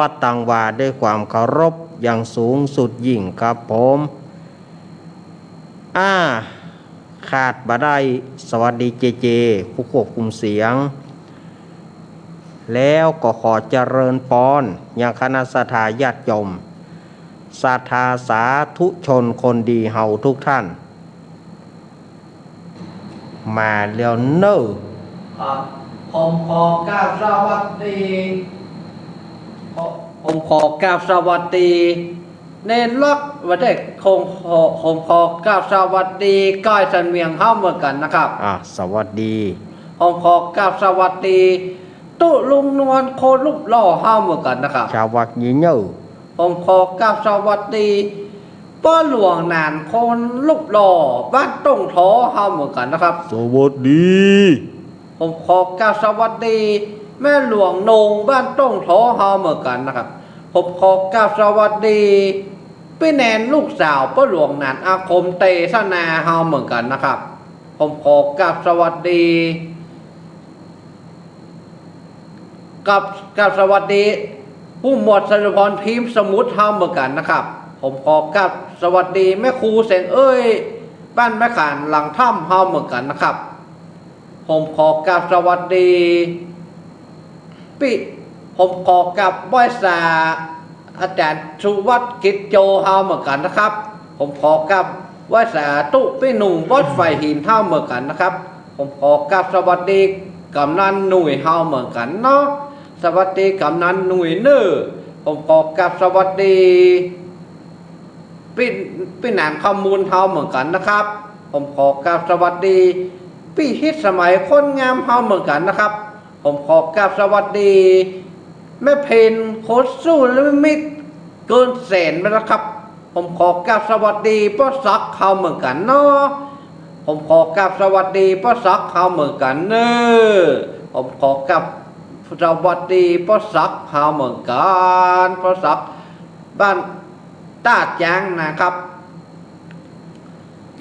วัดตังวาด้วยความเคารพอย่างสูงสุดยิ่งครับผมขาดบ่ได้สวัสดีเจผู้ควบคุมเสียงแล้วก็ขอเจริญพรอย่างคณะสัตยาติโยมศรัทธาสาธุชนคนดีเฮาทุกท่านมาเร็วเนอผมขอกราบสวัสดีผมขอกราบสวัสดีเน้นรักวันเด็กผมขอกราบสวัสดีก้อยสันเวียงเฮ้าเหมือนกันนะครับสวัสดีผมขอกราบสวัสดีตุลุงนวลโคลุบล่อเฮ้าเหมือนกันนะครับชาววัดยิ่งเนอผมขอกราบสวัสดีป้าหลวงนานคนลุบล่อบ้านต้งท้อเฮ้าเหมือนกันนะครับสวัสดีผมขอกราบสวัสดีแม่หลวงนงบ้านต้งท้อเฮาเหมือนกันนะครับผมขอกราบสวัสดีพี่แนนลูกสาวป้าหลวงนานอาคมเตสนาเฮาเหมือนกันนะครับผมขอกราบสวัสดีกับสวัสดีผู้หมวดสรุพรพิมพ์สมุทรเฮาเหมือนกันนะครับผมขอกราบสวัสดีแม่ครูเสงเอ้ยบ้านแม่ขานหลังถ้ำเฮาเหมือนกันนะครับผมขอกราบสวัสดีผมขอกับบ่อยสาอาจารย์สุวัฒน์กิจโจเฮาเหมือนกันนะครับผมขอกับบ่อยสาตุพี่หนุ่มวัดไฟหินเฮาเหมือนกันนะครับผมขอกับสวัสดีกำนันหนุ่ยเฮาเหมือนกันเนาะสวัสดีกำนันหนุ่ยเนอผมขอกับสวัสดีพี่หนานข้อมูลเฮาเหมือนกันนะครับผมขอกับสวัสดีพี่ฮิตสมัยคนงามเฮาเหมือนกันนะครับผมขอกราบสวัสดีแม่เพนโคตรสู้และมิตรเกินแสนไปแล้วครับผมขอกราบสวัสดีป้าซักเขาเหมือนกันเนาะผมขอกราบสวัสดีป้าซักเขาเหมือนกันเนอะผมขอกราบสวัสดีป้าซักเขาเหมือนกันป้าซักบ้านตาดยางนะครับ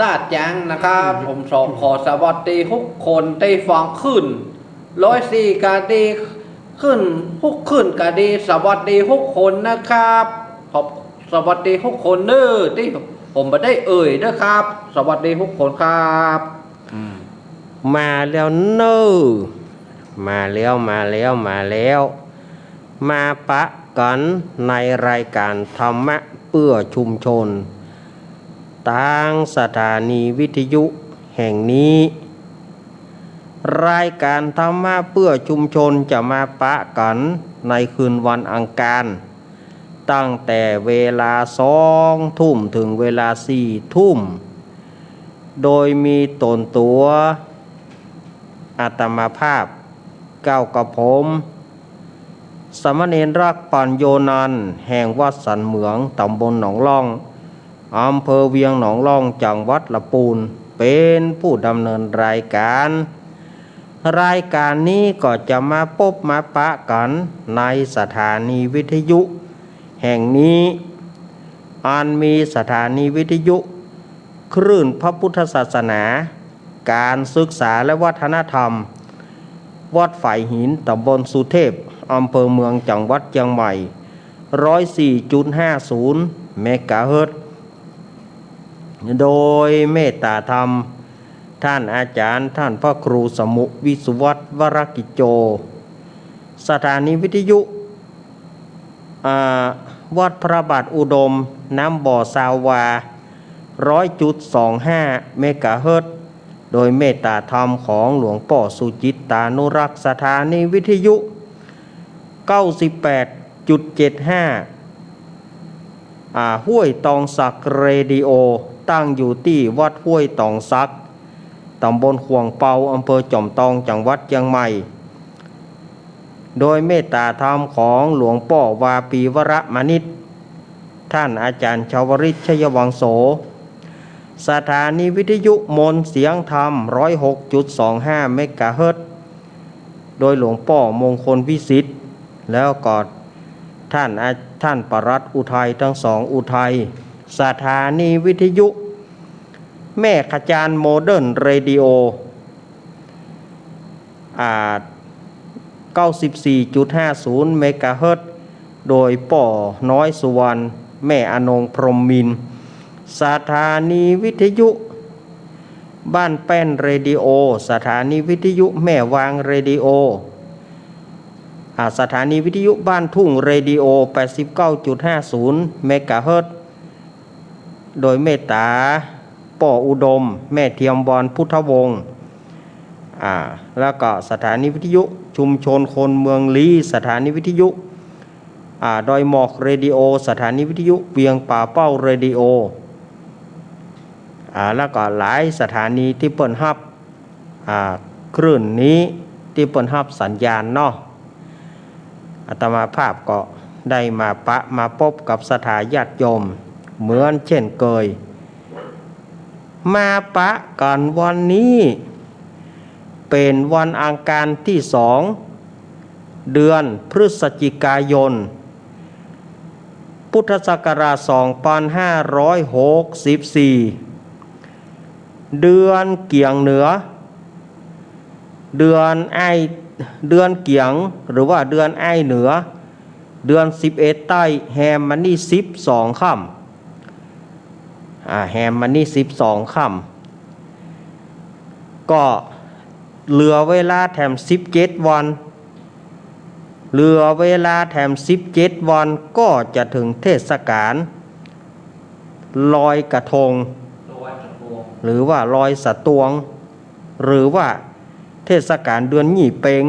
ตาดยางนะครับผมขอสวัสดีทุกคนได้ฟังขึ้น104กาดีขึ้นทุกขึ้นกาดีสวัสดีทุกคนนะครับขอบสวัสดีทุกคนเด้อที่ผมไม่ได้นะครับสวัสดีทุกคนครับมาแล้วเนอมาแล้วมาปะกันในรายการธรรมะเพื่อชุมชนทางสถานีวิทยุแห่งนี้รายการธรรมะเพื่อชุมชนจะมาปะกันในคืนวันอังคารตั้งแต่เวลา20:00 นถึงเวลา4:00 นโดยมีตนตัวอาตมาภาพก้าวกับผมสามเณรรักปัญโยนันท์แห่งวัดสันเหมืองตำบลหนองล่องอำเภอเวียงหนองล่องจังหวัดลำพูนเป็นผู้ดำเนินรายการนี้ก็จะมาพบมาปะกันในสถานีวิทยุแห่งนี้อันมีสถานีวิทยุคลื่นพระพุทธศาสนาการศึกษาและวัฒนธรรมวัดฝ่ายหินตำบลสุเทพอำเภอเมืองจังหวัดเชียงใหม่ 104.50 เมกะเฮิรตซ์โดยเมตตาธรรมท่านอาจารย์ท่านพระครูสมุวิสุวัฒน์วรกิจโจสถานีวิทยุวัดพระบาทอุดมน้ำบ่อสาวา 100.25 เมกะเฮิรตซ์โดยเมตตาธรรมของหลวงพ่อสุจิตตานุรักษ์สถานีวิทยุ 98.75 ห้วยตองสักเรดิโอตั้งอยู่ที่วัดห้วยตองสักตำบลขวงเปาอำเภอจอมทองจังหวัดเชียงใหม่โดยเมตตาธรรมของหลวงพ่อวาปีวรมณิตท่านอาจารย์ชาวริชชยวังโสสถานีวิทยุมนเสียงธรรม 106.25 เมกะเฮิรตซ์โดยหลวงพ่อมงคลวิสิทธิ์แล้วก็ท่านปรัตน์อุทัยทั้งสองอุทัยสถานีวิทยุแม่ขจารโมเดิร์นเรดิโอ94.50 เมกะเฮิรตซ์ โดยป่อน้อยสุวรรณแม่อนงพรหมมินทร์สถานีวิทยุบ้านแป้นเรดิโอสถานีวิทยุแม่วางเรดิโอสถานีวิทยุบ้านทุ่งเรดิโอ 89.50 เมกะเฮิรตซ์โดยเมตตาป่ออุดมแม่เทียมบอลพุทธวงศ์แล้วก็สถานีวิทยุชุมชนคนเมืองลีสถานีวิทยุดอยหมอกเรดิโอสถานีวิทยุเวียงป่าเป้าเรดิโอแล้วก็หลายสถานีที่เปิดฮับคลื่นนี้ที่เปิดฮับสัญญาณเนาะอาตมาภาพก็ได้มาพบกับสถาญาติโยมเหมือนเช่นเคยมาปะกันวันนี้เป็นวันอังคารที่2เดือนพฤศจิกายนพุทธศักราช 2564 เดือนเกียงเหนือเดือนเกียงหรือว่าเดือนไอเหนือเดือน11ใต้แฮมมันนี่12ค่ำแฮมมันนี่12ค่ำก็เหลือเวลาแถม17วันเหลือเวลาแถม17วันก็จะถึงเทศกาลลอยกระทงหรือว่าลอยสะตวงหรือว่าเทศกาลเดือนยี่เปง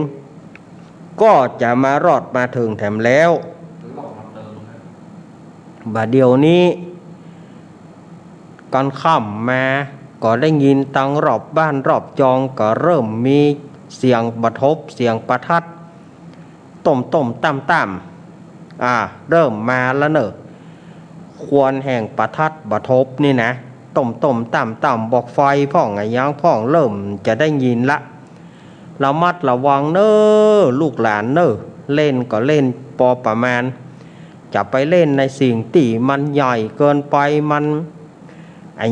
ก็จะมารอดมาถึงแถมแล้วบัดเดี๋ยวนี้ก่อนค่ำมาก็ได้ยินตังรอบบ้านรอบจองก็เริ่มมีเสียงบัทบเสียงประทัดต่มต่ำเริ่มมาแล้วเนอะควรแห่งประทัดบัทบนี่นะต่มต่ำบอกไฟพ่องไงยังพ่องเริ่มจะได้ยินละระมัดระวังเนอะลูกหลานเนอะเล่นก็เล่นพอประมาณจะไปเล่นในสิ่งที่มันใหญ่เกินไปมัน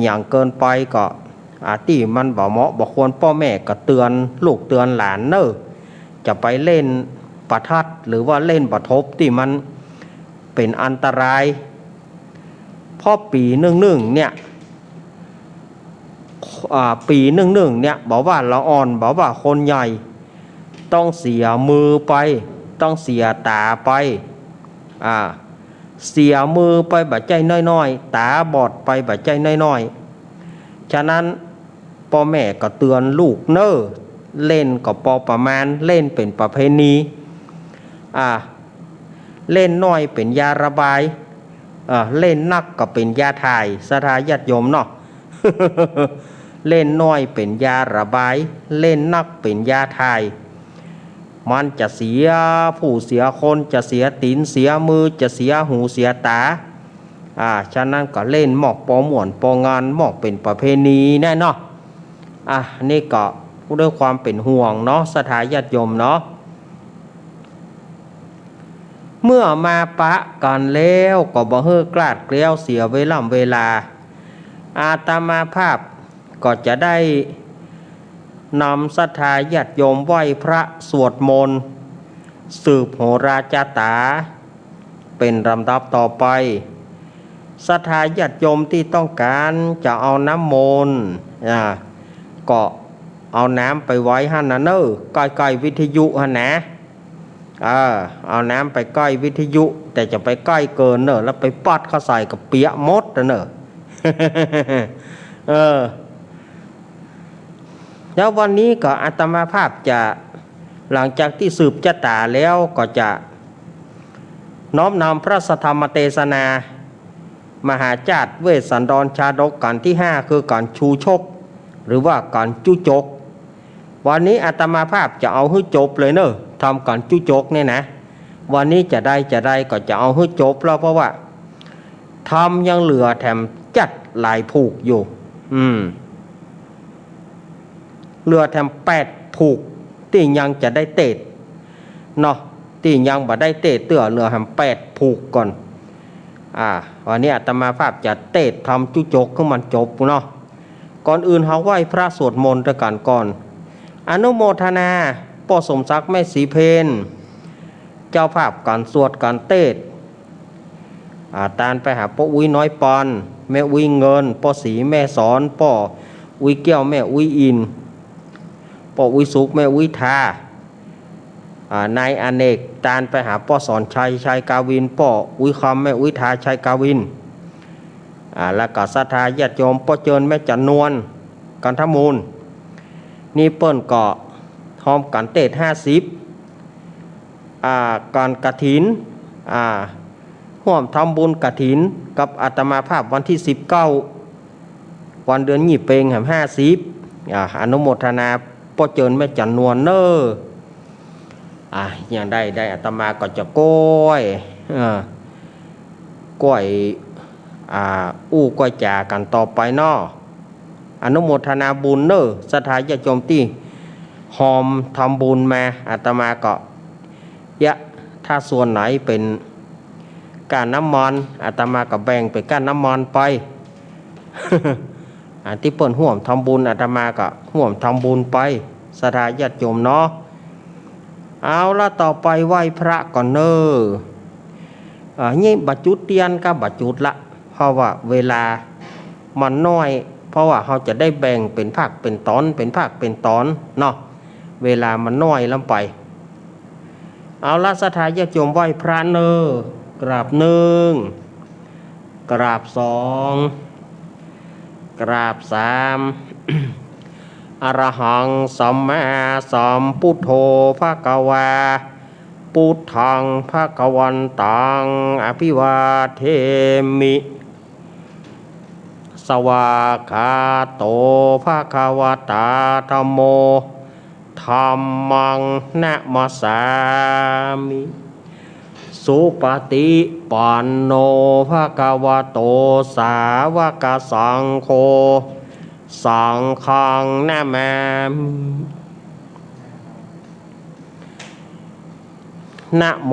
อย่างเกินไปก็ที่มันบ่เหมาะบ่ควรพ่อแม่ก็เตือนลูกเตือนหลานเนอะจะไปเล่นประทัดหรือว่าเล่นประทบที่มันเป็นอันตรายเพราะปีหนึ่งเนี่ยปีหนึ่งเนี่ยบอกว่าละอ่อนบอกว่าคนใหญ่ต้องเสียมือไปต้องเสียตาไปเสียมือไปบาดใจน้อยๆตาบอดไปบาดใจน้อยๆฉะนั้นพ่อแม่ก็เตือนลูกเนอะเล่นก็พอประมาณเล่นเป็นประเพณีเล่นน้อยเป็นยาระบายเล่นนักก็เป็นยาถ่ายสถาญาติโยมเนาะ เล่นน้อยเป็นยาระบายเล่นนักเป็นยาถ่ายมันจะเสียผู้เสียคนจะเสียตีนเสียมือจะเสียหูเสียตาฉะนั้นก็เล่นหมอกปอหมวนปองานหมอกเป็นประเพณีแน่เนาะนี่ก็ด้วยความเป็นห่วงเนาะสถาญาติโยมเนาะเมื่อมาปะกันแล้วก็บ่เฮือกลาดเกลียวเสียเวลาอาตมาภาพก็จะได้นำศรัทธาญาติโยมไหว้พระสวดมนต์สืบโหราจาตาเป็นลำดับต่อไปศรัทธาญาติโยมที่ต้องการจะเอาน้ำมนต์ก็เอาน้ำไปไว้หั่นนะเนอะใกล้ๆวิทยุหั่นนะเอาน้ำไปใกล้วิทยุแต่จะไปใกล้เกินเนอะแล้วไปปัดเข้าใส่กับเปียมดนะเนอะแล้ววันนี้ก็อาตมาภาพจะหลังจากที่สืบจตาแล้วก็จะน้อมนำพระสัทธรรมเทศนามหาจาตุเวสสันดรชาดกกันที่5คือการชูชกหรือว่าการจุจกวันนี้อาตมาภาพจะเอาให้จบเลยเนอะทำการจุจกเนี่ยนะวันนี้จะได้ก็จะเอาให้จบแล้วเพราะว่าทำยังเหลือแถมจัดหลายผูกอยู่เหลือแถม8ผูกที่ยังจะได้เตะเนาะที่ยังบ่ได้เตะเตื้อเหลือแถม8ผูกก่อนวันนี้อาตมาภาพจะเตะทำจุจกขึ้นมันจบเนาะก่อนอื่นเขาไหว้พระสวดมนต์ด้วยกันก่อนอนุโมทนาพ่อสมศักดิ์แม่ศรีเพนเจ้าภาพการสวดการเตะ ตานไปหาป้ออุ้ยน้อยปอนแม่อุ้ยเงินป้อสีแม่สอนป้ออุ้ยแก้วแม่อุ้ยอินป้ออุ้ยสุกแม่อุ้ยทานายอเนกตานไปหาป้อสอนชัยกาวินป้ออุ้ยคำแม่อุ้ยทาชัยกาวินแล้วก็ศรัทธาญาติโยมป้อเจิญแม่จันนวลกันทมูลนี่เปิ้นก็หอมกันเตศ50ก่อนกฐินร่วมทำบุญกฐินกับอาตมาภาพวันที่19วันเดือนยี่เปงแห่ง50อนุโมทนาป้อเจิญแม่จันนวลเนออย่างได้อาตมาก็จะกล้วยกล้วยกล้วยจ่ากันต่อไปเนาะอนุโมทนาบุญเนอศรัทธาญาติโยมที่หอมทำบุญมาอาตมาก็ถ้าส่วนไหนเป็นการน้ำมันอาตมาก็แบ่งไปการน้ำมันไป ที่เปิ่นห่วมทำบุญอาตมาก็ห่วมทำบุญไปศรัทธาญาติโยมเนาะเอาละต่อไปไหว้พระก่อนเนอนี่บัจจุเตียนก็บัจจุละเพราะว่าเวลามันน้อยเพราะว่าเขาจะได้แบ่งเป็นภาคเป็นตอนเนาะเวลามันน้อยลำไปเอาละศรัทธาญาติโยมไหว้พระเนอกราบ1กราบ2กราบ3 อรหังสัมมาสัมพุทโธภควาพุทธังภควันตังอภิวาเทมิสวากขาโตภควตาธัมโมธัมมังนะมัสสามิสุปฏิปันโนภควโตสาวกสังโฆสังฆังนะมามินะโม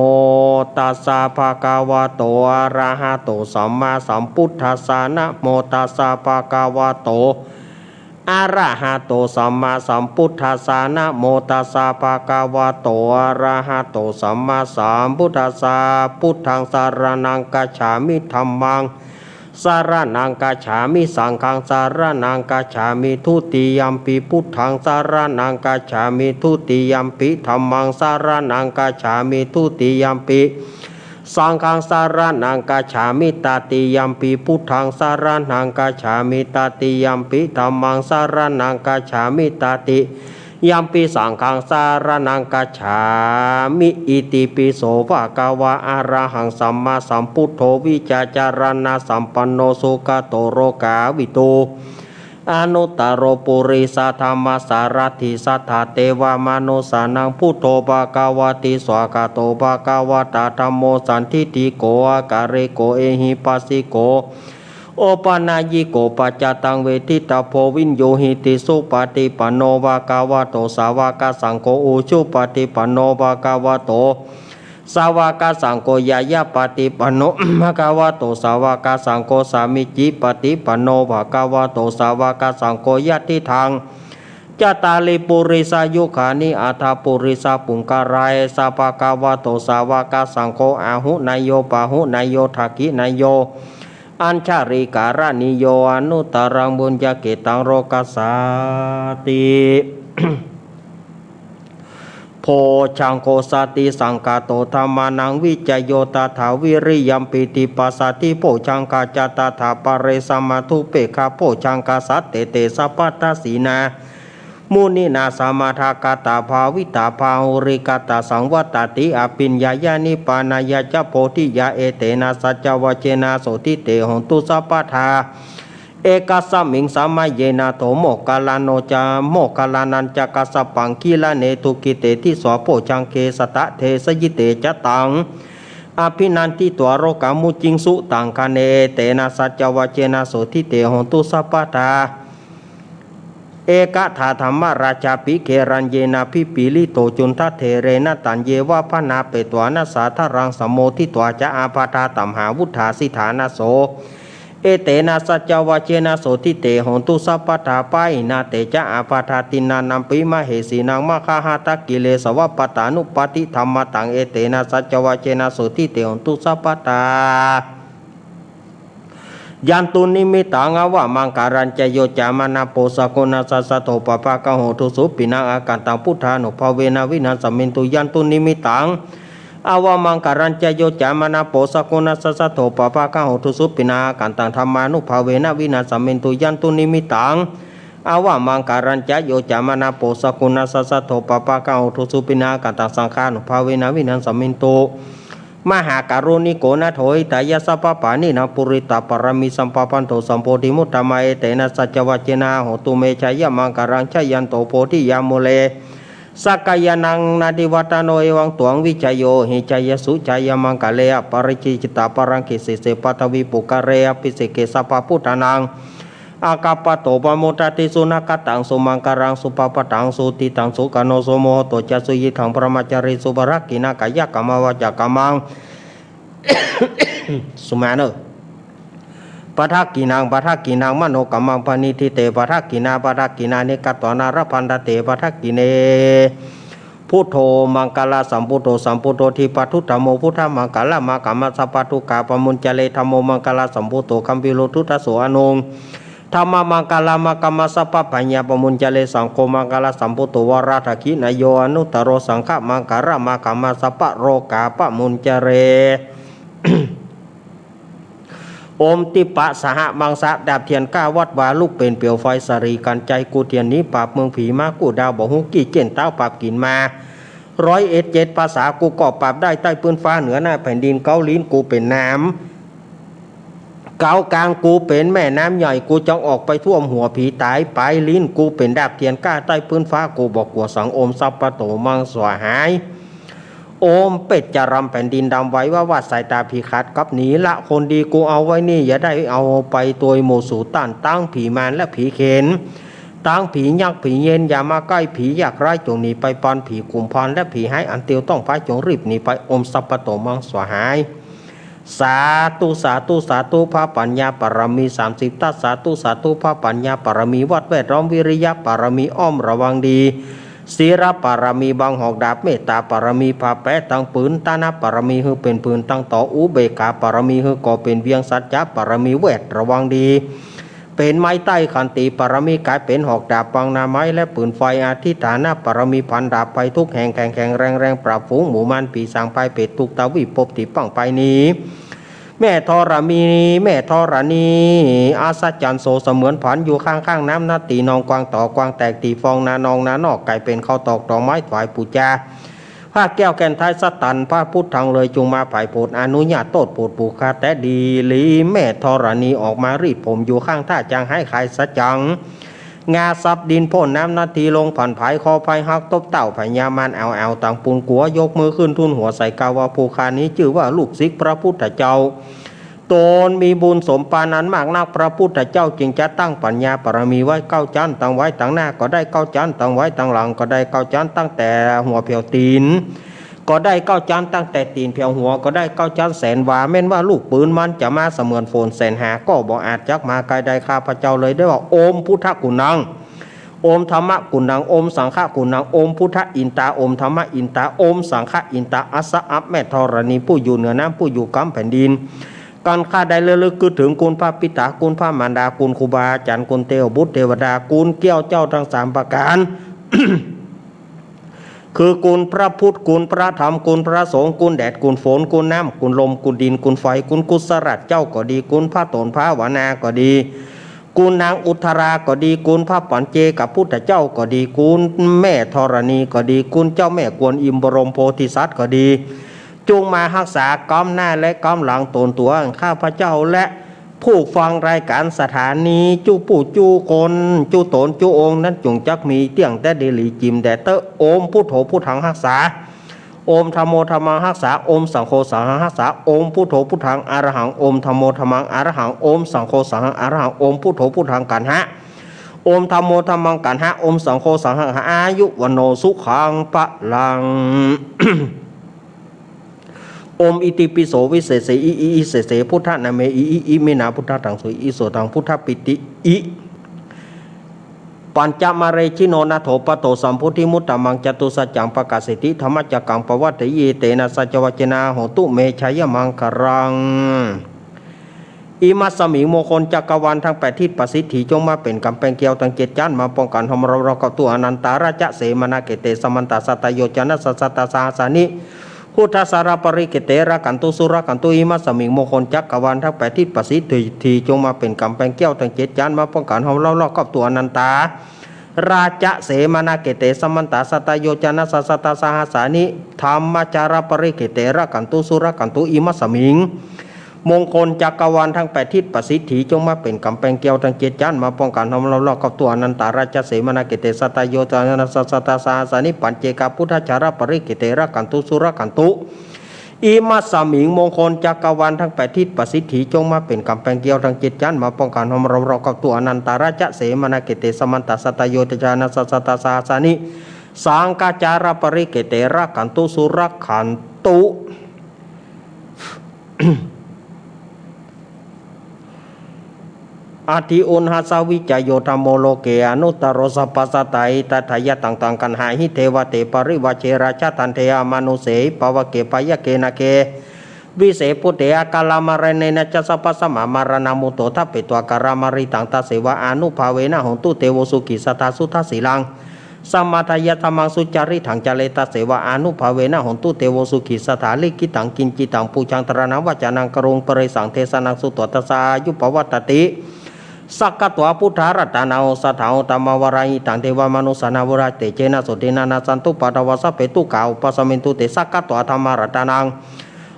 ตัสสะภะคะวะโตอะระหะโตสัมมาสัมพุทธัสสะนะโมตัสสะภะคะวะโตอะระหะโตสัมมาสัมพุทธัสสะนะโมตัสสะภะคะวะโตอะระหะโตสัมมาสัมพุทธัสสะพุทธังสารนังกัจฉามิธัมมังสารนังกัจฉามิสังฆังสารนังกัจฉามิทุติยัมปิพุทธังสารนังกัจฉามิทุติยัมปิธัมมังสารนังกัจฉามิทุติยัมปิสังฆังสารนังกัจฉามิตติยัมปิพุทธังสารนังกัจฉามิตติยัมปิธัมมังสารนังกัจฉามิตติยัมปิสังฆังสารนังกัจฉามิอิติปิโสภะคะวะอะระหังสัมมาสัมพุทโธวิจาจารณะสัมปันโนสุขโตโรกาวิโตอนุตตรปุริสธรรมสารถิสัทธาเทวามนุสานังพุทโธภะคะวะติสวากาโตภะคะวะตาธัมโมสันทิฏฐิโกอาการเรโกเอหิปัสสิโกโอปานายิโกปัจจตังเวทิตาโพวินโยหิติสุปฏิปันโนภะคะวะโตสาวกสังโฆอุชุปฏิปันโนภะคะวะโตสาวกสังโฆยายาปฏิปันโนภะคะวะโตสาวกสังโฆสามิจิปฏิปันโนภะคะวะโตสาวกสังโฆยัตถิทังจตาลิปุริสายุขานิอัฏฐปุริสาปุงการายสัพพะคะวะโตสาวกสังโฆอาหุนายโยปะหุนายโยทักขินายโยอัญชาริการนิโยอนุตตรังบุญญาเกตังโรกัสสาติ โพชังโคสติสังกาโตธรรมานังวิจโยตถาวิริยัมปิติปัสสติโพชังกาจตถาปเรสมาทุเปขะโพชังกาสัตเตสัพพตสีนามุนินาสมาทากตาภาวิตาภาหุริกตาสังวัตติอภิญญาญานิปานายาจโพธิยาเอเตนะสัจจวเจนะโสติเตหนตุสัพพทาเอกสัมมิงสัมมาเยนะโถโมกขลาโนจาโมกขลานันจักสสปังคีลาเนทุกิเตที่สวโพชังเคสตะเทสยิเตจตังอภินันติตัวโรกามุจิงสุตังคเนเตนะสัจจวเจนะโสติเตหนตุสัพพทาเอกถาธรรมราชาปิเครัญเยนะพิปิลิโตจุนทเทเรนะตัญเยวะพนาเปตวานาสาทรังสมโมทิตวาจะอาปาทาตัมหาวุธาสิฐานาโสเอเตนะสัจจวเจนะโสติเตหนตุสัพพทาปายนาเตจะอาปาทาตินานัมปิมะเหสีนังมะคาหาตะกิเลสวะปตานุปติธรรมตังเอเตนะสัจจวเจนะโสติเตหนตุสัพพทา ยันตุนิมิตังอวะมังการัญจโยจามานาโปสะโกนาสัสสะโตปะปะกะโหทุสุปินังอาการตังพุทธานุภาเวนะวินัสสมินตุยันตุนิมิตังอวะมังการัญจโยจามานาโปสะโกนาสัสสะโตปะปะกะโหทุสุปินังอาการตังธรรมานุภาเวนะวินัสสมินตุยันตุนิมิตังอาวะมังการัญจโยจามานาโปสะกุณาสัสสะโทปะปะกะโหทุสุปินากันตังสังฆานุภาเวนะวินัสสมินโตมหาการุณิโกนะโถยตายะสัพพปานินะปุริตาปรมิสัมปปันโตสัมโพธิมุตตมะเอเตนะสัจจวัจเจนะโหตุเมชัยยะมังการัญชยันโตโพธิยามโมเลสักกายนังนาดิวัตโนเอวังตวงวิจโยหิจยสุจยมังกะเลอปริจิจิตาปรังกิเสเสปัทวิปุกะเรอปิเสเกสัพพพุทธานังอากาปโตปโมตติสุนักตังสุมังการังสุปปตังสุติตังสุกโนโสโมโตจัสสุยิทังปรมาจาริสุบรักกินากายกรรมวาจากรรมัง สุมาเนปะทักกินังมโนกัมมังปณิทิเตปะทักกินานิกัตตนารพันธเตปะทักกิเนพุทโธมังกลาสัมพุทโธทิปัทุธรรมโมพุทธมังกลามากัมมัสสะปทุกาปมุญจเลธรรมโมมังกลาสัมพุทโธคัมปิโลทุตโสอนุงธรรมมังกลามกัมมัสสะปะปัญญาปมุญจเลสังโฆมังกลาสัมพุทโธวราทกินโยอนุตตโรสังฆมังกลามากัมมัสสะปะโรกาปมุญจเร โอมติปะสหมังสะดาบเทียนก้าวัดวาลูกเป็นเปียวไฟสรีกันใจกูเทียนนี้ปราบเมืองผีมากูดาวบ่หุกี้เจนเต้าปราบกินมา101ภาษากูก็ปราบได้ใต้ปืนฟ้าเหนือหน้าแผ่นดินเกาลิ้นกูเป็นน้ำเกากลางกูเป็นแม่น้ำใหญ่กูจ้องออกไปท่วมหัวผีตายไปลิ้นกูเป็นดาบเทียนก้าใต้ปืนฟ้ากูบอกกัวสังโอมสัพปะโตมังสวหายโอมเป็ดจะรำแผ่นดินดำไว้ว่าสายตาผีขาดกับหนีละคนดีกูเอาไว้นี่อย่าได้เอาไปตัวโมสูต้านตั้งผีมารและผีเข็นตั้งผียักษ์ผีเย็นอย่ามาใกล้ผีอยากร้ายจงหนีไปปอนผีกุมพรและผีให้อันเตียวต้องพายจงรีบหนีไปโอมสัพปะโตมังสวหายสาธุพระปัญญาปรมี30ตัสสาธุพระปัญญาปรมีวัดแวดล้อมวิริยะปรมีอ้อมระวังดีศีรปารมีบางหอกดาบเมตตาปารมีพาแปะตั้งปืนตานาปารมีคือเป็นปืนตั้งต่ออุเบกขาปารมีคือก่อเป็นเวียงสัจจะปารมีเวทระวังดีเป็นไม้ใต้ขันติปารมีกลายเป็นหอกดาบปังนาไม้และปืนไฟอาทิฐานะปารมีพันดาบไปทุกแห่งแข็งแรงปราบฝูงหมู่มันปีสางไปเป็ดทุกตาวิปบติปังไปนี้แม่ธรณีอาสัจจันโสเสมือนผันอยู่ข้างน้ำนาตีนองกวางต่อกวางแตกตีฟองนานองนานอกไก่เป็นข้าวตอกดอกไม้ถวายปูจาพระแก้วแก่นท้ายสตันพระพุทธังเลยจุงมาไผ่โพดอนุญาตโตดโปดปูคาแต่ดีลีแม่ธรณีออกมารีดผมอยู่ข้างท่าจังให้ขายสัจจังงาซับดินพ่นน้ำนาทีลงผ่านผายคอไฟหักตบเต่าพญามันเอาต่างปูนกัวยกมือขึ้นทุนหัวใส่กาวาภูคานี้ชื่อว่าลูกศิษย์พระพุทธเจ้าตนมีบุญสมปานั้นมากนักพระพุทธเจ้าจึงจะตั้งปัญญาปรมีไว้9ชั้นตั้งไว้ตั้งหน้าก็ได้9ชั้นตั้งไว้ตั้งหลังก็ได้9ชั้นตั้งแต่หัวเพียวตีนก็ได้9ชั้นตั้งแต่ตีนเพียวหัวก็ได้9ชั้นแสนวาแม่นว่าลูกปืนมันจะมาเสมือนโฟนแสนหาก็บ่อาจจักมาไกลใดข้าพเจ้าเลยได้ว่าโอมพุทธกุณังโอมธรรมกุณังโอมสังฆกุณังโอมพุทธอินตาโอมธรรมอินตาโอมสังฆอินตาอัสสะอัปแม่ธรณีผู้อยู่เหนือน้ำผู้อยู่กำแผ่นดินการข้าได้เลือกคือถึงคุณพระปิตาคุณพระมารดาคุณครูบาอาจารย์คุณเทวบุตรเทวดาคุณเกี้ยวเจ้าทั้ง3ประการ คือคุณพระพุทธคุณพระธรรมคุณพระสงฆ์คุณแดดคุณฝนคุณน้ำคุณลมคุณดินคุณไฟคุณกุศลเจ้าก็ดีคุณพระตนพระวนาก็ดีคุณนางอุทราก็ดีคุณพระปัญเจกับพุทธเจ้าก็ดีคุณแม่ธรณีก็ดีคุณเจ้าแม่กวนอิมบรมโพธิสัตว์ก็ดีจงมารักษาก้อมหน้าและก้อมหลังตนตัวข้าพเจ้าและผู้ฟังรายการสถานีจูปู่จูคนจูตนจูองนั้นจงจักมีเตียงแต่เดลีจิมแดเตอโอมพุทโธพุทธังรักษาโอมธรรมโมธรรมังรักษาโอมสังโฆสังฆรักษาโอมพุทโธพุทธังอรหังโอมธรรมโมธรรมังอรหังโอมสังโฆสังฆอรหังโอมพุทโธพุทธังกันหะโอมธรรมโมธรรมังกันหะโอมสังโฆสังฆอายุวโนสุขังปะลัง โอมอิติปิโสวิเศษอิเสเสพุทธนาเมอิเมนาพุทธตังสุอิโสตังพุทธปิติอิปัญจมาเรชิโนนาโถปโตสัมพุทธิมุตตมังจตุสัจจังปกาสิติธรรมจักกังปวัตติเยเตนะสัจวัจนะโหตุเมชัยมังครัง อิมัสสมิงมงคลจักรวาลทั้ง8ทิศประสิทธิจงมาเป็นกำแพงเกลียวทั้ง7ชั้นมาป้องกันหอมเรากับตัวอนันตาราชเสมนาเกเตสมันตสัตโยจนะสัสตสาสานิพุทธสารปริเกเตระกันตุสุรกันตุอิมัสสมิงมงคลจักรวาลทั้ง8ทิศประสิทธิจงมาเป็นกำแพงเกลียวทั้ง7ชั้นมาป้องกันหอมเรากับตัวอนันตาราชเสมนาเกเตสมันตสัตโยจนะสัสตสาสานิธรรมจารปริเกเตระกันตุสุรกันตุอิมัสสมิงมงคลจักรวาลทั้ง8ทิศประสิทธิจงมาเป็นกำแพงเกลียวทั้ง7ชั้นมาป้องกันหอมเรากับตัวอนันตาราชเสมนาเกเตสัตโยจนะสัสตสาสานิปัญเจกพุทธจารปริเกเตระกันตุสุรกันตุอิมัสสมิงมงคลจักรวาลทั้ง8ทิศประสิทธิจงมาเป็นกำแพงเกลียวทั้ง7ชั้นมาป้องกันหอมเรากับตัวอนันตาราชเสมนาเกเตสมันตสัตโยจนะสัสตสาสานิสังฆจารปริเกเตระกันตุสุรกันตุอาทิอุนหาสาวิจโยธรรมโมโลเกอนุตตรสปัสสตัยตถายะต่างๆกันหายหิเทวเตปริวเชราชตันเทอมนุเสปวเกปยเกนะเกวิเศพุเตอากาลามารเนนะจัสสปัสสมามารณามุโตทัพเปตัวการามาริตังตาเสวะอนุภาเวนะหนตุเตโวสุกิสัทธาสุทัสสีลังสัมมาทายะธรรมังสุจาริถังจาเลตาเสวะอนุภาเวนะหนตุเตโวสุขิสถาลิกิตังกินจิตังปูชังตระนังวจานังกรงปริสังเทสนังสุตตสายุปวัตติสักกตัวพุทธารัตนาโอสถาโอตมาวรายิตังเทวมนุสนาวราเตเจนะสุเทนานาสันตุปัตวาสเปตุกาอุปสมินตุเตสักกตัวธรรมารัตนัง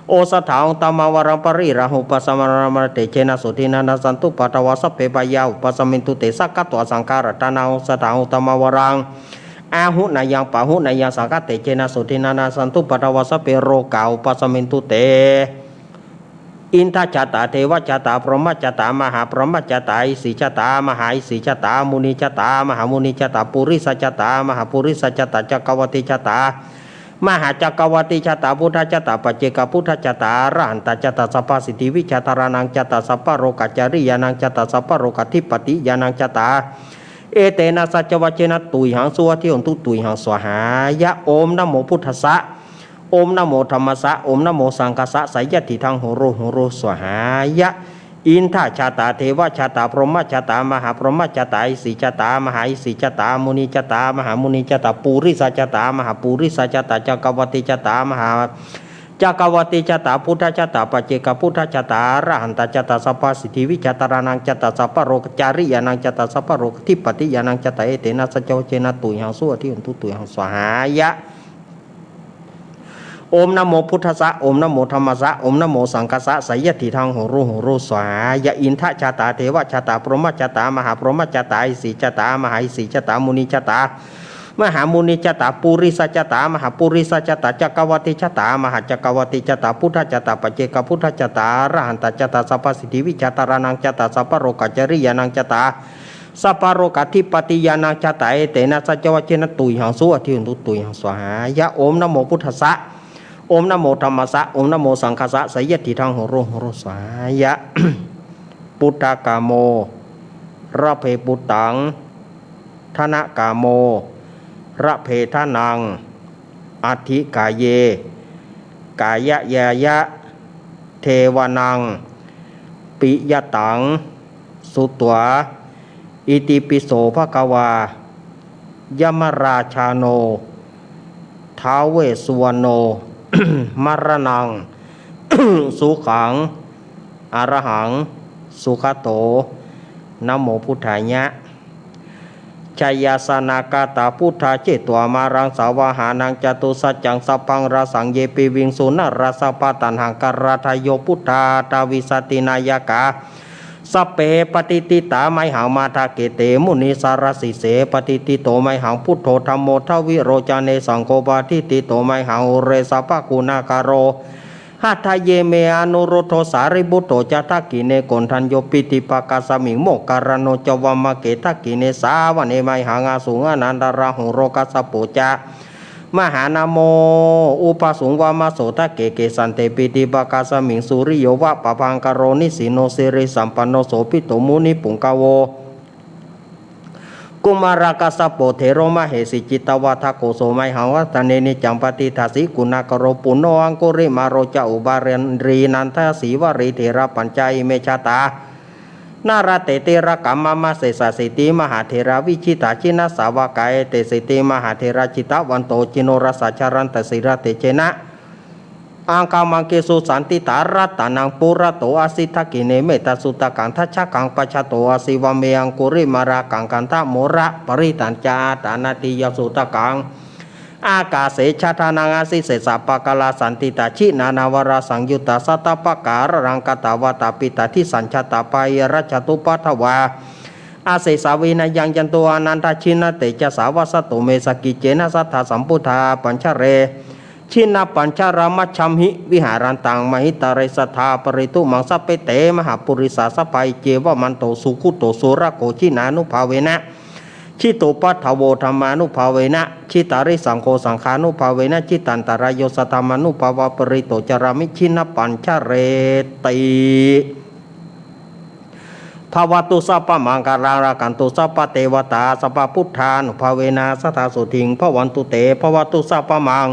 โอสถาโอตมาวรังปริราหุปสมารามเตเจนะสุเทนานาสันตุปัตวาสเปปยาอุปสมินตุเตสักกตัวสังการัตนาโอสถาโอตมาวรังอาหุนายังปะหุนายังสังกัตเตเจนะสุเทนานาสันตุปัตวาสเปโรกาอุปสมินตุเตอินทจตาเทวจตาพรหมจตามหาพรหมจตาอิสิจตามหาอิสิจตามุนิจตามหามุนิจตาปุริสจตามหาปุริสจตาจักรวติจตามหาจักรวติจตาพุทธจตาปัจเจกพุทธจตาอรหันตจตาสัพพสิทธิวิจตารานังจตาสัพพโรกัจจริยานังจตาสัพพโรกัทิปติยานังจตาเอเตนะสัจวัจเจนะตุยหังสุวทิหนตุตุยหังสวหายะโอมนะโมพุทธัสสะโอมนะโมธรรมสะโอมนะโมสังฆสะไสยติทังโหโรสวหายะอินทชาตาเทวชาตาพรหมชาตามหาพรหมชาตาอิสิชาตามหาอิสิชาตามุนิชาตามหามุนิชาตาปุริสชาตามหาปุริสชาตาจักรวติชาตามหาจักรวติจตาพุทธจตาปัจเจกพุทธจตาอรหันตจตาสัพพสิทธิวิจตารานังจตาสัพพโรกจาริยานังจตาสัพพโรกทิปติยานังจตาเอเตนะสัจเจนะตุยหังสุที่อุนตุตุยหังสวหายะโอมนะโมพุทธัสสะโอมนะโมธรรมสะโอมนะโมสังฆสะไสยติทังโหโรสวหายะอินทชาตาเทวชาตาพรหมชาตามหาพรหมชาตาอิสิชาตามหาอิสิชาตามุนิชาตามหามุนิจตาปุริสัจตามหาปุริสัจตาจักรวติจตามหาจักรวติจตาพุทธจตาปัจเจกพุทธจตาอรหันตจตาสัพพสิทธิวิจตารานังจตาสัพพโรกัจจริยานังจตาสัพพโรกัทิปติยานังจตาเอเตนะสัจวัจเจนะตุยหังสุอธิอุนตุตุยหังสวหายะโอมนะโมพุทธัสสะโอมนะโมธรรมสะโอมนะโมสังฆสะไสยติทังโหโรสวหายะปุตตกาโมระเพปุตตังธนกาโมระเพทานังอธิกายเยกายะยายะเทวนังปิยตังสุตวะอิติปิโสภควายมราชาโนท้าวเวสสุวรรณโน มรณัง สุขังอรหังสุขโตนะโมพุทธายะชัยยาสนากาตาพุทธาเจตวามารังสาวาหานังจตุสัจจังสัพพังราสังเยปิวิงสุนราสปะตันหังการาทายโยพุทธาตาวิสตินายกาสเปปฏิติตาไมหังมาทาเกเตมุนิสารสิเสปฏิติโตไมหังพุทโธธรรมโมทวิโรจาเนสังโฆบาทิติโตไมหังอุเรสภกุณาคาโรหัตถเยเมอนุรุโทสาริบุตโตจัตกิเนกนทันโยปิติปากาสมิงโมการโนจวามเกตกิเนสาวเนไมหังอาสุงอนันตราหุโรกัสปุจามหานาโมอุปสุงวามาโสทะเกเกสันเตปิติปากาสมิงสุริโยวะปะพังกโรนิสิโนสิริสัมปันโนโสปิโตมุนิปุงกาโว กุมารกัสสะโปเทโรมะเหสิจิตวัฏโกโสไมหังวัตเนนิจังปฏิทัสสิกุณากโรปุณโนอังกุริมาโรจาอุบาเรนรีนันทสีวรีเถระปัญจายเมชาตานาราเตเตระกัมมามาเสสะสิติมหาเถระวิชิตาชินะสาวกายเตสิติมหาเถระจิตาวันโตจิโนรสาชารันตสิระเตเจนะอังคามังเกสุสันติตารัตตานังปุระโตอาสิทกิเนเมตสุตกังทัชชะกังปัชโตอาสิวเมยังกุริมารากังกันทะโมระปริตัญจาตานาติยสุตกังอากาเสชาทานังอาสิเสสะปะกาลาสันติตาชินานาวราสังยุตตาสัตตปะการรังกตาวตาปิตาทิสัญชตาปายรัชตุปัทวาอาเสสาวินายังจันตัวอนันทชินะเตจสาวสตุเมสกิเจนะสัทธาสัมพุทธาปัญชเรชินาปัญชารามัชชัมหิวิหารันตังมหิตาริสัทธาปริตุมังสัพเปเตมหาปุริสาสไปเจวมันโตสุขุโตสุระโกชินานุภาเวนะชิโตปัทโวธรรมานุภาเวนะชิตาริสังโฆสังขานุภาเวนะชิตันตรายโยสธรรมานุภาวะปริโตจารามิชินาปัญชเรติภาวตุสัพพมังการากันตุสัพพเทวตาสัพพพุทธานุภาเวนะสัทธาสุทิงภวันตุเตภวตุสัพพมัง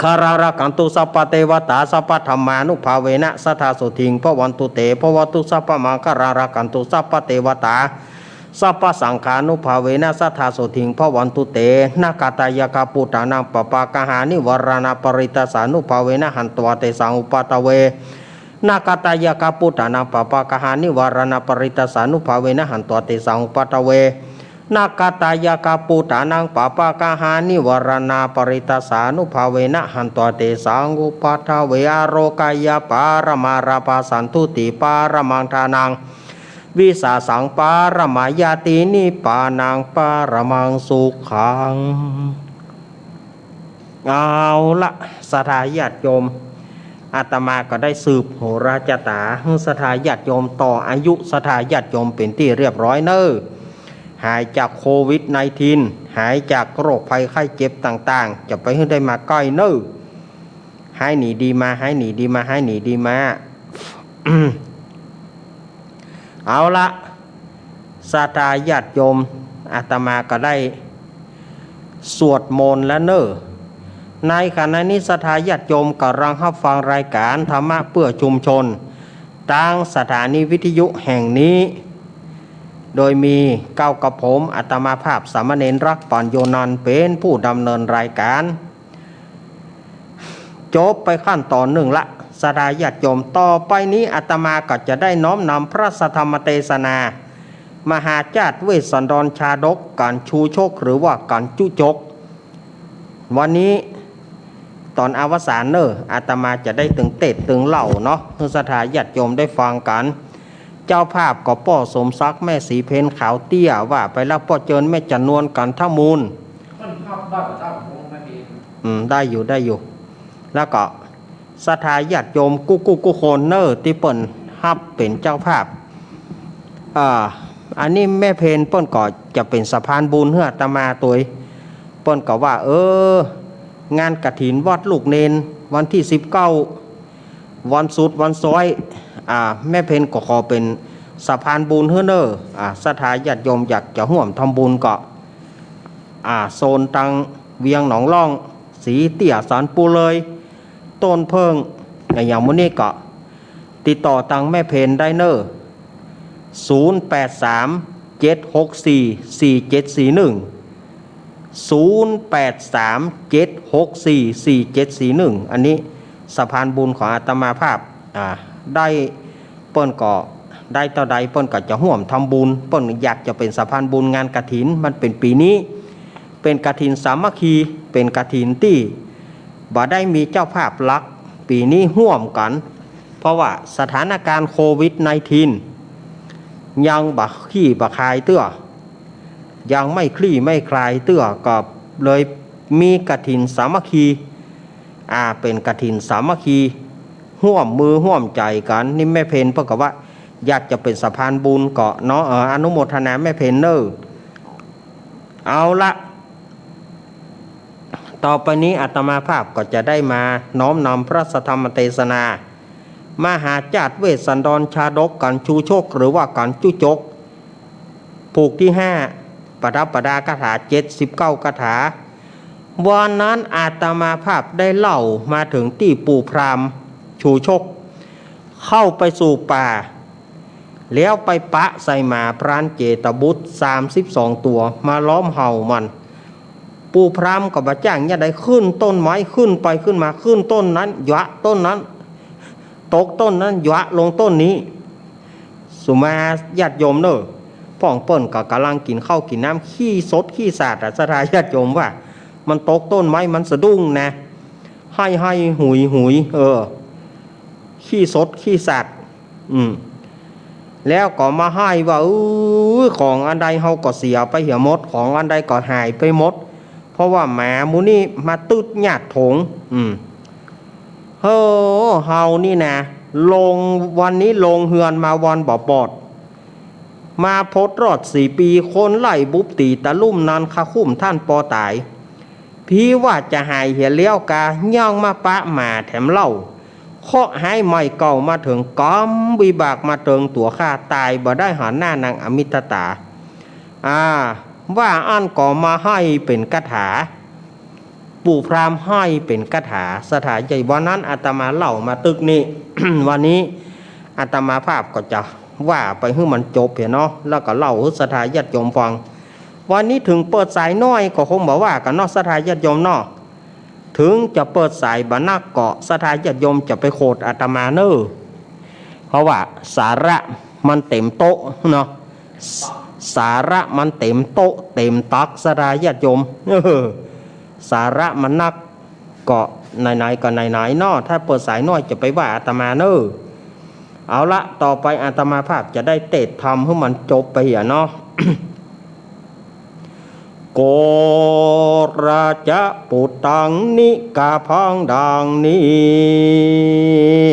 คารากันตุสัพพเทวตาสัพพธรรมานุภาเวนะสัทธาสุทิงภวันตุเตภวตุสัพพมังคารากันตุสัพพเทวตาสัพพสังขานุภาเวนะสัทธาสุทิงภวันตุเตนากาตายกาปุตานังปปากหานิวรณปริตสานุภาเวนะหันตวเตสังอุปตเวนากาตายกาปุตานังปปากหานิวรณปริตสานุภาเวนะหันตวเตสังอุปตเวนากาตายกาปุตานังปปากหานิวรณปริตสานุภาเวนะหันตวเตสังอุปตเวอโรกายปารมาราปาสันทุติปารมังทานังวิสาสังปารมายาตินิปานังปารมังสุขังเอาละศรัทธาญาติโยมอาตมาก็ได้สืบโหราจตาศรัทธาญาติโยมต่ออายุศรัทธาญาติโยมเป็นที่เรียบร้อยเนอหายจากโควิด-19 หายจากโรคภัยไข้เจ็บต่างๆจะไปให้ได้มาใกล้เนอหายหนีดีมาหายหนีดีมาหายหนีดีมา เอาละศรัทธาญาติโยมอาตมาก็ได้สวดมนต์แล้วเนอในขณะนี้ศรัทธาญาติโยมกำลังรับฟังรายการธรรมะเพื่อชุมชนทางสถานีวิทยุแห่งนี้โดยมีเก้ากับผมอาตมาภาพสามเณรรักปัญโยนันท์เป็นผู้ดำเนินรายการจบไปขั้นตอนหนึ่งละศรัทธาญาติโยมต่อไปนี้อาตมาก็จะได้น้อมนำพระสัทธรรมเทศนามหาจาตุเวสสันดรชาดกการชูโชคหรือว่าการจุจกวันนี้ตอนอวสานอาตมาจะได้ตึงเตะตึงเหล่าเนาะเพื่อศรัทธาญาติโยมได้ฟังกันเจ้าภาพก็ป้อสมศักดิ์แม่สีเพนขาวเตี้ยว่าไปแล้วป้อเจิญแม่จันนวลกันทมูลได้อยู่แล้วก็ศรัทธาญาติโยมกุโคนที่เปิ่นฮับเป็นเจ้าภาพอันนี้แม่เพนเปิ่นก็จะเป็นสะพานบุญเฮืออาตมาตัวเปิ่นก็ว่างานกฐินวัดลูกเนนวันที่19วันสุดวันซอยแม่เพนก็ขอเป็นสะพานบุญเฮือศรัทธาญาติโยมอยากจะร่วมทำบุญก็โซนตังเวียงหนองล่องสีเตี่ยสารปูเลยต้นเพิงอย่างมื้อนี้ก็ติดต่อตังแม่เพนได้0837644741 อันนี้สะพานบุญของอาตมาภาพได้เปิ้นก็ได้เท่าใดเปิ้นก็จะร่วมทำบุญเปิ้นอยากจะเป็นสะพานบุญงานกฐินมันเป็นปีนี้เป็นกฐินสามัคคีเป็นกฐินที่บ่ได้มีเจ้าภาพหลักปีนี้ร่วมกันเพราะว่าสถานการณ์โควิด-19 ยังบ่ขี้บ่คลายเตื้อยังไม่คลี่ไม่คลายเตื้อก็เลยมีกฐินสามัคคีเป็นกฐินสามัคคีร่วมมือร่วมใจกันนี่แม่เพนเพิ่นก็ว่าอยากจะเป็นสะพานบุญก็เนาะอนุโมทนาแม่เพนเอาละต่อไปนี้อาตมาภาพก็จะได้มาน้อมนำพระสัทธรรมเทศนามหาจาตุเวสสันดรชาดกกันชูโชคหรือว่ากันจุจก ผูกที่5ประดับประดาคาถา79คาถาวันนั้นอาตมาภาพได้เล่ามาถึงที่ปู่พราหมณ์ชูชกเข้าไปสู่ป่าแล้วไปปะใส่หมาพรานเจตบุตร32ตัวมาล้อมเห่ามันปู่พราหมณ์กับบะจ้างเนี่ยได้ขึ้นต้นไม้ขึ้นไปขึ้นมาขึ้นต้นนั้นยะต้นนั้นตกต้นนั้นยะลงต้นนี้สุมาญาติโยมเนอะพ่องเปิ้นก็กำลังกินข้าวกินน้ำขี้สดขี้สาดสถานญาติโยมว่ามันตกต้นไม้มันสะดุ้งนะให้หุยขี้สดขี้สาดแล้วก็มาให้ว่าของอันใดเฮาก็เสียไปเหี่ยหมดของอันใดก็หายไปหมดเพราะว่าหมามูนี่มาตึดหยาดถงเฮานี่นะลงวันนี้ลงเฮือนมาวันบ่ปอดมาพดรอด4 ปีคนไล่บุบตีตะลุ่มนันคาคุ้มท่านปอตายพี่ว่าจะหายเหี่ยเลี้ยวกาย่องมาปะหมาแถมเล่าเคาะให้ไม่เก่ามาถึงก้อมวิบากมาเติงตัวข้าตายบ่ได้หาหน้านางอมิตตาว่าอันก่อมาให้เป็นคาถาปู่พราหมณ์ให้เป็นคาถาสถานใจวันนั้นอาตมาเล่ามาตึกนี้ วันนี้อาตมาภาพก็จะว่าไปให้มันจบเนาะแล้วก็เล่าให้สถานญาติโยมฟังวันนี้ถึงเปิดสายน้อยก็คงบอกว่ากันเนาะสถานญาติโยมเนาะถึงจะเปิดสายบรรณาเกาะสถานญาติโยมจะไปโคดอาตมาเนอะเพราะว่าสาระมันเต็มโต๊ะเนาะสาระมันเต็มโต๊ะเต็มตักสถานญาติโยมสาระมันนักเกาะไหนๆก็ไหนๆเนาะถ้าเปิดสายน้อยจะไปว่าอาตมาเนอะเอาละต่อไปอาตมาภาพจะได้เตะทำให้มันจบไปเนาะ โกราจะปุตตังนิกาพังดังนี้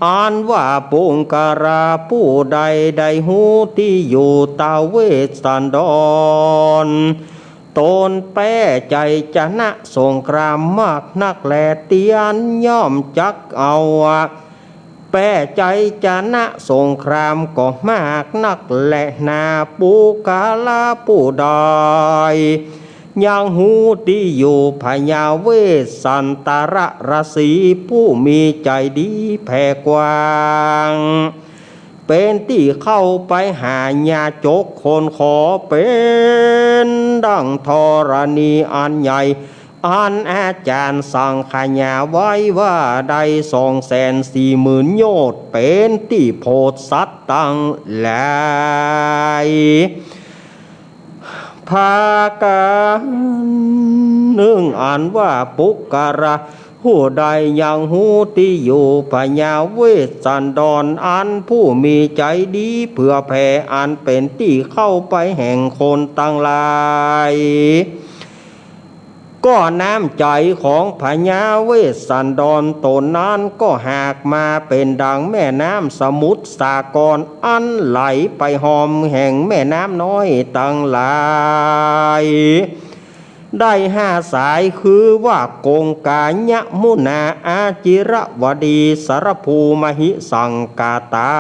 อ่านว่าปุงการาผู้ใดใดหูที่อยู่ตาเวสันดรตนแป้ใจจะนะสงครามมากนักแลเตียนย่อมจักเอาแป้ใจจะนะสงครามก็มากนักแลนาปูกาลาผู้ใดยังหูที่อยู่พญาเวสสันตระราศีผู้มีใจดีแผ่กว้างเป็นที่เข้าไปหาญาจกคนขอเป็นดังธรณีอันใหญ่อันอาจารย์สั่งขญาไว้ว่าได้240,000 โยชน์เป็นที่โพธสัตตั้งหลายภากันนึ่งอ่านว่าปุกการะผู้ใดยังหูที่อยู่พญาเวสสันดรอันผู้มีใจดีเพื่อแผ่อันเป็นที่เข้าไปแห่งคนตั้งหลายก็น้ำใจของพญาเวสสันดรตนนั้นก็หากมาเป็นดังแม่น้ำสมุทรสาครอันไหลไปหอมแห่งแม่น้ำน้อยตั้งหลายได้5 สายคือว่ากงกาญะมุนาอาจิระวดีสารภูมหิสังกาตา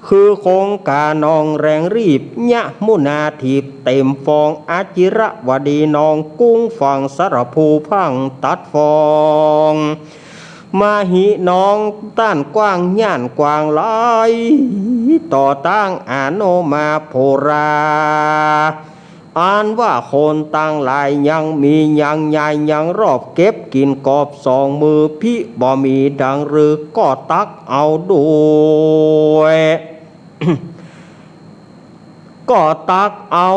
คือคงกานองแรงรีบยะมุนาทีบเต็มฟองอาจิระวดีนองกุ้งฟังสารภูพังตัดฟองมาหิน้องต้านกว้างย่านกว้างหลายต่อตั้งอาโนมาโพราอ่านว่าคนตั้งหลายยังมียังใหญ่ยังรอบเก็บกินกอบ2 มือพี่บ่มีดังหรือก็ตักเอาด้วย ก็ตักเอา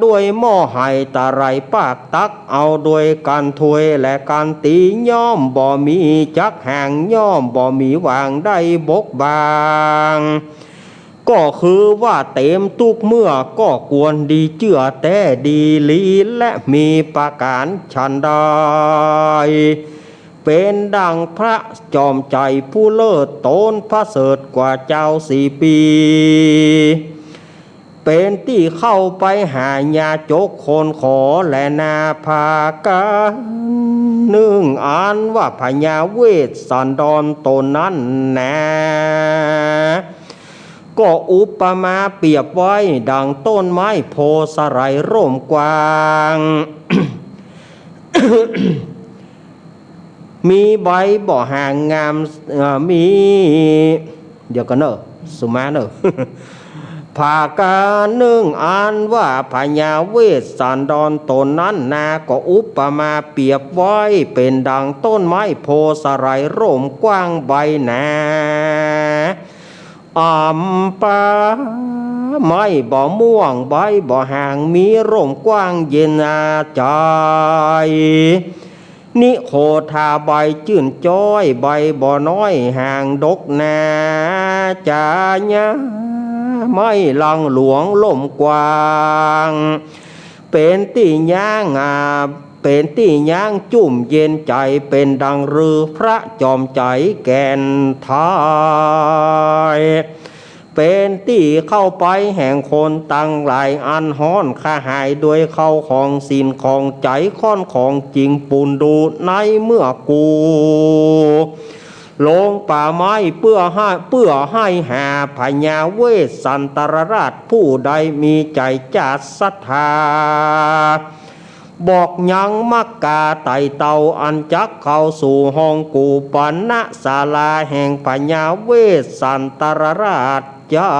ด้วยหม้อไห้ตะไรปากตักเอาด้วยกันถ้วยและกันตีย่อมบ่มีจักห่างย่อมบ่มีวางได้บกบางก็คือว่าเต็มทุกเมื่อก็กวนดีเจือแต่ดีลีและมีประการชันใดเป็นดังพระจอมใจผู้เลิศโตนพระเสริฐกว่าเจ้า4 ปีเป็นที่เข้าไปหาญาจกคนขอและนาภากันนึ่งอ่านว่าพญาเวสสันดรตนนั้นนะ ก็อุปมาเปรียบไว้ดังต้นไม้โพสไรร่มกว้าง มีใบบ่ห่างงามมีเดี๋ยวกันเนอะสุมาเนอะ ภาการนึ่งอ่านว่าพญาเวสสันดรตนนั้นนาก็อุปมาเปรียบไว้เป็นดังต้นไม้โพสไรร่มกว้างใบหนาปาไม้บ่ม่วงใบบ่ห่างมีร่มกว้างเย็นอาใจนิโคทาใบจื่นจ้อยใบบ่น้อยห่างดกนาจาญะไม่ลังหลวงล่มกว้างเป็นตีย่างเป็นตีย่างจุ่มเย็นใจเป็นดังรือพระจอมใจแก่นทายเป็นตีเข้าไปแห่งคนตั้งหลายอันฮ้อนข้าหายด้วยเข้าของสินของใจค้อนของจริงปูนดูในเมื่อกูลงป่าไม้เพื่อให้หาพญาเวสสันตรราชผู้ใดมีใจจัดศรัทธาบอกยังมักกาไต่เตาอันจักเข้าสู่ห้องกูปันณศาลาแห่งพญาเวสสันตรราชเจ้า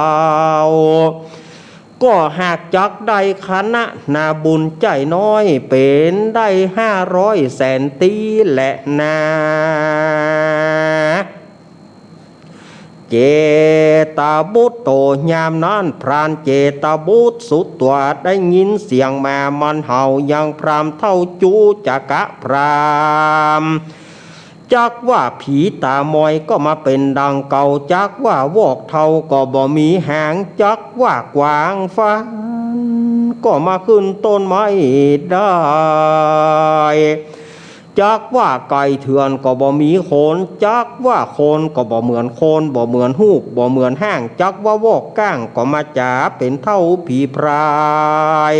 ก็หากจักได้คณะนาบุญใจน้อยเป็นได้500แสนตีและนาเจตบุตรโตยามนั้นพรานเจตบุตรสุดตัวได้ยินเสียงมามันเห่ายังพรามเท่าจูจักะพรามจักว่าผีตามอยก็มาเป็นดังเก่าจักว่าวอกเท่าก็บ่มีหางจักว่ากวางฟ้าก็มาขึ้นต้นไม้ได้จักว่าไก่เถื่อนก็บ่มีโคนจักว่าโคนก็บ่เหมือนโคนบ่เหมือนฮูกบ่เหมือนห้างจักว่าวอกก้างก็มาจ๋าเป็นเท่าผีพราย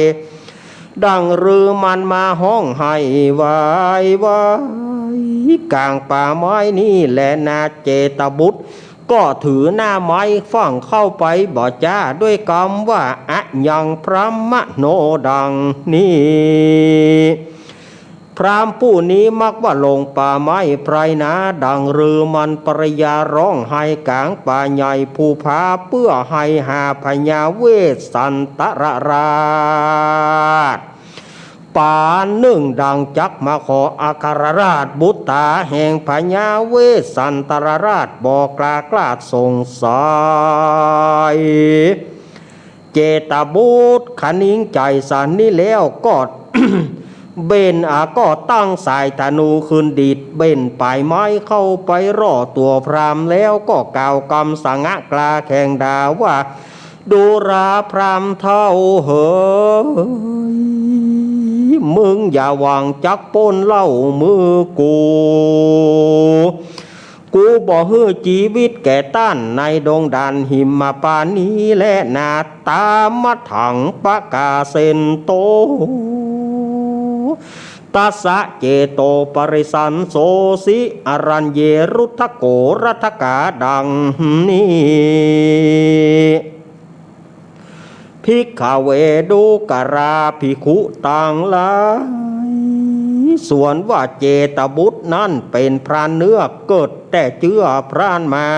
ดังรือมันมาห้องให้วายวายกลางป่าไม้นี่แหละนาเจตบุตรก็ถือหน้าไม้ฟังเข้าไปบ่จ้าด้วยคำว่าอะยังพระมโนดังนี้พรามผู้นี้มักว่าลงป่าไม้ไพรนาดังรือมันปริยาร้องไห้กลางป่าใหญ่ผู้พาเพื่อให้หาพญาเวสสันตรราชป่าหนึ่งดังจักมาขออาคารราชบุตรตาแห่งพญาเวสสันตรราชบอกกล้าสงสัยเจตบุตรขนิ้งใจสันนี้แล้วก็ เบนก็ตั้งสายธนูคืนดีดเบนปลายไม้เข้าไปรอตัวพรามแล้วก็กล่าวคำสังะกลาแข่งด่าว่าดูราพรามเท่าเฮ้ยมึงอย่าหวังจักป้นเล่ามือกูบ่ฮื้อชีวิตแก่ต้านในดงดันหิมมาปานี้และนาตามมาถังปะกาเซนโตตัสสะเจโตปริสันโสสิอรัญเยรุทธโกรัทกาดังนี้ภิกขเวดุกราภิกขุต่างหลายส่วนว่าเจตบุตรนั้นเป็นพรานเนื้อเกิดแต่เชื่อพรานมา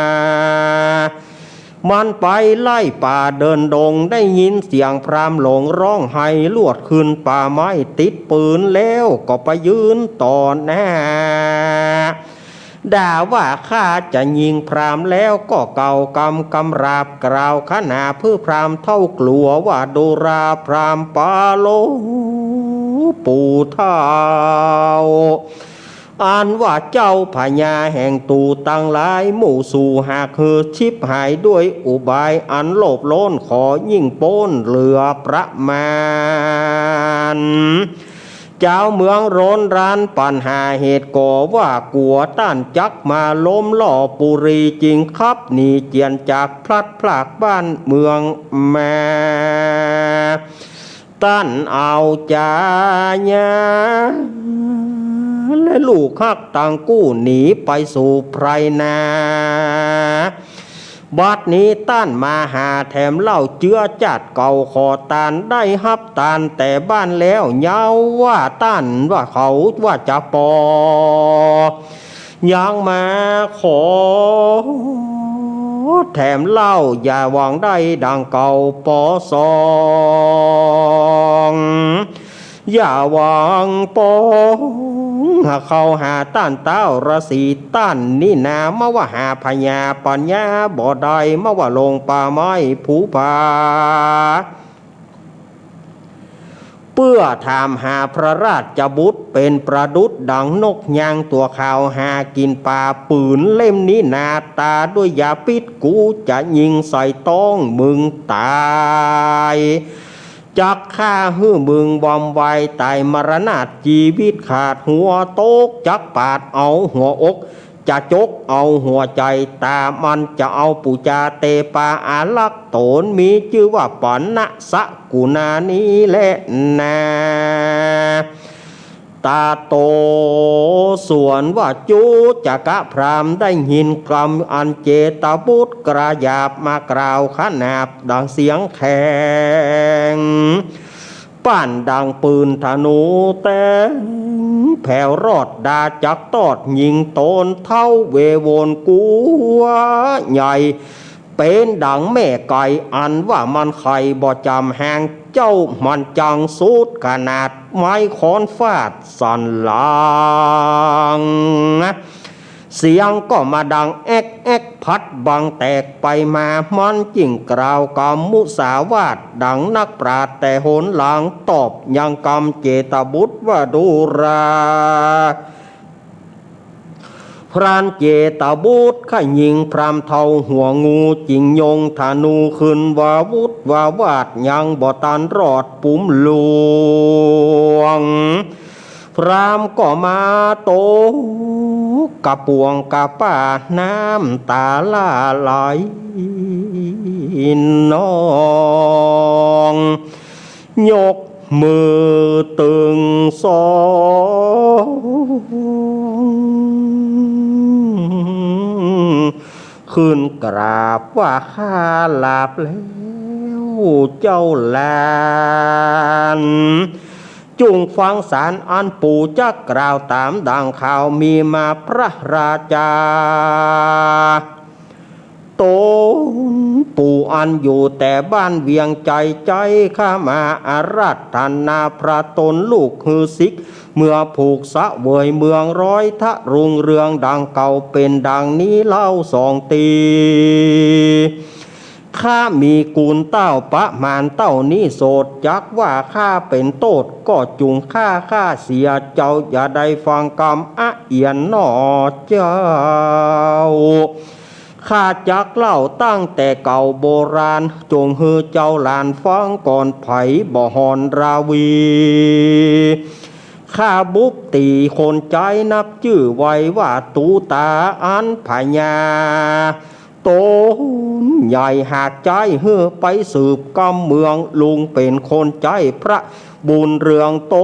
มันไปไล่ป่าเดินดงได้ยินเสียงพรามหลงร้องไห้ลวดขึ้นป่าไม้ติดปืนแล้วก็ไปยืนต่อหน้าด่าว่าข้าจะยิงพรามแล้วก็เก่ากำราบกล่าวขณะเพื่อพรามเท่ากลัวว่าดูราพรามปาโลปู่เท่าอ่านว่าเจ้าพญาแห่งตูตั้งหลายหมู่สู่หากคือชิบหายด้วยอุบายอันโลภโลนขอยิ่งโป้นเหลือประมาณเจ้าเมืองโรนรานปัญหาเหตุก่อว่ากลัวต้านจักมาล้มล่อปุรีจริงครับหนีเจียนจากพลัดพรากบ้านเมืองมาต้านเอาจาญาและลูกฮักต่างกู้หนีไปสู่ไพรนา บัดนี้ต้านมาหาแถมเล่าเจือจัดเก่าขอตานได้ฮับตานแต่บ้านแล้วเย้าว่าต้านว่าเขาว่าจะปอยังมาขอแถมเล่าอย่าหวังได้ดังเก่าปอสองอย่าหวังปองหาเขาหาต้านเต้าราศีต้านนี่นามาว่าหาพญาปัญญาบ่ได้มาว่าลงป่าไม้ผูผาเพื่อถามหาพระราชบุตรเป็นประดุษดังนกยางตัวขาวหากินปลาปืนเล่มนี้นาตาด้วยยาพิษกูจะยิงใส่ต้องมึงตายจักฆ่าหื้อมึงบอมไวตายมรณะชีวิตขาดหัวโตกจักปาดเอาหัวอกจะจกเอาหัวใจตามันจะเอาปุจาเตปาอาลักโตนมีชื่อว่าปันนะสกุณานี้แหละนาตาโตส่วนว่าจูจักะพรามได้ยินกล่ำอันเจตบุตรกระยาบมากล่าวขนาบดังเสียงแข็งป้านดังปืนธนูแต่แผ่วรอดดาจักตอดยิงโตนเท่าเวโวนกัวใหญ่เป็นดังแม่ไก่อันว่ามันไข่บ่จำแหงเจ้ามันจังสูดขนาดไม้ขอนฟาดสันหลังเสียงก็มาดังแอกแอกพัดบังแตกไปมามันจิ่งกล่าวกำมุสาวาทดังนักปราชญ์แต่โหนหลังตอบยังกำเจตบุตรว่าดูราพรานเจตบุตรข้ายิงพรามเทาหัวงูจิงยงธนูขึ้นว่าวุฒว่าวาดยังบ่ตันรอดปุ่มหลวงพรามก็มาโตกะปวงกะป้าน้ำตาล่าไหลนองยกมือตึงสองขึ้นกราบว่าข้าหลับแล้วเจ้าหลานจุงฟังสารอันปู่จะกล่าวตามดังข่าวมีมาพระราชาตนปู่อันอยู่แต่บ้านเวียงใจใจข้ามาอาราธนาพระตนลูกฮือสิกเมื่อผูกสะเวยเมืองร้อยทะรุงเรืองดังเก่าเป็นดังนี้เล่าสองตีข้ามีกูลเต้าปะมานเต้านี้โสดจักว่าข้าเป็นโตดก็จุงข้าเสียเจ้าอย่าได้ฟังกรรมอะเอียนหนอเจ้าข้าจักเล่าตั้งแต่เก่าโบราณจงฮือเจ้าหลานฟังก่อนไผบ่หอนราวีข้าบุบตีคนใจนับชื่อไว้ว่าตูตาอันพญาโตนใหญ่หากใจเฮือไปสืบกำเมืองลุงเป็นคนใจพระบุญเรืองโต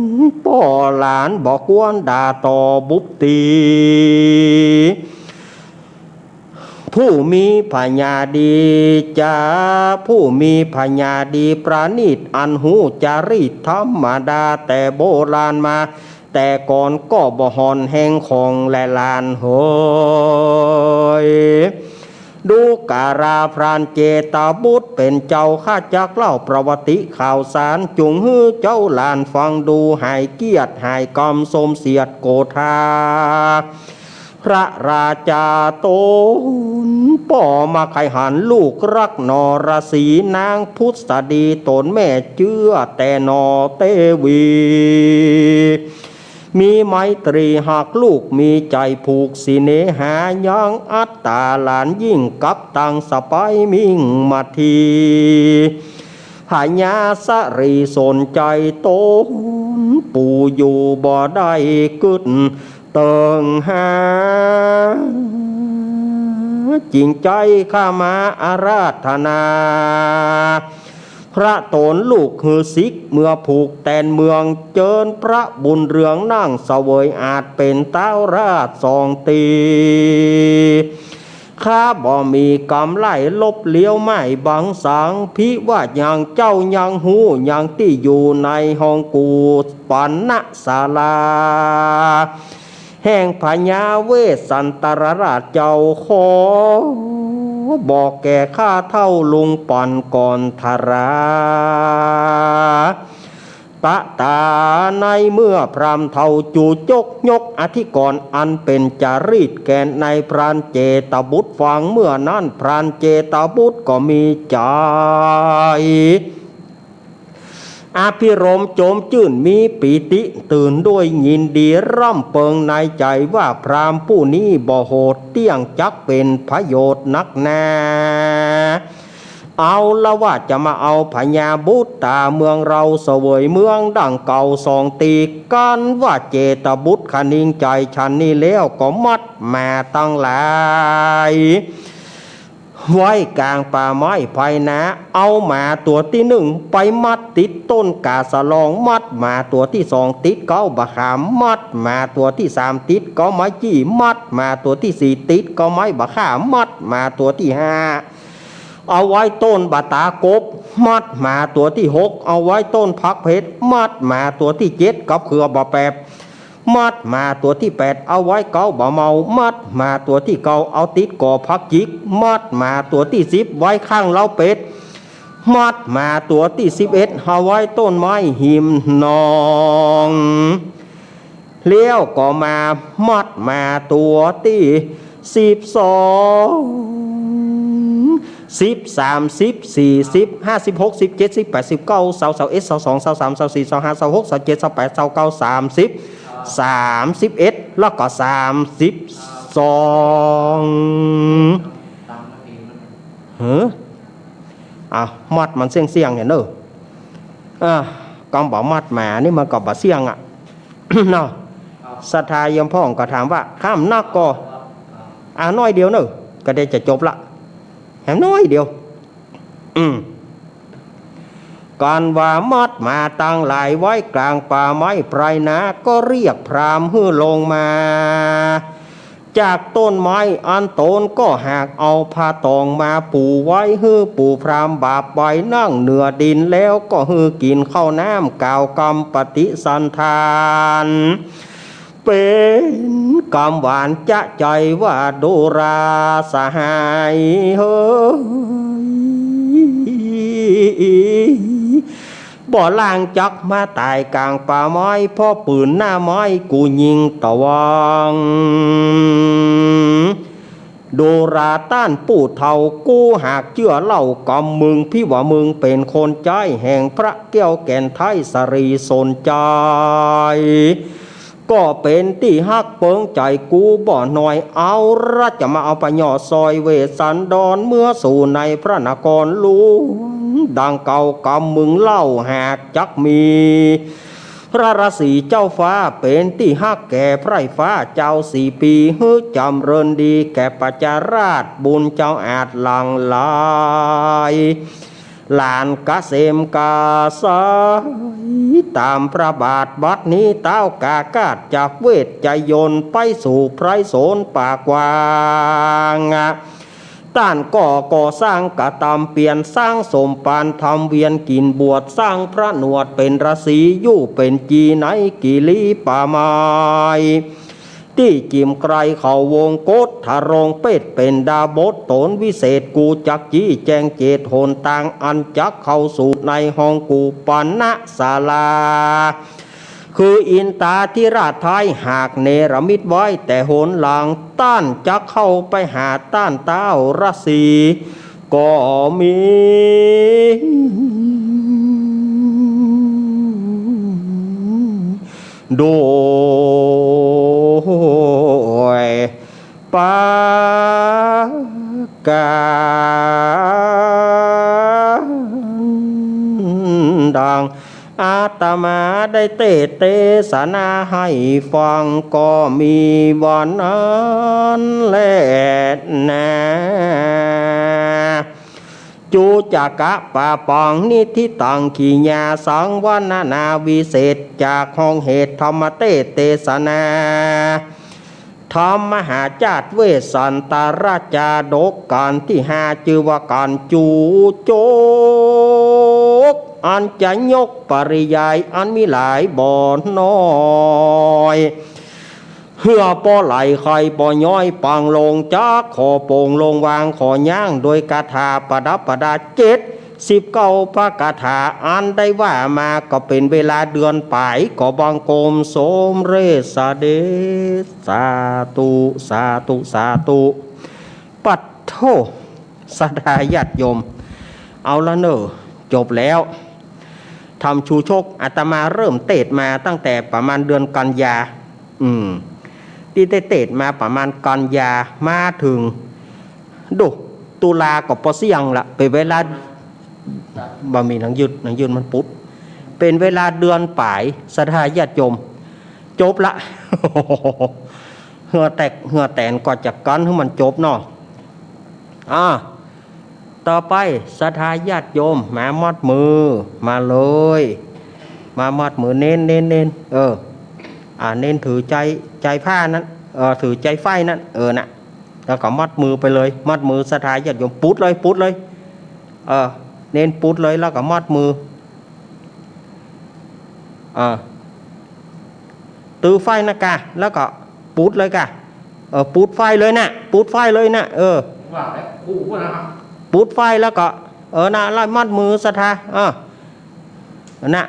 นป่อหลานบอกกวนด่าต่อบุบตีผู้มีพญาดีจ้าผู้มีพญาดีประณีตอันหูจารีตธรรมดาแต่โบราณมาแต่ก่อนก็บ่หอนแห่งของและลานโหยดูการาพรานเจตบุตรเป็นเจ้าข้าจักเล่าประวัติข่าวสารจุงฮือเจ้าหลานฟังดูหายเกียรติหายกรรมสมเสียดโกธาพระราชาโตนป่อมาไขหันลูกรักนรสีนางพุทธดีตนแม่เชื่อแต่นอเตวีมีไมตรีหากลูกมีใจผูกสิเนหายังอัตตาหลานยิ่งกับตังสไปมิ่งมาทีหายาสรีสนใจโตนปู่อยู่บ่ได้กึดเติงหาจริงใจข้ามาอาราธนาพระโตนลูกฮือสิกเมื่อผูกแตนเมืองเจิญพระบุญเรืองนั่งเสวยอาจเป็นเต้าราชสองตี ข้าบ่มีกำไล่ลบเลี้ยวไม่บังสังพิว่าอย่างเจ้ายังหูอย่างที่อยู่ในห้องกูปันนะศาลาแห่งพญาเวสสันตรราชเจ้าขอบอกแก่ข้าเท่าลุงป่อนก่อนธาราตะตาในเมื่อพรามเท่าจูจกยกอธิกรณ์อันเป็นจารีตแก่ในพรานเจตบุตรฟังเมื่อนั้นพรานเจตบุตรก็มีใจอภิรมโจมจื่นมีปิติตื่นด้วยยินดีร่ำเปิงในใจว่าพรามผู้นี้บ่โหดเตี้ยงจักเป็นประโยชน์นักแน่เอาละว่าจะมาเอาพญาบุตรตาเมืองเราเสวยเมืองดังเก่าสองตีกันว่าเจตบุตรคณิงใจฉันนี่แล้วก็มัดมาตั้งหลายไว้กลางป่าไม้ไผ่นะเอาหมาตัวที่หนึ่งไปมัดติดต้นกาสะลองมัดหมาตัวที่สองติดเก้าบะขามมัดหมาตัวที่สามติดเก้าไม้จี้มัดหมาตัวที่สี่ติดเก้าไม้บะขามมัดหมาตัวที่ห้าเอาไว้ต้นบาตากบมัดหมาตัวที่หกเอาไว้ต้นพักเพชรมัดหมาตัวที่เจ็ดกับเขือบะแปบมัดหมาตัวที่แปดเอาไว้เกาบะเมามัดหมาตัวที่เกาเอาติดก่อพักจิกมัดหมาตัวที่สิบไว้ข้างเล้าเป็ดมัดหมาตัวที่11เอาไว้ต้นไม้หิมนองเลี้ยวก็มามัดหมาตัวที่12 13 14 15 16 17 18 19 20 21 22 23 24 25 26 27 28 29 30 31แล้วก็มัดมันเสี่ยงเห็นเนอะกำบอกมัดหมานี่มันก็บ่เสี่ยงอ่ะ เนาะศรัทธาเยี่ยมพ่องก็ถามว่าข้ามนักก็น้อยเดียวเนอะก็ได้จะจบละแหมน้อยเดียวก่อนว่ามัดมาตั้งหลายไว้กลางป่าไม้ไพรนะก็เรียกพรามฮื้อลงมาจากต้นไม้อันโตนก็หากเอาผ้าตองมาปูไว้ฮื้อปูพรามบาปไว้นั่งเหนือดินแล้วก็ฮื้อกินข้าวน้ำกล่าวกรรมปฏิสันทานเป็นกำหวานจะใจว่าดูราสหายเฮ้ยบ่ล่างจักมาตายกลางป่าไม้พ่อปืนหน้าไม้กูยิงตะวังดูราต้านปู่เท่ากูหากเชื่อเล่ากำมึงพี่ว่ามึงเป็นคนใจแห่งพระแก้วแก่นไทยสรีสนใจก็เป็นที่ฮักเปิงใจกูบ่หน่อยเอาละจะมาเอาไปย่อซอยเวสันดรเมื่อสู่ในพระนครหลวงดังเก่ากำมึงเล่าหากจักมีพระราศีเจ้าฟ้าเป็นที่ฮักแก่ไพร่ฟ้าเจ้า4 ปีฮึจำเริญดีแก่ปัจจาราชบุญเจ้าอาจหลังลายหลานกะเสมกาสายตามพระบาทบัดนี้เต้ากากาศจากเวทใจยนไปสู่ไพรโสนป่ากวางต้านก่อสร้างกะตามเปลี่ยนสร้างสมปานทำเวียนกินบวชสร้างพระหนวดเป็นราศีอยู่เป็นจีไหนกิลีป่าไม้ที่จิมไกรเขาวงโกฏทารงเป็ดเป็นดาบดตนวิเศษกูจักจี้แจงเจตโหนต่างอันจักเข้าสู่ในห้องกูปันนะศาลาคืออินตาที่ราชไทยหากเนรมิตไว้แต่โหนหลังต้านจักเข้าไปหาต้านเต้าราศีก็มีโดยปากาดังอาตมาได้เทศนาให้ฟังก็มีวันนั้นแหละนะจูจักะป่าปองนิธิตังขีญาสังวนาวิเศษจากห้องเหตุธรรมเทศนา ธรรมมหาจาตเวสันตาราชาดกการที่5ชื่อว่าการจูโจกอันจะยกปริยายอันมีหลายบ่อน้อยเหือปอไหลไข่ปอย้อยปังลงจากขอโป่งลงวางขอย่างโดยคาถาประดับประดา79พระคาถาอันได้ว่ามาก็เป็นเวลาเดือนปลายก็บังกรมสมเรศเดชสาธุสาธุสาธุปัดโทสดาญาติโยมเอาละเนอะจบแล้วทำชูชกอาตมาเริ่มเตดมาตั้งแต่ประมาณเดือนกันยาที่ได้เตดมาประมาณกันยามาถึงดูตุลาก็ปอเสียงละเป็นเวลาบะมีหนังยืดมันปุ๊บเป็นเวลาเดือนป่ายสถาญาติโยมจบละ เหือแตนก็จะกันให้มันจบเนาะต่อไปสถาญาติโยมมามัดมือมาเลยมามัดมือเน้นเน้นถือใจผ้านั้นถือใจไฟนั้นน่ะแล้วก็มัดมือไปเลยมัดมือสถาญาติโยมปุ๊ดเลยเน้นปุ๊ดเลยแล้วก็มัดมือตื้อไฟนะกะแล้วก็ปุ๊ดเลยกะปุ๊ดไฟเลยนะปุ๊ดไฟเลยนะว่าแล้วคู่นะครับ ปุ๊ดไฟแล้วก็นะไล่มัดมือสถานะ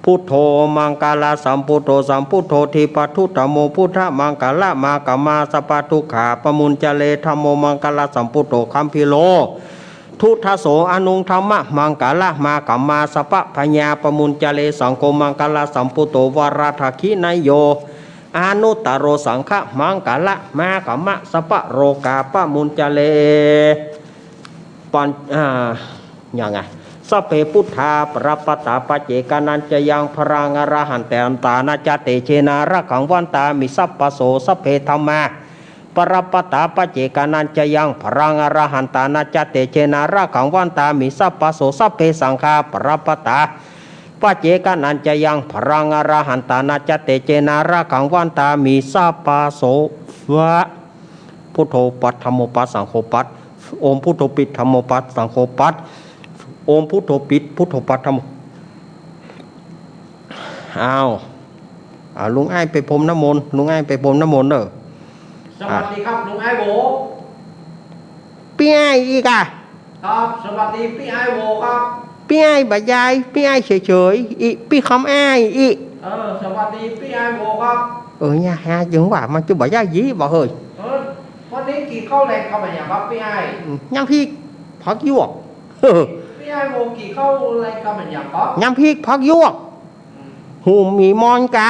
พุทโธมังกาลาสัมพุทโธสัมพุทโธทีปัทุตโมพุทธมังกาละมากามาสปาทุขาปมุญจเลธรรมโมมังกาลาสัมพุทโธคัมพิโลทุทโสอนุงธรรมะมังกาละมากามาสปะพญาปมุญจเลสังโฆมังกาลาสัมพุทโธวราทคินายโยอนุตตโรสังฆมังกาละมากามะสปะโรกาปมุญจเลปัญยังไงสัพเพพุทธาปรปตาปเจกานันจะยังพรังอรหันเตอันตานาจเตเชนาระขังวันตามิสัพปโสสัพเพธรรมาปรปตาปเจกานันจะยังพรังอรหันตานาจเตเชนาระขังวันตามิสัพปโสสัพเพสังฆาปรปตาปเจกานันจะยังพรังอรหันตานาจเตเจนาระขังวันตามิสัพปโสวะพุทโธปัฏฐโมปัสสังโฆปัฏโอมพุทโธปิฏฐโมปัสสังโฆปัฏโอมพุทโธปิดพุทโธปัฏฐมลุงไอ้ไปพรมน้ำมนต์ลุงไอ้ไปพรมน้ำมนต์เด้อสวัสดีครับลุงไอ้โบพี่ไอ้อีกครับสวัสดีพี่ไอ้โบครับพี่ไอ้บะยายพี่ไอ้เฉยอีพี่คำไอ้อีสวัสดีพี่ไอ้โบครับnha ha dừngว่ามันจะบะยายยีบ่เฮ้ยวันนี้กี่ข้าวแรงเข้ามาอย่างครับพี่ไอ้ยังพี่พักยวกพี่ไอ้โมกี่เข้าอะไรกันเหมือนอย่างก็ยำพริกพักยวกหูมีมอนกะ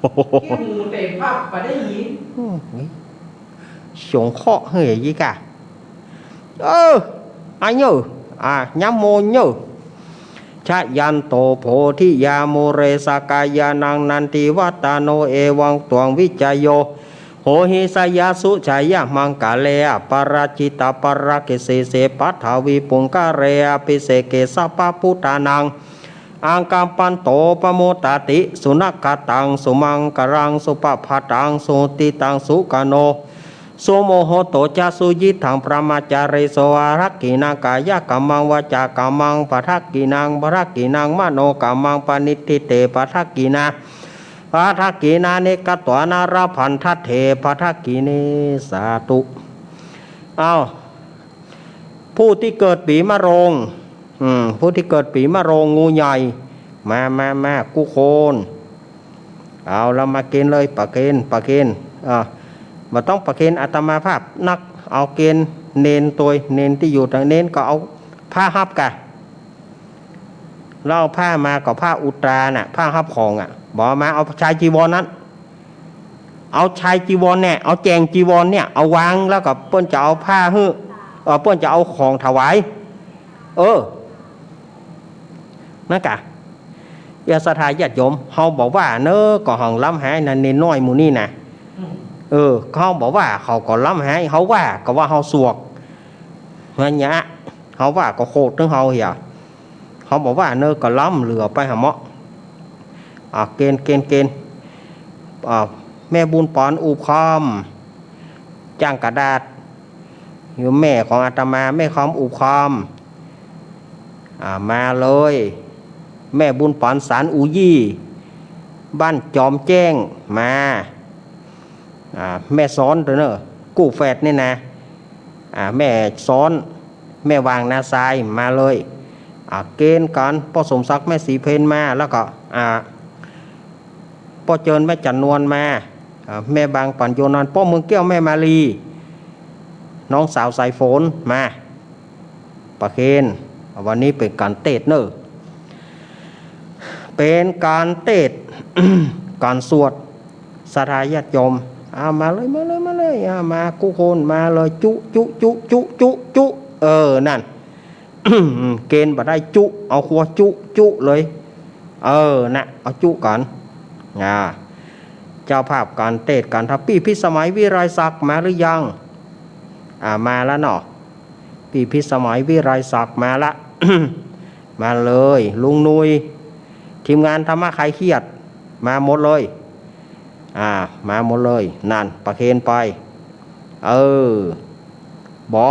ที่หูเต็มภาพไปได้ยินสงเคราะห์เฮ้ยยี่กะai nhớ nhắm môn nhớชะยันโตโพธิยาโมเรสกายานังนันติวัตโนเอวังตวงวิจโยโหหิสยาสุชายามังกาเลอปราจิตาปราเกเสเสปัทวีปุงกาเรอปิเสเกสัพพุตานังอังกัมปันโตปโมตติสุนักตังสุมังกรังสุปภาตังสุติตังสุกโนสุโมโหโตจาสุยิทังพระมาจาริโสอารักกินังกายกัมมังวาจากัมมังปทักกินังปทักกินังมโนกัมมังปนิทิเตปทักกินาปทักกินาเนกตวานาราพันทัตเถปทักกิเนสาตุผู้ที่เกิดปีมะโรงผู้ที่เกิดปีมะโรงงูใหญ่มากุโคนเรามาเกณฑ์เลยปะเกณฑ์มาต้องประเคนอาตมาภาพนักเอาเกณฑ์เนนตัวเนนที่อยู่ทางเนนก็เอาผ้าฮับกันเราเอาผ้ามากับผ้าอุตราน่ะผ้าฮับของบอกมาเอาชายจีวรนั้นเอาชายจีวรเนี่ยเอาแจงจีวรเนี่ยเอาวางแล้วก็เปิ้นจะเอาผ้าเปิ้นจะเอาของถวายนั่นกะยาสถาญาติโยมเขาบอกว่าเนอะก็ห้องล้ำหายนั่นเนนน้อยหมู่นี่นะเขาบอกว่าเขาก็ล้ำหายเขาว่าก็ว่าเขาสวกเงี้ยเนี้ยเขาว่าก็โคตรถึงเขาเหี้ยเขาบอกว่าเนอก็ล้ำเหลือไปหาเมาะเกณฑ์ แม่บุญปอนอูบคอมจ้างกระดาษอยู่แม่ของอาตมาแม่คอมอูบคอมมาเลยแม่บุญปอนสารอูยี่บ้านจอมแจ้งมาแม่ซ้อนตัวเนอะกู้แฝดนี่นะแม่ซ้อนแม่วางนาทรายมาเลยเกณฑ์กันพ่อสมศักดิ์แม่สีเพนมาแล้วก็พ่อเจิญแม่จันนวลมาแม่บางปัญโยนนพ่อเมืองเกี้ยวแม่มาลีน้องสาวสายฝนมาประเคนวันนี้เป็นการเตะเนอะเป็นการเตะ การสวดสาธาญาติโยมมาเลยมากุโคนมาเลยจุนั่น เกณฑ์บ่ได้จุเอาครัวจุเลยนะเอาจุกันเจ้าภาพการเตะการทับปี้พิสมัยวิไรศักดิ์มาหรือยังมาแล้วเนาะพี่พิสมัยวิไรศักดิ์มาละ มาเลยลุงนุยทีมงานธรรมะคลายเครียดมาหมดเลยมาหมดเลยนั่นประเคนไปบอ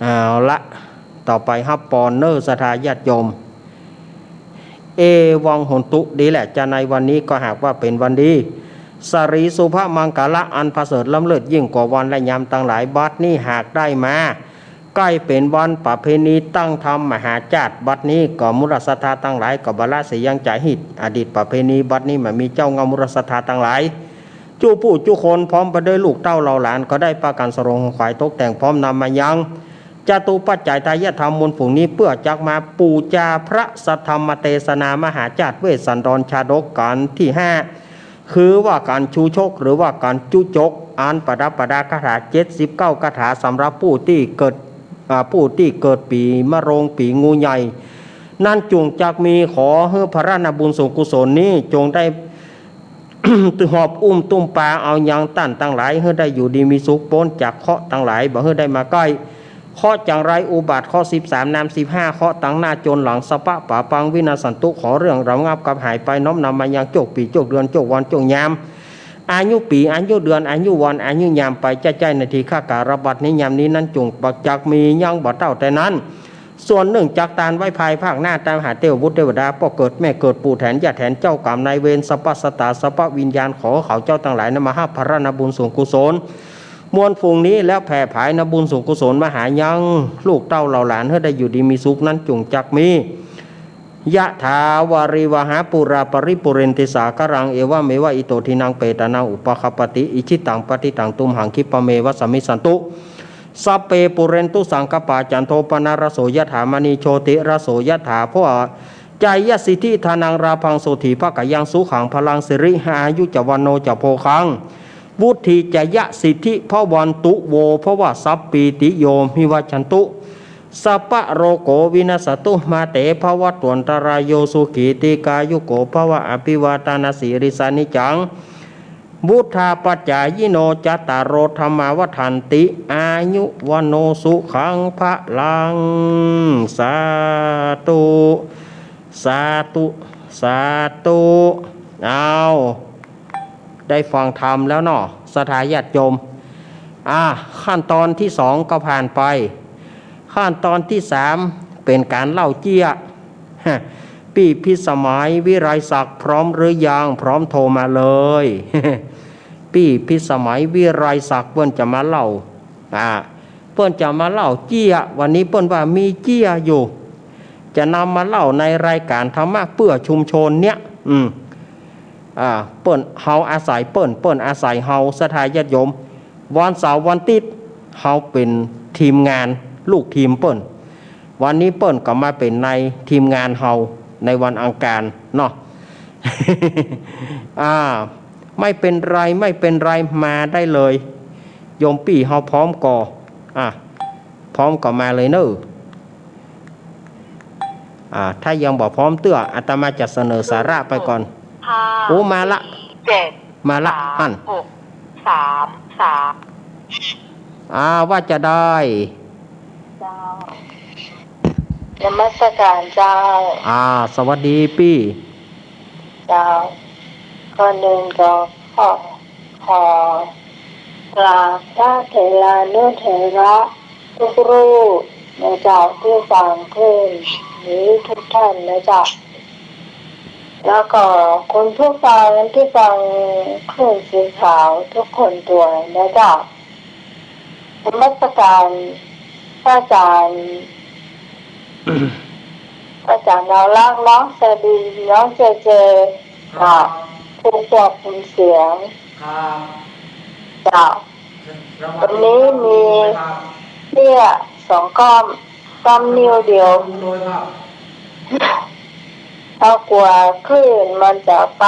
เอาละต่อไปฮับปอนเนอร์สถาญาติโยมวังหนตุดีแหละจะในวันนี้ก็หากว่าเป็นวันดีสรีสุภมังกละอันประเสริฐล้ำเลิศยิ่งกว่าวันและยามตั้งหลายบัดนี้หากได้มาใกล้เป็นวันประเพณีตั้งธรรมมหาจาตุบัดนี้ก็มุรสธาตั้งหลายก็บาลาเสียังจ่ายหิตอดีตประเพณีบัดนี้มันมีเจ้าเงามุรสธาตั้งหลายจู้ผู้จู้คนพร้อมไปด้วยลูกเต้าเราหลานก็ได้ประกันสรงขวายตกแต่งพร้อมนำมายังจตุปัจจัยทายธรรมมวลฝูงนี้เพื่อจักมาปูจาพระสัทธรรมเทศนามหาจาตุเวสสันดรชาดกกันที่5คือว่าการชูชกหรือว่าการจุจกอ่านประดับประดาคาถา79คาถาสำหรับผู้ที่เกิดปีมะโรงปีงูใหญ่นั่นจงจักมีขอเฮือพระนาบุญส่งกุศลนี้จงได้ หอบตุ้มปลาเอายังตั้นตั้งหลายเฮือได้อยู่ดีมีสุขพ้นจากเคราะห์ตั้งหลายบ่เฮือได้มาใกล้เคราะห์จังไรอุบัติข้อ13นาม15เคราะห์ตั้งหน้าจนหลังสปะป่าปังวินาสันตุขอเรื่องระงับกับหายไปน้อมนำมายังโจกปีโจกเดือนโจกวันโจกยามอายุปีอายุเดือนอายุวันอายุยามไปใจนาทีข้าการบัดนี้ยามนี้นั้นจงปักจักมียังบ่เต้าแต่นั้นส่วนหนึ่งจากตานไว้ภายภาคหน้าตามหาเทวบุตรเทวดาพ่อเกิดแม่เกิดปู่แทนญาติแทนเจ้ากรรมนายเวรสัพพสตาสัพพวิญญาณขอเขาเจ้าทั้งหลายนมาหาพระนาบุญส่วนกุศลมวลฝูงนี้แล้วแผ่ผายนบุญส่วนกุศลมหายังลูกเต้าเหล่าหลานเพื่อได้อยู่ดีมีสุขนั้นจงจักมียะถาวาริวหาปุราปริปุเรนติสากรังเอวะเมวะอิโตทินังเปตานังอุปคปติอิชิตังปฏิตังตุมหังคิปะเมวะสมิสันตุสัพเปปุเรนตุสังกปาจันโทปนารโสยถามณีโชติรโสยถาเพราะใจยสิทธิธานังราพังโสถีภกยังสุขังพลังสิริหายุจวันโนจะโพคังวุฒิจยะสิทธิพวันตุโวเพราะว่าสัพปีติโยมิวัชันตุสัพพะโรโกวินาสตุมาเตภวตวนตรายโยสุขีติกายุโกภวะอภิวาตานาสีริสานิจังบุทธาปัจจายโนจัตตารโรธรรมาวัฏันติอายุวโนสุขังพระลังสาธุสาธุสาธุเอาได้ฟังธรรมแล้วเนาะสถาญาติโยมขั้นตอนที่2ก็ผ่านไปขั้นตอนที่3เป็นการเล่าเจี้ยปีพิสมัยวิไรศักดิ์พร้อมหรือยังพร้อมโทรมาเลย ปีพิสมัยวิไรศักดิ์เปิ้นจะมาเล่าเปิ้นจะมาเล่าเจี้ยวันนี้เปิ้นว่ามีเจี้ยอยู่จะนำมาเล่าในรายการธรรมะเพื่อชุมชนเนี้ยเปิ้นเฮาอาศัยเปิ้นอาศัยเฮาสถาญาติโยมวันเสาร์วันอาทิตย์เฮาเป็นทีมงานลูกทีมเปิ้นวันนี้เปิ้นก็มาเป็นในทีมงานเฮาในวันอังคารเนาะ ไม่เป็นไรมาได้เลยโยมปี่เฮาพร้อมก่อพร้อมก็มาเลยเนอะถ้ายังบอกพร้อมเตื้ออาตมาจะเสนอสาระไปก่อนโอ้มาละ7มาละหัน6 3 3ว่าจะได้นมัสการเจ้าสวัสดีพี่เจ้าข้อหนึ่งก็ ขอกราบพระเถรานุเถระทุกรูปนะเจ้าที่ฟังคลื่นนี้ทุกท่านนะเจ้าแล้วก็คนผู้ฟังที่ฟังคลื่นสีขาวทุกคนตัวนะเจ้านมัสการพระอาจารย์ พระอาจารย์เราลักน้องสวัสดีน้องเจค่ะผู้ควบคุมเสียงเจ้าวันนี้มีเนี่ย2 ก้อมนิ้วเดียวเอากลัวคลื่นมันจะไป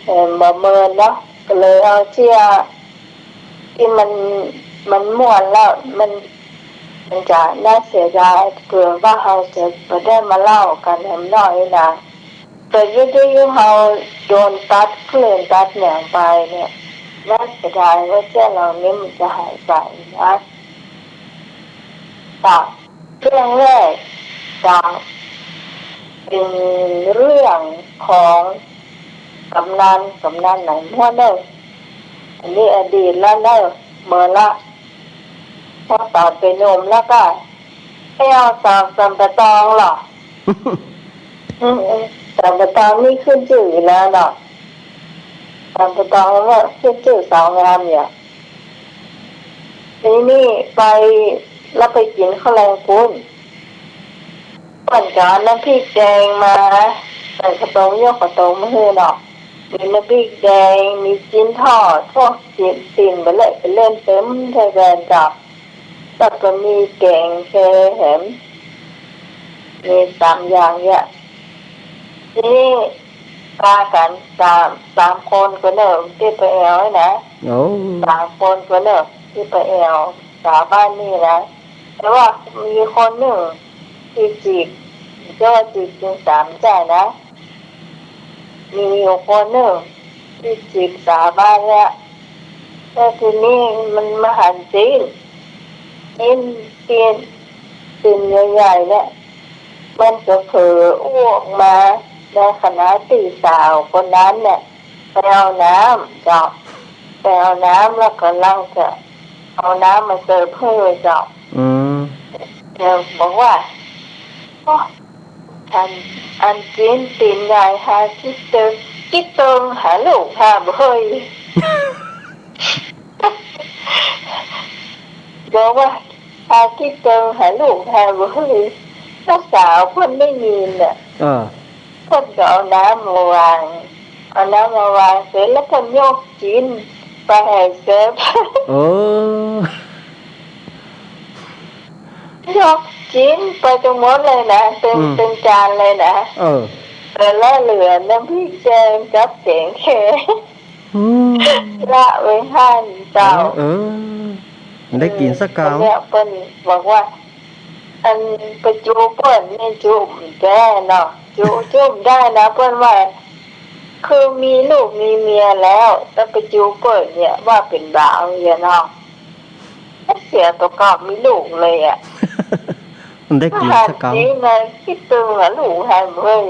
เห็นบ่เมินเนาะก็เลยเอาเชี่ยที่มันม่วนแล้วมันจะน่าเสียดายเผื่อว่าเราจะไม่ได้มาเล่ากันแหมหน่อยนะแต่ยุ่งเราโดนตัดคลื่นตัดอย่างไปเนี่ยน่าเสียดายว่าเจ้าเรานี้มันจะหายไปนะจากเรื่องแรกจากเป็นเรื่องของกำนันไหนมั่วเนอะอันนี้อดีตแล้วเนอะเมื่อละพอตอนเป็นโยมแล้วก็ให้เอาสัมปตองหรอ สัมปตองนี่ขึ้นชื่ออยู่แล้วเนาะสัมปตองว่าขึ้นชื่อสาวงามเนี่ยนี่ไปแล้วไปกินข้าวแรงกุ้งก่อนก่อนน้ำพริกแดงมาใส่กระโปรงยกกระโปรงมือเนาะมีน้ำพริกแดงมีจิ้นทอดพวกจิ้นไปเลยไปเล่นเต็มเทแวนจับแล้วก็มีแกงแค่แหมมี3 อย่างเนี่ยนี่ปลากันสามคนก็เนอะที่ไปแอลนะ3 คนก็เนอะที่ไปแอลสาวบ้านนี่นะแต่ว่ามีคนหนึ่งที่จีบเจ้าจีบจึง3 ใจนะมีอยู่คนหนึ่งที่จีบสาวบ้านเนี่ยแต่ทีนี้มันมาหันจีนตีนใหญ่ๆเนี่ยมันก็เผลออ้วกมาในขณะที่สาวคนนั้นเนี่ยไปเอาน้ำเจาะไปเอาน้ำแล้วก็ลังจะเอาน้ำมาเสิร์ฟเพื่อเจาะเดี๋ยวบอกว่าอันจีนตีนใหญ่หาคิดเติงหาลูกหาเบยบอกว่าหาคิดเติงหาลูกหาเบยลูกสาวเพิ่นไม่มีเนี่ยเพิ่นก็เอาน้ำมาวางเสร็จแล้วเพิ่นยกจีนไปให้เสิร์ฟยกจีนไปจนหมดเลยนะเต็มจานเลยนะแล้วเหลือน้ำพริกแกงกับแกงแค่ละไว้ให้เจ้าได้กินสักคำเนี่ยเพิ่นบอกว่าอันไปจูเปิ้นไม่จูแก่เนาะจูได้นะเปิ้นว่าคือมีลูกมีเมียแล้วไปจูเปิ้นเนี่ยว่าเป็นบ่าวเนี่ยเนาะเสียตัวก็มีลูกเลยอ่ะมันได้กินสักคำนี่นะคิดตึงอ่ะลูกหายเมื่อย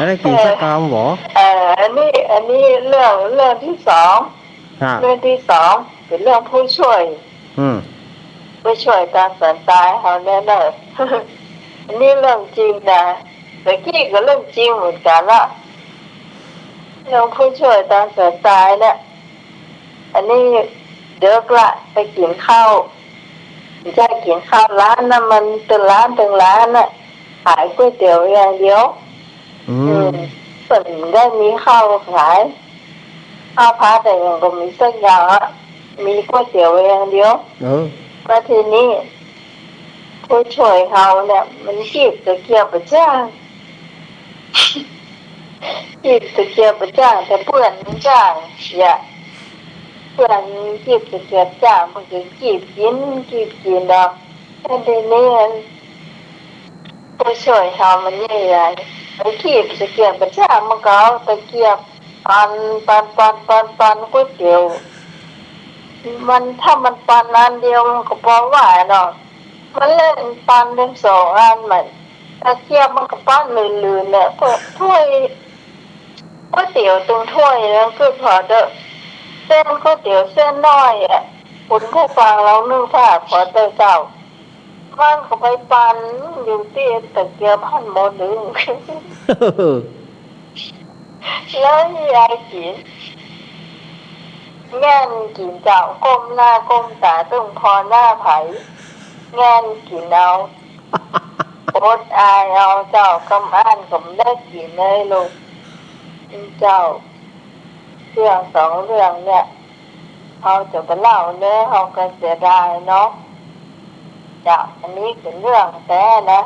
ได้กินสักคำหรออันนี้เรื่องที่2เรื่องที่2เป็นเรื่องผู้ช่วยการสอนตายเขาแน่นอนอันนี้เรื่องจริงนะแต่กี้ก็เรื่องจริงเหมือนกันละเรื่องผู้ช่วยการสอนตายเนี่ยอันนี้เดี๋ยวก็ไปกินข้าวจะกินข้าวร้านนะมันตึงร้านน่ะขายก๋วยเตี๋ยวอย่างเดียวส่วนได้มีข้าวขายข้าวผัดแต่ยังก็มีสักอย่างอ่ะมีก๋วยเตี๋ยวอย่างเดียวมาทีนี้ผู้ช่วยเขาเนี่ยมันจีบตะเกียบประจ้างแต่เพื่อนมันจ้างอย่าเพื่อนจีบตะเกียบจ้างมันก็จีบกินดอกแต่ทีนี้ผู้ช่วยเขามันใหญ่ๆไปจีบตะเกียบประจ้างมันก็เอาตะเกียบปันก๋วยเตี๋ยวมันถ้ามันปันอันเดียวมันก็พอไหวเนาะมันเล่นปันเป็น2 อันเหมือนตะเกียบมันก็ปั้นลื่นๆเนี่ยพวกถ้วย ก๋วยเตี๋ยวตรงถ้วยแล้วก็พอเด้อเส้นก๋วยเตี๋ยวเส้นน้อยอ่ะคุณแค่ฟังเรานึ่งผ้าพอเด้อเจ้ามันก็ไปปั่นอยู่ที่ตะเกียบพันหมดดึง แล้วยายกินแง่นกินเจ้าก้มหน้าก้มตาตึงพอหน้าไผแง่นกินเอาอดอายเอาเจ้ากำอ่านก็ไม่ได้กินเลยลูกเจ้าเรื่องสองเรื่องเนี่ยเขาจะไปเล่าเนื้อเขาก็เสียดายเนาะจ้ะอันนี้เป็นเรื่องแต่นะ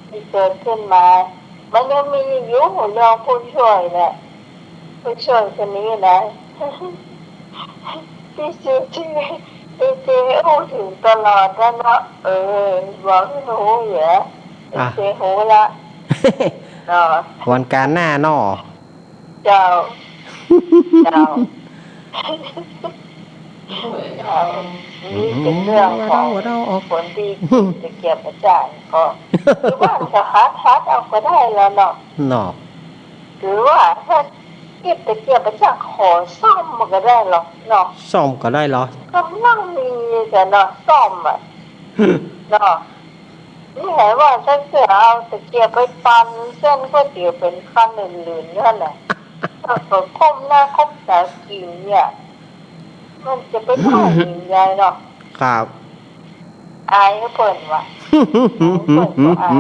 ที่เกิดขึ้นมามันยังมีอยู่เรื่องผู้ช่วยเนี่ยผู้ช่วยคนนี้นะที่ชื่อที่เจ้าถึงตลอดแล้วเนาะบอกให้หนูเหรอเจ้าหูละเนาะ วันการหน้าเนาะ เจ้านี่เป็นเรื่องของผลดีจะเกี่ยวกับจ่ายก็หรือว่าจะฮัดเอาก็ได้แล้วเนาะ เนาะ หรือว่าถ้าเก็บตะเกียบมาจากขอซ่อมมันก็ได้หรอกเนาะ ซ่อมก็ได้เหรอก ำลังมีแต่เนาะซ่อมอ่ะเนาะนี่ไหนว่าถ้าเกิดเอาตะเกียบไปปั่นเส้นก๋วยเตี๋ยวเป็นขั้นอื่นๆนั่นแหละถ้าเกิดก้มหน้าก้มตากินเนี่ยมันจะไปเข้าอย่างไรเนาะ ครับ อายก็เปิดว่ะเปิดก็อาย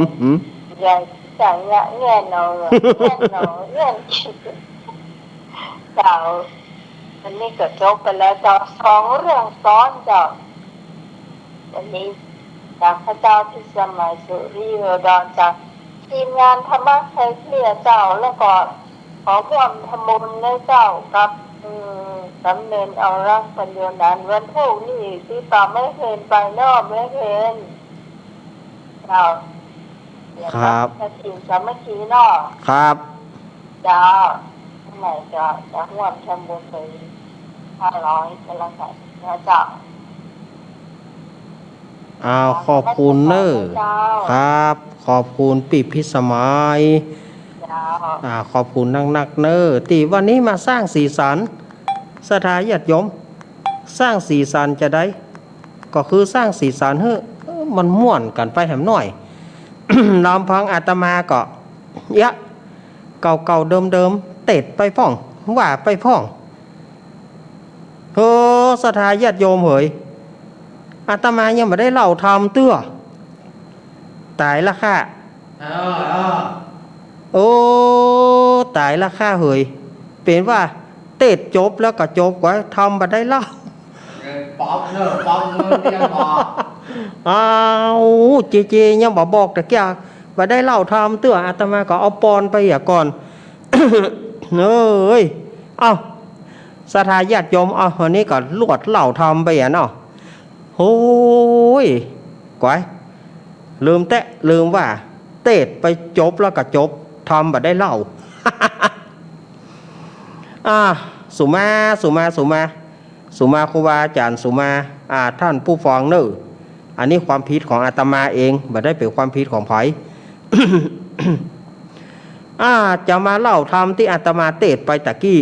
ยายจังเนี่ยเงี้ยเนาะเงี้ยเนาะเงี้ยคิดเจ้าวันนี้ก็จบไปแล้วเจ้าสองเรื่องซ้อนเจ้าวันนี้จากพระเจ้าพิสมัยสุริโยดรจากทีมงานธรรมะไทยเคลียร์เจ้าแล้วก็ขอความทำบุญในเจ้ากับสำเนินเอารักปัญญานันวันพรุ่งนี้ที่ต่อไม่เพลินไปนอกไม่เพลินเราครับ ทีมสามัคคีนอก ครับ เจ้าทำไมจะร่วมทำบุญไป500ก็แล้วกันนะเจ้า ขอบคุณเนอะครับ ขอบคุณปีพิสมัยขอบคุณนักๆเนอะที่วันนี้มาสร้างสีสันสถาญาติโยมสร้างสีสันจะได้ ก็คือสร้างสีสันเฮ้มันม่วนกันไปแหมหน่อย ลำพังอาตมาก็ยะเก่าๆเดิมๆเตะไปพ่องว่าไปพ่องสถาญาติโยมเหยอาตมายังไม่ได้เล่าทำเตื้อตายละค่ะโอ้ตายละค่ะเหยเป็นว่าเตะจบแล้วก็จบกว่าทำมาได้เล่าป๊อปเนอะป๊อปเนอะยังบอก เจยังบอกแต่แกมาได้เล่าทำเตื้ออาตมาก็เอาปอนไปอย่าก่อน เอ้ยสถาญาติโยมวันนี้ก็ลวดเล่าทำไปอย่าเนาะโอ้ยก๋วยลืมว่าเตะไปจบแล้วก็จบทำมาได้เล่า สุมาครูบาอาจารย์สุมาท่านผู้ฟังเนอะอันนี้ความผิดของอาตมาเองไม่ได้เป็นความผิดของไผ จะมาเล่าทำที่อาตมาเตะไปตะกี้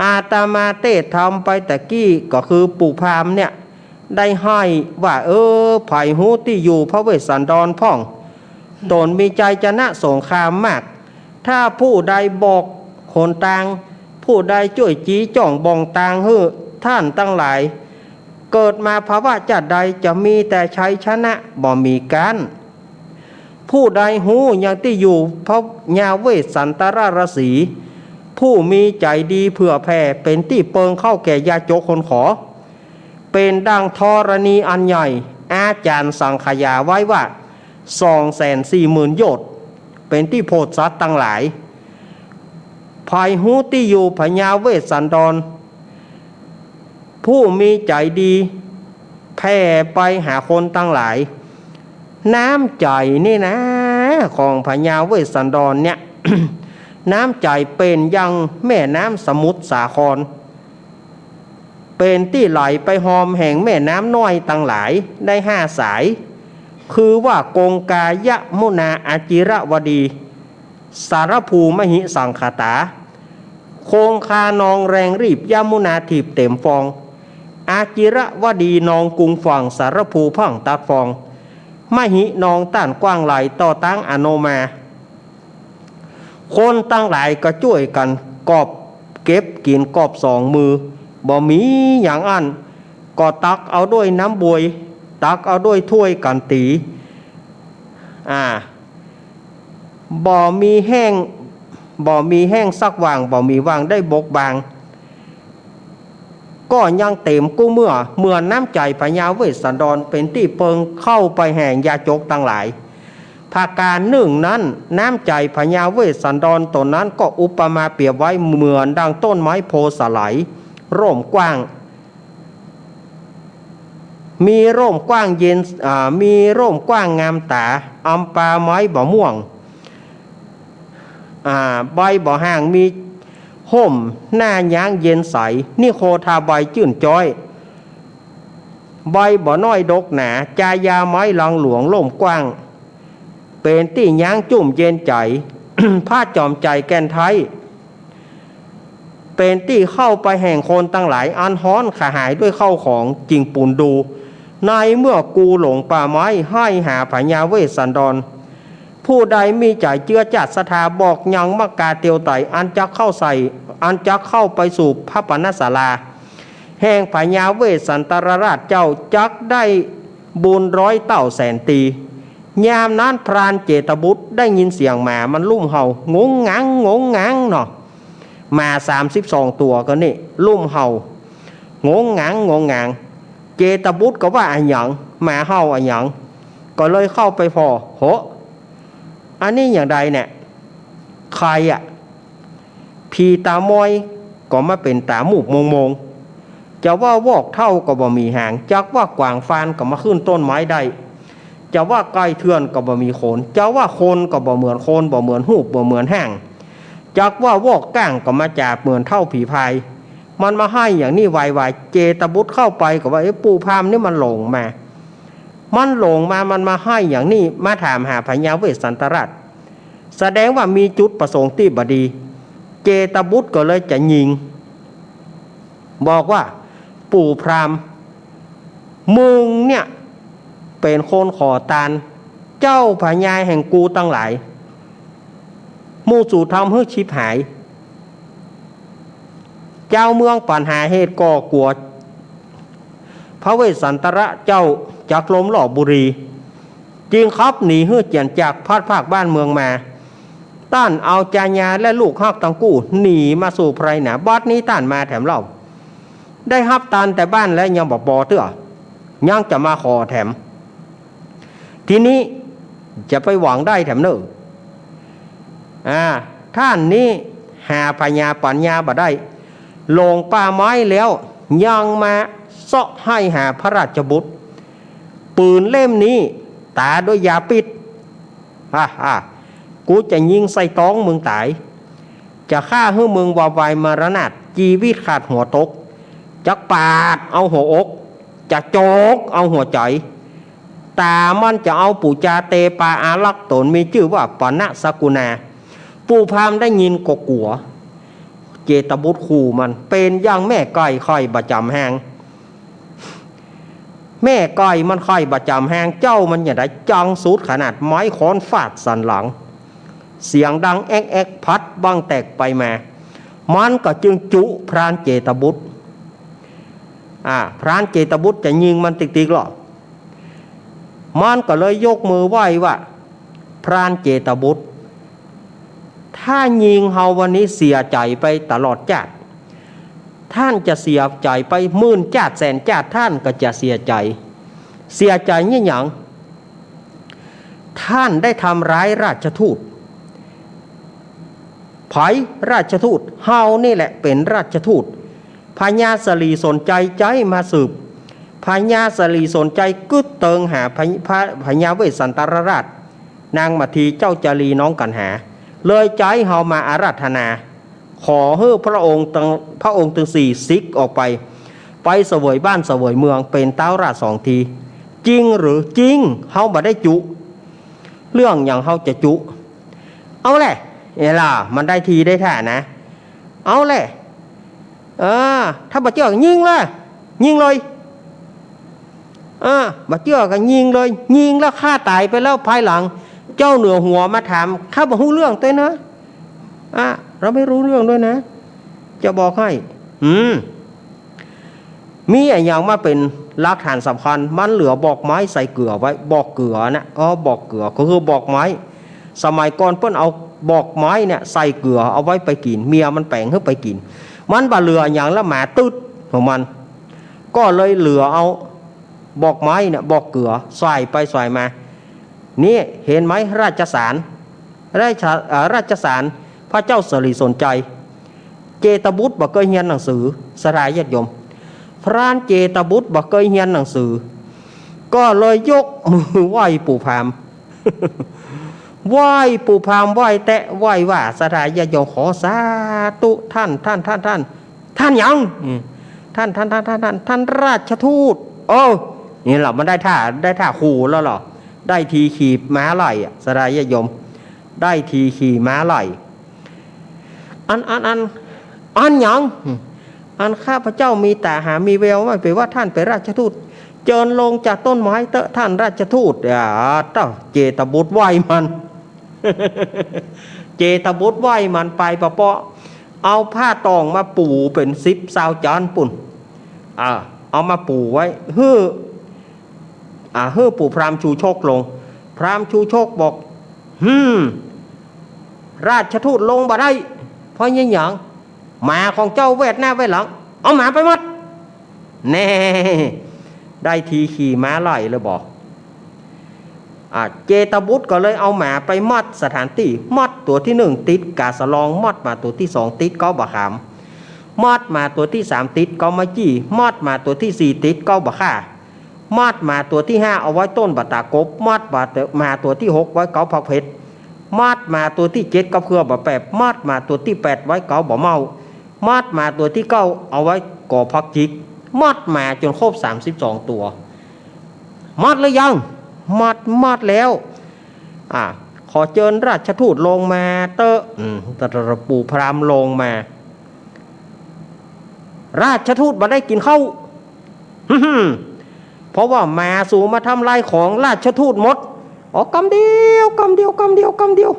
อาตมาเตะทำไปตะกี้ก็คือปู่พามเนี่ยได้ให้ว่าไผ่หูที่อยู่พระเวสสันดรพ่องตนมีใจจะนะสงครามมากถ้าผู้ใดบอกคนต่างผู้ใดช่วยจี้จ่องบองต่างฮื้อท่านตั้งหลายเกิดมาภาวะจัดใดจะมีแต่ชัยชนะบ่มีการผู้ใดหูอย่างที่อยู่พระญาเวสสันตรสี ผู้มีใจดีเผื่อแผ่เป็นที่เปิงเข้าแก่ยาโจคนขอเป็นดังธรณีอันใหญ่อาจารย์สังขยาไว้ว่า240,000 โยชน์เป็นที่โพธิสัตว์ตั้งหลายภายหูที่อยู่พญาเวสสันดรผู้มีใจดีแผ่ไปหาคนตั้งหลายน้ำใจนี่นะของพญาเวสสันดรเนี่ย น้ำใจเป็นยังแม่น้ำสมุทรสาครเป็นที่ไหลไปหอมแห่งแม่น้ำน้อยตั้งหลายได้5 สายคือว่ากงกายะมุนาอาจิระวดี สารภูมหิสังขตาโคงคานองแรงรีบยมุนาถีบเต็มฟองอาจิระวดีนองกุงฝั่งสารภูพังตัดฟองมหินองต้านกว้างไหลต่อตั้งอโนมาคนตั้งหลายก็ช่วยกันกอบเก็บกินกอบสองมือบ่มีอย่างอันก็ตักเอาด้วยน้ำบวยตักเอาด้วยถ้วยกันตีบ่มีแห้งสักวางบ่มีวางได้บกบางก็ยังเต็มกู้เมื่อน้ำใจพญาเวสสันดรเป็นที่เพิงเข้าไปแห่งยาจกทั้งหลายภาการหนึ่งนั้นน้ำใจพญาเวสสันดรตนนั้นก็อุปมาเปรียบไว้เหมือนดังต้นไม้โพสไลร่มกว้างมีร่มกว้างเย็นมีร่มกว้างงามตาอำปาไม้บ่ม่วงใบบ่ห่างมีห่มหน้าย้างเย็นใสนิโคทาใบจื่นจ้อยใบบ่น้อยดกหนาจายาไม้ลังหลวงล่มกว้างเป็นที่ย้างจุ่มเย็นใจ ผ้าจอมใจแก่นไทยเป็นที่เข้าไปแห่งคนตั้งหลายอันฮ้อนขาหายด้วยเข้าของจริงปูนดูในเมื่อกูหลงป่าไม้ให้หาพญาเวสสันดรผู้ใดมีใจเจือจัดศรัทธาบอกยังมกาเตียวไตอันจะเข้าไปสู่พระปณศาลาแห่งพญาเวสสันตรราชเจ้าจักได้บุญร้อยเต่าแสนตียามนั้นพรานเจตบุตรได้ยินเสียงหมามันลุ่มเห่างงงังเนาะมา32ตัวก็นี่ลุ่มเห่างงงังเจตบุตรก็ว่าอันหยังหมาเห่าอันหยังก็เลยเข้าไปพอโหอันนี้อย่างใดเนี่ยใครพีตามอยก็มาเป็นตาหมูกมงจะว่าวอกเท่าก็บ่มีหางจักว่ากวางฟานก็มาขึ้นต้นไม้ได้จะว่าไก่เถื่อนก็บ่มีโคนจะว่าโคนก็บ่เหมือนโคนบ่เหมือนหูบบ่เหมือนห่างจักว่าวอกก้างก็มาจับเหมือนเท่าผีพายมันมาให้อย่างนี้ไวๆเจตบุตรเข้าไปก็ว่าปู่พามนี่มันหลงมามันมาให้อย่างนี้มาถามหาพญาเวสสันตรราชแสดงว่ามีจุดประสงค์ที่บดีเจตบุตรก็เลยจะยิงบอกว่าปู่พรามมึงเนี่ยเป็นคนขอตานเจ้าพญาแห่งกูตั้งหลายมู่สู่ทำให้ชิบหายเจ้าเมืองปัญหาเหตุก่อกลัวพระเวสสันตระเจ้าจากลมหล่อบุรีจึงขับหนีเฮือเจียนจากพัดภาคบ้านเมืองมาต้านเอาจาญาและลูกฮักตังกู้หนีมาสู่ไพรหนาบัดนี้ต้านมาแถมเล่าได้ฮับตานแต่บ้านและยังบอกบอเตื้อยังจะมาขอแถมทีนี้จะไปหวังได้แถมเนอะท่านนี้หาพญาปัญญาบ่ได้ลงป่าไม้แล้วยังมาเสาะให้หาพระราชบุตรปืนเล่มนี้ตาด้วยยาปิดกูจะยิงใส่ท้องมึงตายจะฆ่าให้มึงวาวายมรณะชีวิตขาดหัวตกจะปาดเอาหัวอกจะโจกเอาหัวใจตามันจะเอาปู่จาเตปาอาลักษ์ตนมีชื่อว่าปณะสกุณาปู่พามได้ยินก็กลัวเจตบุตรขู่มันเป็นอย่างแม่ไก่ค่อยประจำแหงแม่ไก่มันค่อยประจำแหงเจ้ามันอย่าได้จังสุดขนาดไม้ค้อนฟาดสันหลังเสียงดังแอ๊กพัดบังแตกไปมามันก็จึงจุพรานเจตบุตรพรานเจตบุตรจะยิงมันติ๊กๆหรอมันก็เลยยกมือไหว้ว่าพรานเจตบุตรถ้ายิงเฮาวันนี้เสียใจไปตลอดชาติท่านจะเสียใจไปหมื่นชาติแสนชาติท่านก็จะเสียใจเนี่ยอย่างท่านได้ทำร้ายราชทูตไผราชทูตเฮานี่แหละเป็นราชทูตพญาสลีสนใจใจมาสืบพญาสลีสนใจกึดเติงหาพญาเวสสันตรราชนางมาทีเจ้าจารีน้องกันหาเลยใจเฮามาอาราธนาขอให้พระองค์ทั้งสี่ซิกออกไปเสวยบ้านเสวยเมืองเป็นเต้าราช2 ทีจริงหรือจริงเฮาบ่ได้จุเรื่องอย่างเฮาจะจุเอาแหละ เอล่ะมันได้ทีได้ท่านะเอาเลยถ้าบ่เชื่อก็ยิงเลยยิงเลยบ่เชื่อก็ยิงเลยยิงแล้วฆ่าตายไปแล้วภายหลังเจ้าเหนือหัวมาถามข้าบ่รู้เรื่องตัวนะเราไม่รู้เรื่องด้วยนะจะบอกให้มีอย่างมาเป็นหลักฐานสำคัญมันเหลือบอกไม้ใส่เกลือไว้บอกเกลือนะบอกเกลือก็คือบอกไม้สมัยก่อนเพิ่นเอาบอกไม้เนี่ยใส่เกลือเอาไว้ไปกินเมียมันแปลงให้ไปกินมันบ่เหลืออย่างละหมาตึดของมันก็เลยเหลือเอาบอกไม้เนี่ยบอกเกลือใส่ไปใส่มานี่เห็นไหมราชสารพระเจ้าสรีสนใจเจตบุตรบ่เคยเรียนหนังสือสลายญาติโยมพระเจตบุตรบ่เคยเรียนหนังสือก็เลยยกมือไหว้ปู่พามไหว้ปู่พามไหว้แตะไหว้ว่าสลายญาติโยมขอสาธุท่านยังท่านราชทูตนี่แหละมันได้ท่าขู่แล้วหรอได้ทีขี่ม้าไหลสลายญาติโยมได้ทีขี่ม้าไหลอันยังอันข้าพเจ้ามีตาหามีแววไม่ไปว่าท่านเป็นราชทูตเจิญลงจากต้นไม้เตอะท่านราชทูตเจ้าเจตบุตรไหวมัน เจตบุตรไหวมันไปปะเปาะเอาผ้าตองมาปูเป็น10 20 จานปุ่นเอามาปูไว้ฮื้อปู่พราหมณ์ชูโชคลงพราหมณ์ชูโชคบอกราชทูตลงบ่ได้เพราะยังหยังหมาของเจ้าเวทหน้าไว้หลังเอาหมาไปมัดแน่ได้ทีขี่ม้าไล่เลยบอกเจตบุตรก็เลยเอาหมาไปมัดสถานที่มัดตัวที่1ติดกาสลองมัดมาตัวที่2ติดเก้าบะขามมัดมาตัวที่3ติดเก้ามาจี้มัดมาตัวที่4ติดเก้าบะข่ามัดมาตัวที่5เอาไว้ต้นบะตากบมัดมาตัวที่6ไว้เก้าผักเพชรมัดมาตัวที่7กับเครือบะแปบมัดมาตัวที่8ไว้เก้าบะเมามัดมาตัวที่9เอาไว้ก่อพักจิกมัดมาจนครบ32ตัวมัดหรือยังมัดแล้วขอเชิญราชทูตลงมาตะปูพราหมณ์ลงมาราชทูตบ่ได้กินข้าวเพราะว่ามาสู่มาทำลายของราชทูตหมดกำเดียว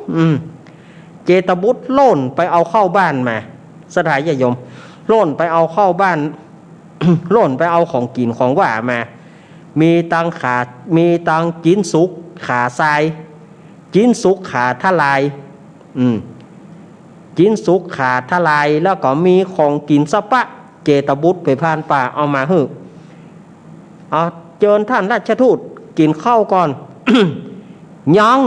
เจตบุตรโล่นไปเอาเข้าบ้านมาสถานญาติโยมโล่นไปเอาเข้าบ้าน โล่นไปเอาของกินของว่ามามีตังจินสุกขาทรายจินสุกขาทลายจินสุกขาทลายแล้วก็มีของกินสะปะเจตบุตรไปผ่านป่าเอามาฮึเจิญท่านราชทูตกินข้าวก่อน ยัง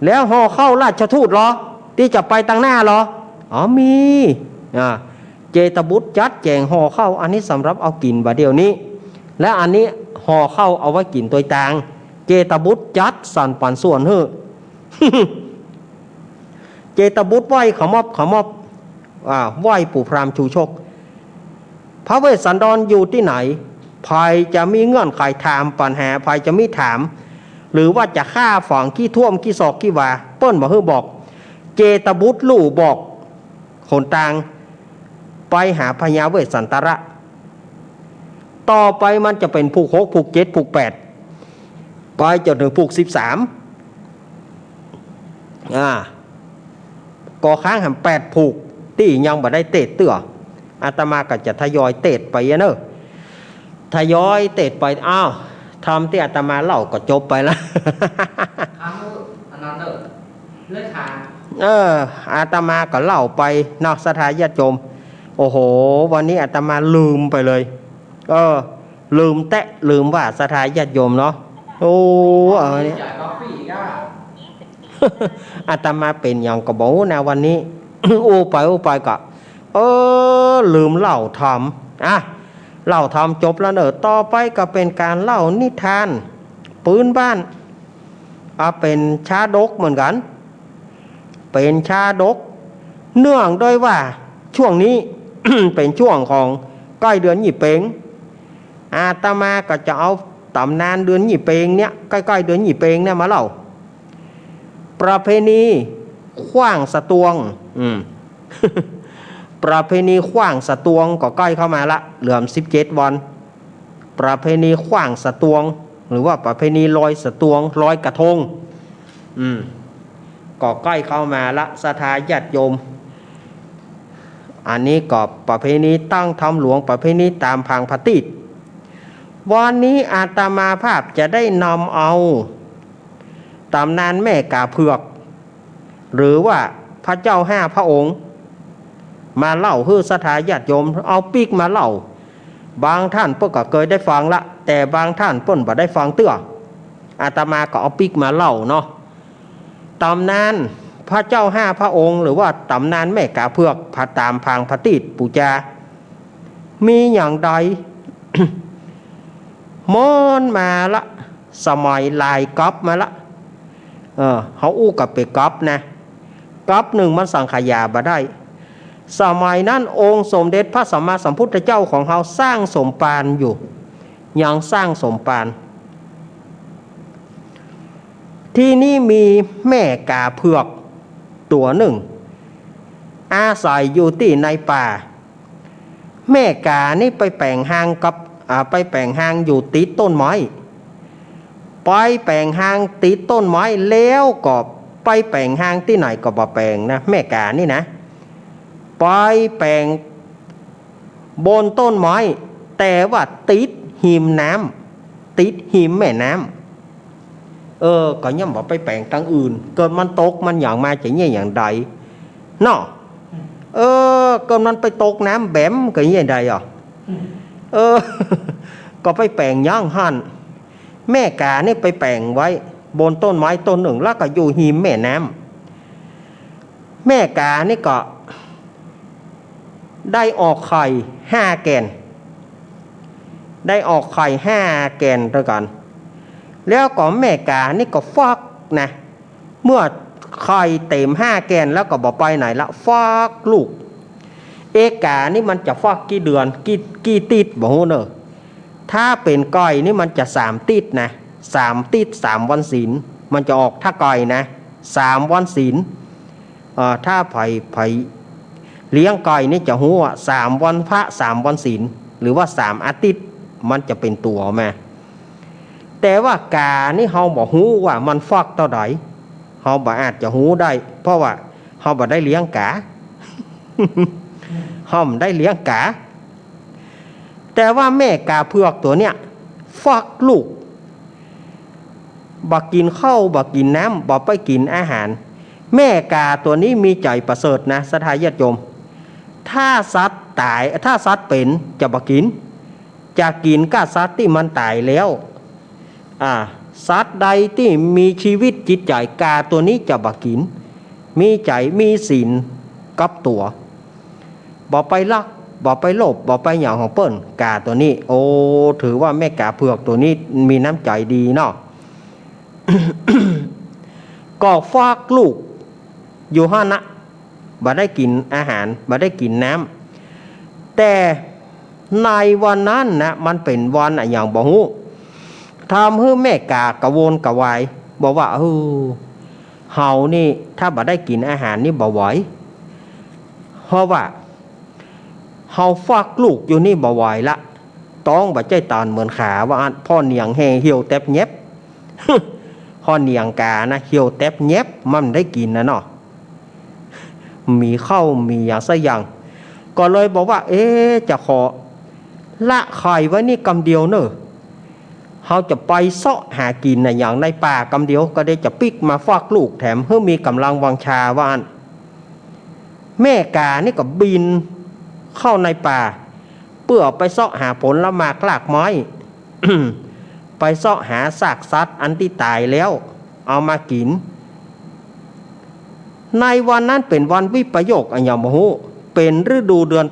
แล้วห่อเข้าราชทูตเหรอที่จะไปตั้งหน้าเหรอมีเจตบุตรจัดแจงห่อเข้าอันนี้สำหรับเอากินบะเดียวนี้และอันนี้ห่อเข้าเอาไว้กินตัวต่างเจตบุตรจัดสั่นปันส่วนเฮ้อ เจตบุตรไหวขมอบไหวปู่พราหมณ์ชูโชคพระเวสสันดรอยู่ที่ไหนภัยจะมีเงื่อนไขถามปัญหาภัยจะมีถามหรือว่าจะฆ่าฝังขี้ท่วมขี้ศอกขี้วาเปิ้นบอกเจตบุตรลู่บอกคนต่างไปหาพญาเวสสันตระต่อไปมันจะเป็นผูก6ผูก7ผูก8ไปจนถึงผูก13ก่อค้างหำ8ผูกที่ยังบ่ได้เตะเตื้ออาตมาก็จะทยอยเตะไปเนอะทยอยเตะไปทำที่อาตมาเล่าก็จบไปแล้วอันนั้นเลือดขาอาตมาก็เล่าไปนอกสถานญาติโยมโอ้โหวันนี้อาตมาลืมไปเลยลืมว่าสถานญาติโยมเนาะเนี่ยอาตมาเป็นอย่างกระบอกนะวันนี้ โอ้ไปก็ลืมเล่าทำเล่าทำจบแล้วเนอะต่อไปก็เป็นการเล่านิทานปืนบ้านเป็นชาดกเหมือนกันเป็นชาดกเนื่องด้วยว่าช่วงนี้ เป็นช่วงของใกล้เดือนยี่เปงอาตมาก็จะเอาตำนานเดือนยี่เปงเนี่ยใกล้ๆเดือนยี่เปงเนี่ยมาเล่า ประเพณีขว้างสตวงประเพณีขว้างสตวงก็ใกล้เข้ามาละเหลือม17 วันประเพณีขว้างสตวงหรือว่าประเพณีลอยสตวงลอยกระทงก็ใกล้เข้ามาละศรัทธาญาติโยมอันนี้ก็ประเพณีตั้งธรรมหลวงประเพณีตามพังพติตวันนี้อาตมาภาพจะได้นำเอาตำนานแม่กาเผือกหรือว่าพระเจ้า5 พระองค์มาเล่าให้ศรัทธาญาติโยมเอาปีกมาเล่าบางท่านเพิ่นก็เคยได้ฟังละแต่บางท่านเพิ่นบ่ได้ฟังเตื้ออาตมาก็เอาปีกมาเล่าเนาะตำนานพระเจ้า5 พระองค์หรือว่าตำนานแม่กาเผือกพระตามพังพติตปูจามีอย่างใด มอนมาละสมัยลายก๊อปมาละเขาอู้กับไปก๊อปนะก๊อปหนึ่งมันสังขยาบ่ได้สมัยนั้นองค์สมเด็จพระสัมมาสัมพุทธเจ้าของเขาสร้างสมปานอยู่ยังสร้างสมปานที่นี่มีแม่กาเผือกตัวหนึ่งอาศัยอยู่ที่ในป่าแม่กานี่ไปแปลงหางกับไปแปลงหางอยู่ติดต้นไม้ไปแปลงหางติดต้นไม้แล้วก็ไปแปลงหางที่ไหนก็บ่แปลงนะแม่กานี่นะไปแปลงบนต้นไม้แต่ว่าติดหิมน้ำติดหิมแม่น้ำก็ย่ำบอกไปแปลงตั้งอื่นเกิดมันตกมันอย่างมาจะเนี่ยอย่างใดเนาะเกิดมันไปตกน้ำแบมก็เนี่ยใดอ่ะก็ไปแปลงย่างหั่นแม่กานี่ไปแปลงไว้บนต้นไม้ต้นหนึ่งแล้วก็อยู่หิมแม่น้ำแม่กานี่ก็ได้ออกไข่5 แกนได้ออกไข่5 แกนด้วยกันแล้วก็แม่กานี่ก็ฟักนะเมื่อไข่เต็ม5 แกนแล้วก็บอกไปไหนละฟักลูกเอกานี่มันจะฟักกี่เดือนกี่ติดบอกเนอะถ้าเป็นก้อยนี่มันจะ3 ติดนะ3 ติด3 วันศีลมันจะออกถ้าก้อยนะ3 วันศีลถ้าไผ่เลี้ยงก้อยนี่จะหัว3 วันพระ3 วันศีลหรือว่า3 อาทิตย์มันจะเป็นตัวมาแต่ว่ากานี่เฮาบ่ฮู้ว่ามันฟักเท่าใดเฮาบ่อาจจะฮู้ได้เพราะว่าเฮาบ่ได้เลี้ยงกา เฮาบ่ได้เลี้ยงกาแต่ว่าแม่กาเผือกตัวเนี้ยฟักลูกบ่กินข้าวบ่กินน้ำบ่ไปกินอาหารแม่กาตัวนี้มีใจประเสริฐนะศรัทธาญาติโยมถ้าสัตว์ตายถ้าสัตว์เป็นจะบ่กินจะกินก็สัตว์ที่มันตายแล้วสัตว์ใดที่มีชีวิตจิตใจกาตัวนี้จะบ่กินมีใจมีศีลกับตัวบ่ไปลักบ่ไปโลภบ่ไปหยังของเปิ้นกาตัวนี้โอ้ถือว่าแม่กาเผือกตัวนี้มีน้ำใจดีเนาะ ก็ฟากลูกอยู่หั่นนะบ่ได้กินอาหารบ่ได้กินน้ำแต่ในวันนั้นนะมันเป็นวันอย่างบ่ฮู้ทำให้แม่กากระวนกระวายบอกว่าเฮานี่ถ้าบ่ได้กินอาหารนี่บ่ไหวเพราะว่าเฮาฟักลูกอยู่นี่บ่ไหวละต้องบ่ใจตอนเหมือนขาว่าพ่อเนียงแห่เหี่ยวแตบแยบ พ่อเนียงกานะเหี่ยวแตบแยบมันได้กินนะเนาะมีข้าวมีอย่างสักอย่างก็เลยบอกว่าจะขอละไข่ไว้นี่กำเดียวเนอะเขาจะไปเสาะหากินนะอย่างในป่ากำเดียวก็ได้จะปิกมาฟากลูกแถมเพื่อมีกำลังวังชาว่านแม่กานี่ก็บินเข้าในป่าเพื่อไปเสาะหาผลละหมากลากไม้ ไปเสาะหาซากสัตว์อันที่ตายแล้วเอามากินในวันนั้นเป็นวันวิปโยคอันยมหูเป็นฤดูเดือน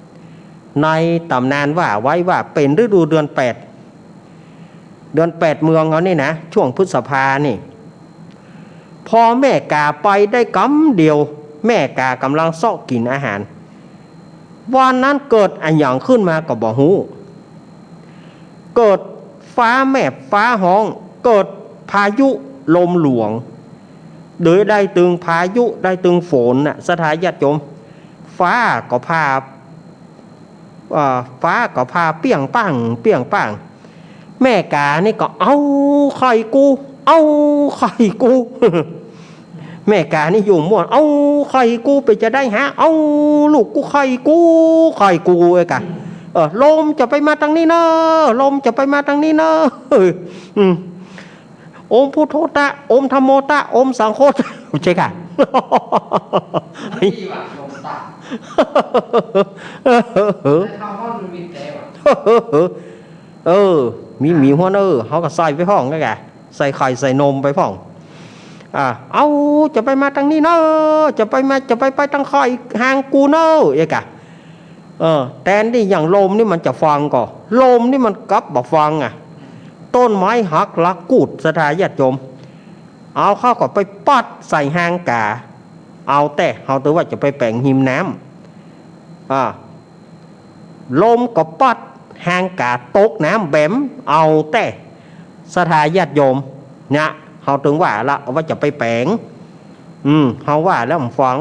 8ในตำนานว่าไว้ว่าเป็นฤดูเดือน8เดือน8เมืองเขานี่นะช่วงพฤษภานี่พอแม่กาไปได้กำเดียวแม่กากำลังเสาะกินอาหารวันนั้นเกิดอันอย่างขึ้นมาก็บ่ฮู้เกิดฟ้าแมบฟ้าห้องเกิดพายุลมหลวง โดยได้ตึงพายุได้ตึงฝนน่ะสถาญาติโยมฟ้าก็พาเปี้ยงปังเปี้ยงปังแม่กานี่ก็เอาไข่กูเอาไข่กู แม่กานี่อยู่ม่วนเอาไข่กูไปจะได้หาเอาลูกกูไข่กูไอ้กะลมจะไปมาทางนี้เนอะลมจะไปมาทางนี้เนอะโอมพุทโธตะโอมธรรมโมตะโอมสังโฆตะใช่ค่ะนี่ว่ะลมตาเข้าห้องมีแต่ว่ะมีหัวเขาก็ใส่ไปห้องก็แกใส่ไข่ใส่นมไปห้องเอาจะไปมาทางนี้เนอะจะไปทางคอยห่างกูเนอะไอ้กะแทนที่อย่างลมนี่มันจะฟังก่อลมนี่มันกลับบอกฟังต้นไม้หักลักกูดสถาญาติโยมเอาเข้าก็ไปปัดใส่ห่างกาเอาแต่เขาตัวว่าจะไปแปลงหิมน้ำลมก็ปัดห่างกาตกน้ำแบมเอาแต่สถาญาติโยมเนี่ยเขาถึงว่าละว่าจะไปแปลงเขาว่าแล้วผมฟัง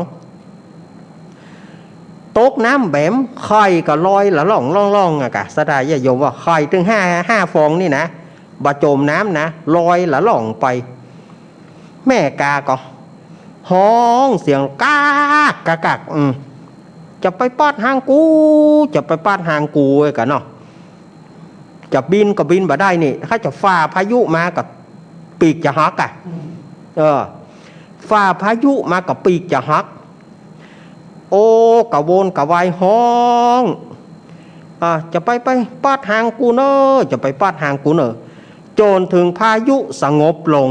ตกน้ำแบมไข่ก็ลอยละล่องกะสถาญาติโยมว่าไข่ถึงห้าฟองนี่นะบาจมน้ำนะลอยละล่องไปแม่กาก็ห้องเสียงกากจะไปปาดหางกูจะไปปาดหางกูไอ้กันเนาะจะบินก็บินบ่ได้นี่ถ้าจะฝ่าพายุมากับปีกจะหักฝ่าพายุมากับปีกจะหักโอ้กะวนกะวายห้องจะไปปาดหางกูเนอะจะไปปาดหางกูเนอะจนถึงพายุสงบลง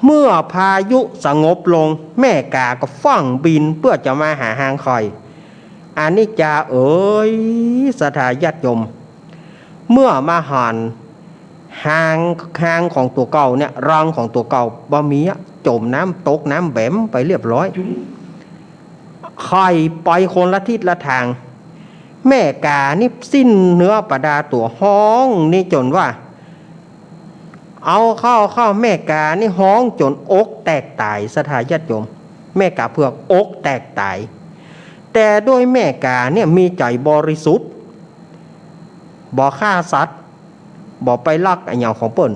เมื่อพายุสงบลงแม่กาก็ฟั่งบินเพื่อจะมาหาหางคอยอันนี้จะสถาญาติโยมเมื่อมาหันหางของตัวเก่าเนี่ยรังของตัวเก่าบะมีจมน้ำตกน้ำแบมไปเรียบร้อยไข่ไปคนละทิศละทางแม่กานี่สิ้นเนื้อประดาตัวห้องนี่จนว่าเอาเข้าแม่กานี่ห้องจนอกแตกตายสถาญาติโยมแม่กาเผือกอกแตกตายแต่ด้วยแม่กาเนี่ยมีใจบริสุทธิ์บ่ฆ่าสัตว์บ่ไปลักไอ้เหยาของเปิ้น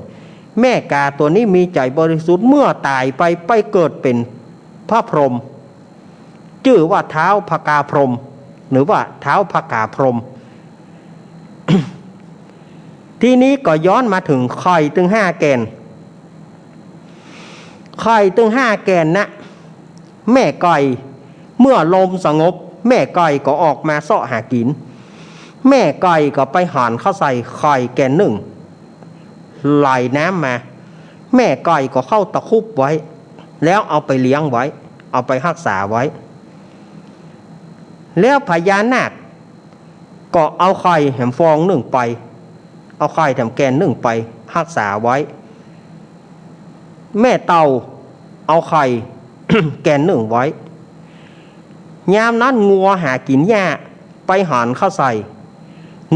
แม่กาตัวนี้มีใจบริสุทธิ์เมื่อตายไปเกิดเป็นพระพรหมชื่อว่าเท้าภกาพรหมหรือว่าเท้าภกาพรหม ทีนี้ก็ย้อนมาถึงไข่ถึง5 แกนไข่ถึง5 แกนนะแม่ไก่เมื่อลมสงบแม่ไก่ก็ออกมาเสาะหากินแม่ไก่ก็ไปหันเข้าใส่ไข่แกน1ไหลน้ำมาแม่ไก่ก็เข้าตะคุบไว้แล้วเอาไปเลี้ยงไว้เอาไปรักษาไว้แล้วพญานาคก็เอาไข่แหมฟอง1ไปเอาไข่แถมแกน1ไปรักษาไว้แม่เต่าเอาไข่ แกน1ไว้ยามนั้นงัวหากินหญ้าไปหันเข้าใส่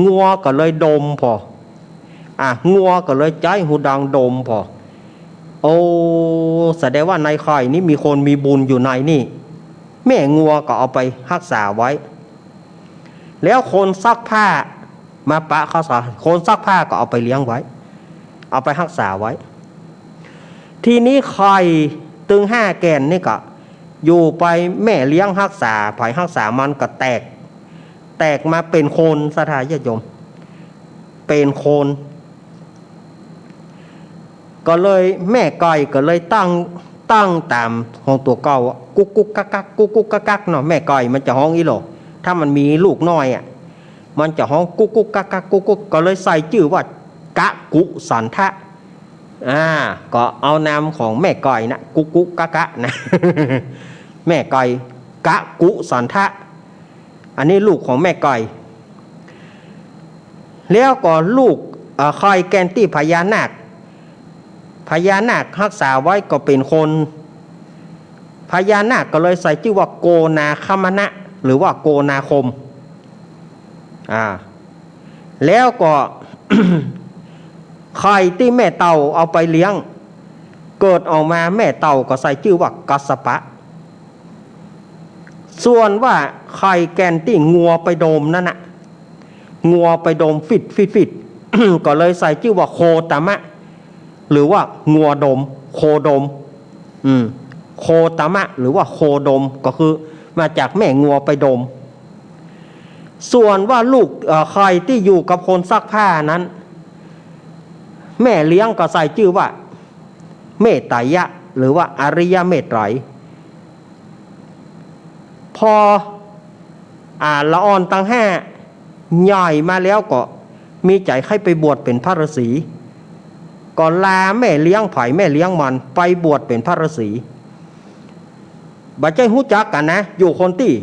งัวก็เลยดมพองัวก็เลยใจหูดังดมพอโอ้แสดงว่าในไข่นี้มีคนมีบุญอยู่ในนี่แม่งัวก็เอาไปรักษาไว้แล้วคนซักผ้ามาปะเขาสาคนซักผ้าก็เอาไปเลี้ยงไว้เอาไปรักษาไว้ทีนี้ไข่ตึง5 แกนนี่ก็อยู่ไปแม่เลี้ยงรักษาภายรักษามันก็แตกมาเป็นโคนสถาญาติโยมเป็นโคนก็เลยแม่ไก่ก็เลยตั้งตามของตัวเก่ากุ๊กกักกักเนาะแม่ไก่มันจะห้องอีหลอกถ้ามันมีลูกน้อยมันจะห้องกุ๊กกักก็เลยใส่ชื่อว่ากะกุสันทะก็เอานามของแม่ไก่นะกุ๊กกักนะ แม่ไก่กะกุสันทะอันนี้ลูกของแม่ไก่แล้วก็ลูกไข่แกนตี้พญานาครักษาไว้ก็เป็นคนพญานาคก็เลยใส่ชื่อว่าโกนาคมนะหรือว่าโกนาคมแล้วก็ ไข่ที่แม่เต่าเอาไปเลี้ยง เกิดออกมาแม่เต่าก็ใส่ชื่อว่ากัสสปะส่วนว่าไข่แกนที่งัวไปโดมนั่นน่ะงัวไปโดมฟิด ก็เลยใส่ชื่อว่าโคตามะหรือว่างัวดมโคดมโคตามะหรือว่าโคดมก็คือมาจากแม่งัวไปดมส่วนว่าลูกใครที่อยู่กับคนซักผ้านั้นแม่เลี้ยงก็ใส่ชื่อว่าเมตไตรยะหรือว่าอริยเมตไตรพอละอ่อนตั้งห้าใหญ่มาแล้วก็มีใจให้ไปบวชเป็นพระฤาษีก็ลาแม่เลี้ยงไผ่แม่เลี้ยงมันไปบวชเป็นพระฤาษีบ่ใจหู้จักกันนะอยู่คนที่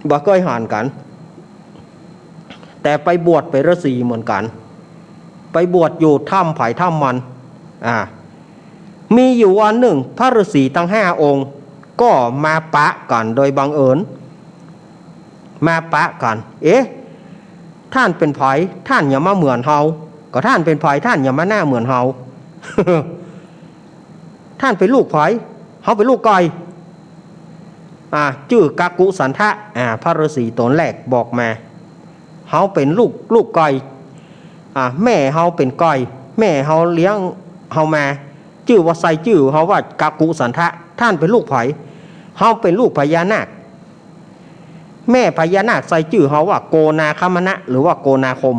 บ่เคยห่านกันแต่ไปบวชเป็นฤาษีเหมือนกันไปบวชอยู่ถ้ำไผ่ถ้ำมันมีอยู่วันหนึ่งพระฤาษีทั้ง5 องค์ก็มาปะกันโดยบังเอิญมาปะกันท่านเป็นไผ่ท่านอย่ามาเหมือนเฮาก็ท่านเป็นไผ่ท่านอย่ามาหน้าเหมือนเฮา ท่านเป็นลูกไผ่เฮาเป็นลูกก้อยชื่อกากุสันทะพระฤาษีตนแรกบอกมาเฮาเป็นลูกก้อยแม่เฮาเป็นก้อยแม่เฮาเลี้ยงเฮามาชื่อว่าใส่ชื่อเฮาว่ากากุสันทะท่านเป็นลูกไผ่เฮาเป็นลูกพญานาคแม่พญานาคใส่ชื่อเฮาว่าโกนาคมณะหรือว่าโกนาคม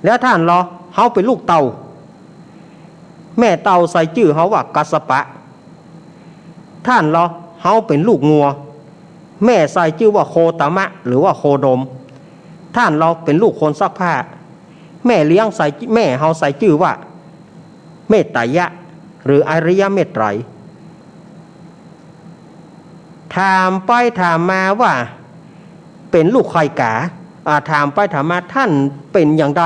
แล้วท่านเหรอเฮาเป็นลูกเต่าแม่เต่าใส่ชื่อเฮาว่ากัสสปะท่านเหรอเฮาเป็นลูกงัวแม่ใส่ชื่อว่าโคตามะหรือว่าโคดมท่านเราเป็นลูกคนซักผ้าแม่เลี้ยงใส่แม่เฮาใส่ชื่อว่าเมตไตรยะหรืออริยเมตไตรถามไปถามมาว่าเป็นลูกใครกาถามไปถามมาท่านเป็นอย่างไร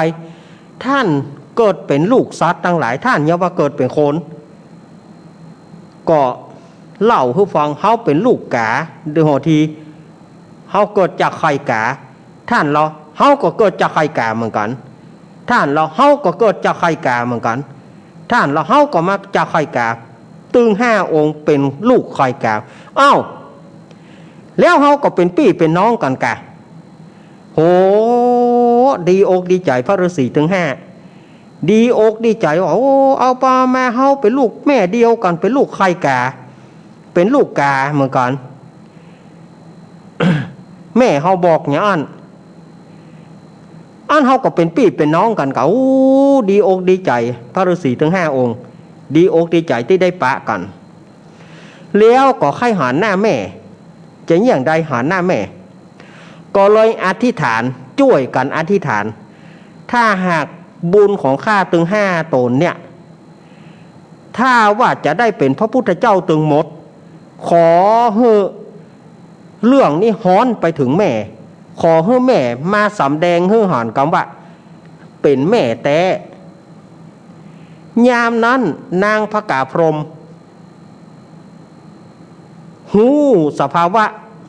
ท่านเกิดเป็นลูกสัตว์ทั้งหลายท่านอย่าว่าเกิดเป็นคนก็เล่าให้ฟังเฮาเป็นลูกกาโดยหัวทีเฮาเกิดจากไข่กาท่านเราเฮาก็เกิดจากไข่กาเหมือนกันท่านเราเฮาก็เกิดจากไข่กาเหมือนกันท่านเราเฮาก็มาจากไข่กาตึง5 องค์เป็นลูกไข่กาแล้วเฮาก็เป็นพี่เป็นน้องกันกะโหดีอกดีใจพระฤาษีถึง5ดีอกดีใจว่าเอาปลามาเฮาเป็นลูกแม่เดียวกันเป็นลูกไข่กาเป็นลูกกาเหมือนกัน แม่เฮาบอกอย่างอันเฮาก็เป็นพี่เป็นน้องกันกะดีอกดีใจพระฤาษีถึง5 องค์ดีอกดีใจที่ได้ปะกันแล้วก็ใครหันหน้าแม่จะอย่างใดหันหน้าแม่ก็เลยอธิษฐานช่วยกันอธิษฐานถ้าหากบุญของข้าตึง5 ตนเนี่ยถ้าว่าจะได้เป็นพระพุทธเจ้าตึงหมดขอให้เรื่องนี้ฮ้อนไปถึงแม่ขอให้แม่มาสำแดงให้หันคำว่าเป็นแม่แต่ยามนั้นนางพกาพรหมหูสภาวะ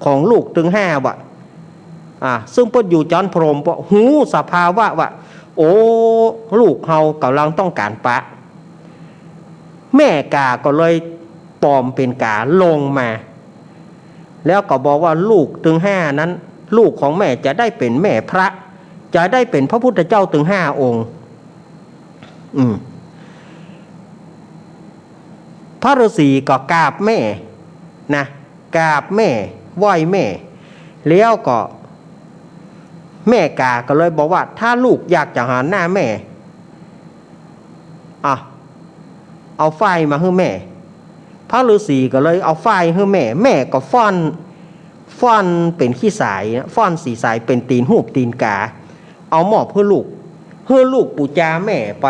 ของลูกตึง5ว่ะซึ่งเพิ่นอยู่จอนพรหมหูสภาวะว่าโอ้ลูกเฮากำลังต้องการปะแม่กาก็เลยปลอมเป็นกาลงมาแล้วก็บอกว่าลูกตึง5นั้นลูกของแม่จะได้เป็นแม่พระจะได้เป็นพระพุทธเจ้าตึง5 องค์พระฤาษีก็กราบแม่นะกราบแม่ไหว้แม่แล้วก็แม่กาก็เลยบอกว่าถ้าลูกอยากจะหาหน้าแม่เอาไฟมาให้แม่พระฤาษีก็เลยเอาไฟให้แม่แม่ก็ฟ้อนเป็นขี้สายฟ้อนสีสายเป็นตีนหูบตีนกาเอาหมอบเพื่อลูกปูจาแม่ไป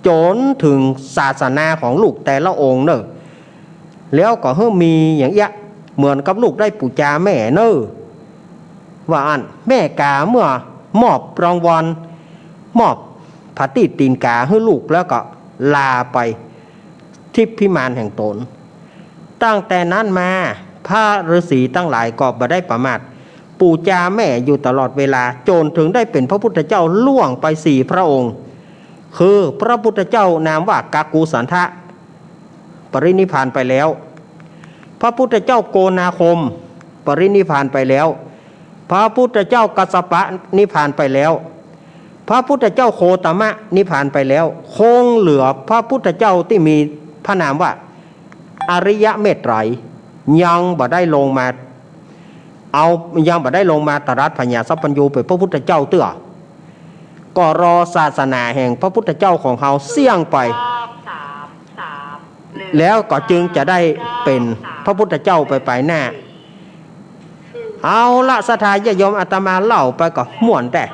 จนถึงศาสนาของลูกแต่ละองค์เนอะแล้วก็เฮ้มีอย่างเงี้ยเหมือนกับลูกได้ปูจาแม่เนอะว่าอันแม่กาเมื่อมอบรางวัลมอบผาติตีนกาให้ลูกแล้วก็ลาไปทิพพิมานแห่งตนตั้งแต่นั้นมาพระฤาษีตั้งหลายก็บ่ได้ประมาทปูจาแม่อยู่ตลอดเวลาจนถึงได้เป็นพระพุทธเจ้าล่วงไป4 พระองค์ คือพระพุทธเจ้านามว่ากากูสันทะปรินิพพานไปแล้วพระพุทธเจ้าโกนาคมปรินิพพานไปแล้วพระพุทธเจ้ากัสสปะนิพพานไปแล้วพระพุทธเจ้าโคตมะนิพพานไปแล้วคงเหลือพระพุทธเจ้าที่มีพระนามว่าอริยเมตไตรยังบ่ได้ลงมายังบ่ได้ลงมาตรัสพญาสัพพัญญูเป็นพระพุทธเจ้าเตื้อก็รอศาสนาแห่งพระพุทธเจ้าของเขาเสี่ยงไปแล้วก็จึงจะได้เป็นพระพุทธเจ้าไปหน้าเอาละสถานญาติโยมอาตมาเล่าไปก็ม่วนแต่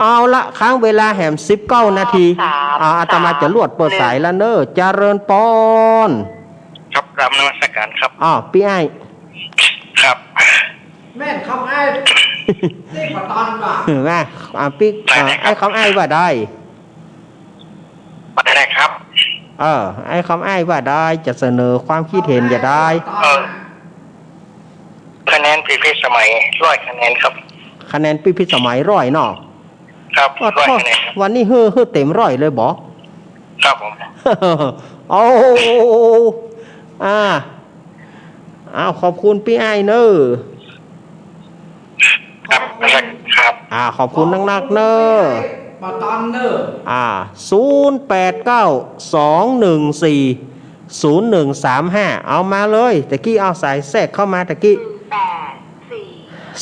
เอาละค้างเวลาแหม19 นาทีอาตมาจะลวดเปิดสายแล้วเนอะเจริญปอนครับกราบนมัสการครับพี่ไอ้ครับแม่นคำไอ้นี่ขอตอนว่ะแม่พี่ไอ้คำไอ้ว่าได้ครับไอ้คำไอ้ว่าได้จะเสนอความคิดเห็นจะได้คะแนนพิพิธสมัย100 คะแนนครับคะแนนพิพิธสมัย100เนาะครับ100 คะแนนวันนี้เฮ้อเต็ม100เลยบ่ครับผมโอ้ขอบคุณพี่ไอ้เนอะครับขอบคุณนักๆเนอะมาตอนเนอะ0892140135เอามาเลยตะกี้เอาสายแทรกเข้ามาตะกี้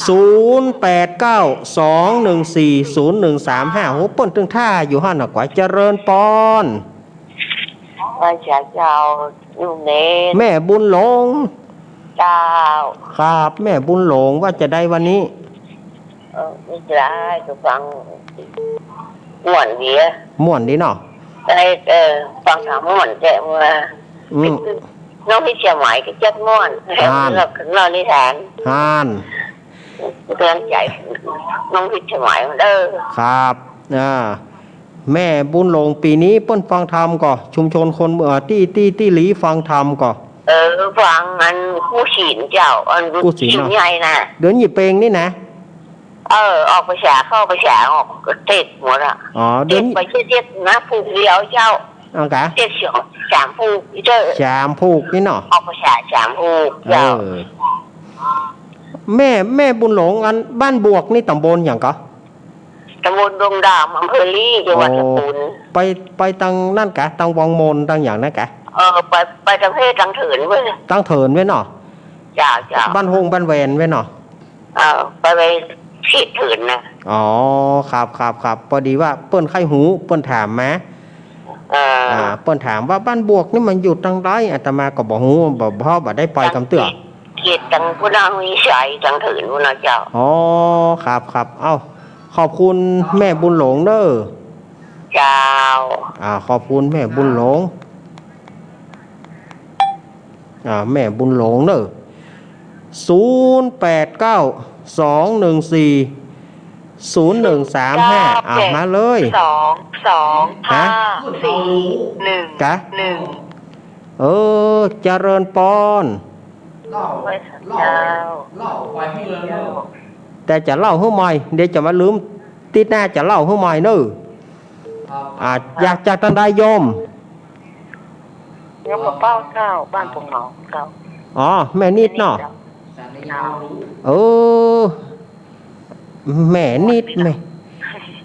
0892140135โหเปิ้นตึงท่าอยู่หั่นน่ะกว่าเจริญปอนว่าจะเจ้าอยู่เนแม่บุญหลงเจ้าครับแม่บุญหลงว่าจะได้วันนี้ไม่ได้ก็ฟังม่วนดีม่วนดีเนาะได้ฟังถามม่วนแจ้มาน้องพี่เชียงใหม่ก็จัดม่วนเรานิทานเตือนใจน้องพี่เชียงใหม่เด้อครับแม่บุญหลงปีนี้เปิ้นฟังธรรมก่อชุมชนคนที่หลีฟังธรรมก่อฟังอันกู้ศีลเจ้าอันกู้ศีลใหญ่นะเดือนหยิบเพลงนี่นะออกภาษาเข้าภาษาออกเต็ดหมดอ่ะเดือนไปเจ็ดนะผูกเดียวเจ้าเจ็ดเสียง3 ผูกเจ้า3 ผูกนี่เนาะออกภาษา3 ผูกเจ้าแม่บุญหลงอันบ้านบวกนี่ตำบลอย่างก็ตำบลดงดามอำเภอลี่จังหวัดสตูลไปตังนั่นกะตังวังมนตังอย่างนั้นกะไปทางเพศตังเถินไว้ตังเถินไว้เนาะจ้าบ้านฮงบ้านแวนไว้เนาะไปที่เถินนะครับพอดีว่าเปิ้นไข้หูเปิ้นถามมาเปิ้นถามว่าบ้านบวกนี่มันอยู่ตังใดอาตมาก็บ่ฮู้บ่ได้ไปคำเตื้อเขตตังพุทธวิสัยตังเถินพุ่นน่ะเจ้าครับเอ้าขอบคุณแม่บุญหลงเด้อเจ้าขอบคุณแม่บุญหลงแม่บุญหลงเด้อ0892140135มาเลย22541กะเจริญปอนเล่าไปให้เลยแต่จะเล่าให้ใหม่เดี๋ยวจะมาลืมติดหน้าจะเล่าให้ใหม่เนอะอยากจากตันได้โยมเป้าเจ้าบ้านปงเหมาเจ้าแม่นิดเนาะแม่นิด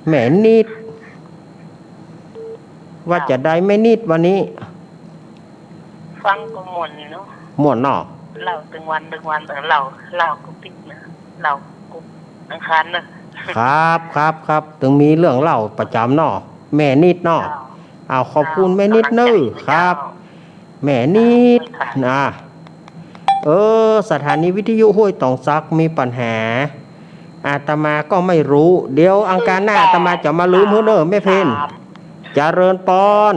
แม่นิดว่าจะได้แม่นิดวันนี้ฟังก็ม่วนเนาะม่วนเนาะเราถึงวันเราก็ปิดนะเรากุอังคารนะครับถึงมีเรื่องเล่าประจำเนาะแม่นิดเนาะขอบคุณแม่นิดเนอะครับแม่นิดนะสถานีวิทยุห้วยตองซักมีปัญหาอาตมาก็ไม่รู้เดี๋ยวอังคารหน้าอาตมาจะมาลืมเนอะแม่เพนเจริญปอน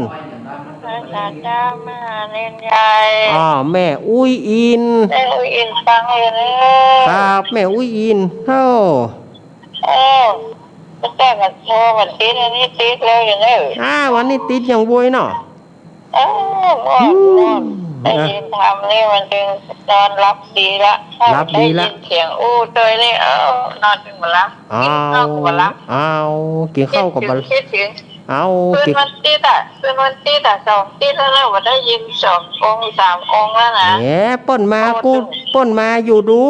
แม่เล่นใหญ่แม่อุ้ยอินฟังเลยครับแม่อุ้ยอินแต่กันโทรวันติดอันนี้ติดเลยอย่างนี้วันนี้ติดอย่างบุยเนาะ ได้ยินทำนี่มันจึงนอนรับดีละได้ยินเสียงอู้เตยนี่นอนจึงมารับกินข้าวก็มารับ เอากินข้าวกับบัล คิดถึง เอา คืน กิน วันติด2 ติดแล้วว่าได้ยิน2 องค์ 3 องค์แล้วนะ แหมเปิ้นมากูเปิ้นมาอยู่ดู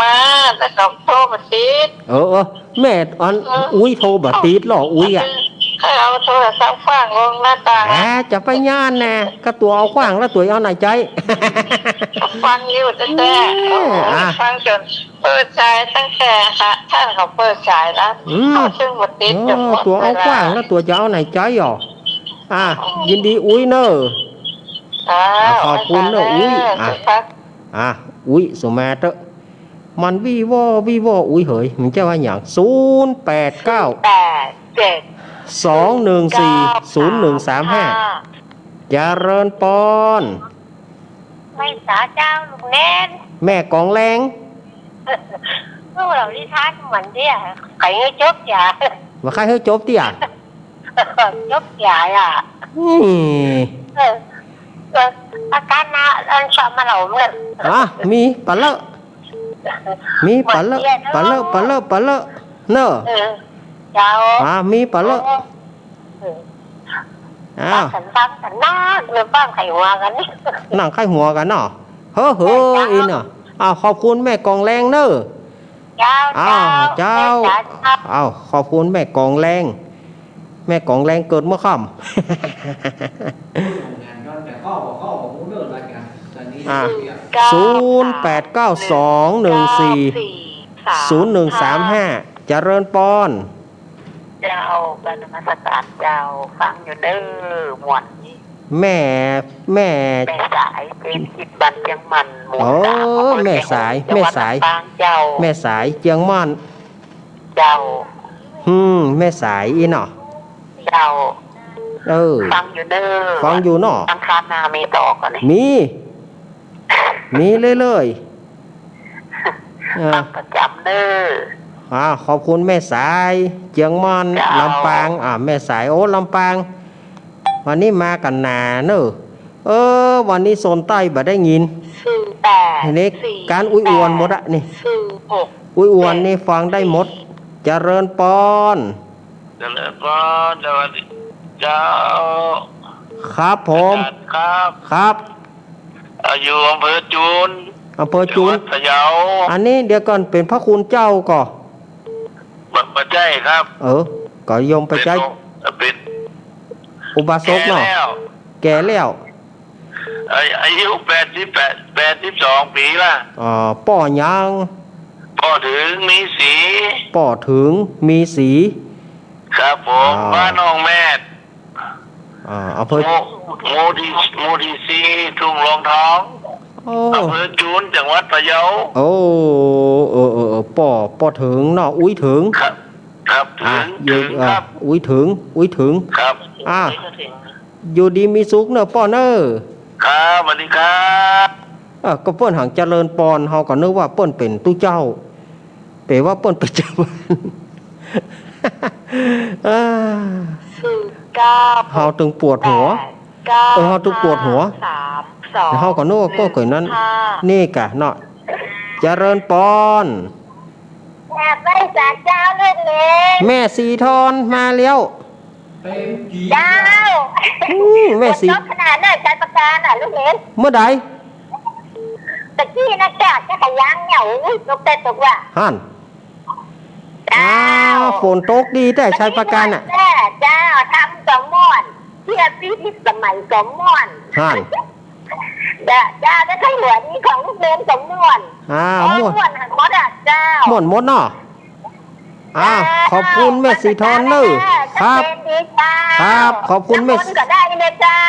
มาแต่กับโทรมาติด แม่อันอุ้ยโทรบ่ติดหรออุ้ยอ่ะ ให้เอาโทรศัพท์ขว้างลงหน้าต่าง จะไปย่านน่ะก็ตัวเอาขว้างแล้วตัวเอาไหนใจ ฟังอยู่ตั้งแต่ฟังจนเปิดสายตั้งแต่ท่านเขาเปิดสายแล้วเขาซึ่งบทติดจนหมด ตัวเอาขว้างแล้วตัวจะเอาไหนใจหรอยินดีอุ้ยเนอะขอบคุณเนอะอุ้ยอุ้ยสมาเตอะมันวีวออุ้ยเหยมันจะว่าอย่าง089 214 0135เจริญปอน ไม่สาเจ้าลุงแน่น แม่กองแรง พวกเราที่ท้าเหมือนเนี่ยใครเงยจบอย่า ว่าใครเฮ้ยจบเตี่ย จบอย่าอาการน่ะอันชอบมาเหล่าเมื่อมีปะเลอะมีปะเลอะเนอะเจ้ามีปะเลอะสันนาหรือบ้างไข่หัวกันนี่นั่งไข่หัวกันเนาะเฮ้ออินเนาะขอบคุณแม่กองแรงเนอะเจ้าขอบคุณแม่กองแรงแม่กองแรงเกิดเมื่อค่ำ0892140135เจริญปอนเจ้าบรรมสการเจ้าฟังอยู่เด้อหมวดนี้แม่สายเป็นจิตบันยังมันหมวดแม่สายเจียงมันเจ้าแม่สายอีเนาะเจ้าฟังอยู่เด้อฟังอยู่เนาะอังคารนามีต่อกันเลยมีเลยประจำเด้อขอบคุณแม่สายเจียงมอนลำปางแม่สายลำปางวันนี้มากันหนาเนอะวันนี้โซนใต้บ่ได้ยินนี่การอุ้ยอวนหมดอะนี่อุ้ยอวนนี่ฟังได้หมดเจริญปอนสวัสดีเจ้าครับผมครับอยู่อำเภอจูนพะเยาอันนี้เดี๋ยวก่อนเป็นพระคุณเจ้าก่อมาใจครับก็ยมไปใจเป็นอุบาสกเนาะแก่แล้วอายุ82 ปีละป่อยังป่อถึงมีสีครับผมบ้านน้องแม่อำเภอโมดีซีทุ่งรองทองอำเภอจูนจังหวัดพะเยาป่อถึงเนาะอุ้ยถึงครับถึงครับอุ้ยถึงครับอยู่ดีมีสุขเนอะป่อเนอะครับสวัสดีครับก็เปิ้นหังเจริญปอนเฮาก็นึกว่าเปิ้นเป็นตู้เจ้าแต่ว่าเปิ้นเป็นเจ้าบ้านเฮาตึงปวดหัวเฮาตึงปวดหัวเฮาก็นึกว่าก็เกิดนั้นนี่กะเนาะเจริญปอนไม่สาเจ้าเลยแม่สีทอนมาแล้วเจ้าแม่สีขนาดนั้นใจประการลูกเห็นเมื่อใดตะกี้นะจ้าจะขยันเหนียวลูกเต้ตกว่าฮั่นฝนตกดีแต่ใช้ประการเจ้าทำสมม่อนเทียบที่สมัยสมม่อนฮั่นเจ้าได้ทั้งหัวนี้ของลูกเล่นสมม่อนม่วนหมดเจ้าม่วนเนาะขอบคุณแม่สีทอนเนอะครับขอบคุณแม่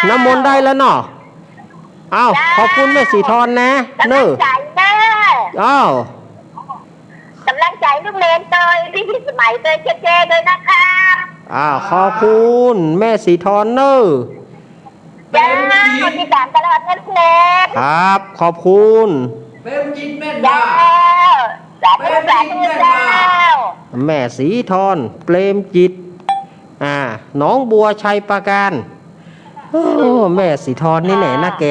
น้ำมนต์ได้แล้วเนาะขอบคุณแม่สีทอนนะเนอะกำลังใจลูกเล่นเตยพี่สมัยเตยเจ๊เลยนะคะขอบคุณแม่สีทอนเนอะคนที่การตลอดเงินเล่นครับขอบคุณเป็นจิตแม่นมาสาธุเจ้าแม่สีทอนเปรมจิตหนองบัวชัยปราการแม่สีทอนนี่ไหนนะแก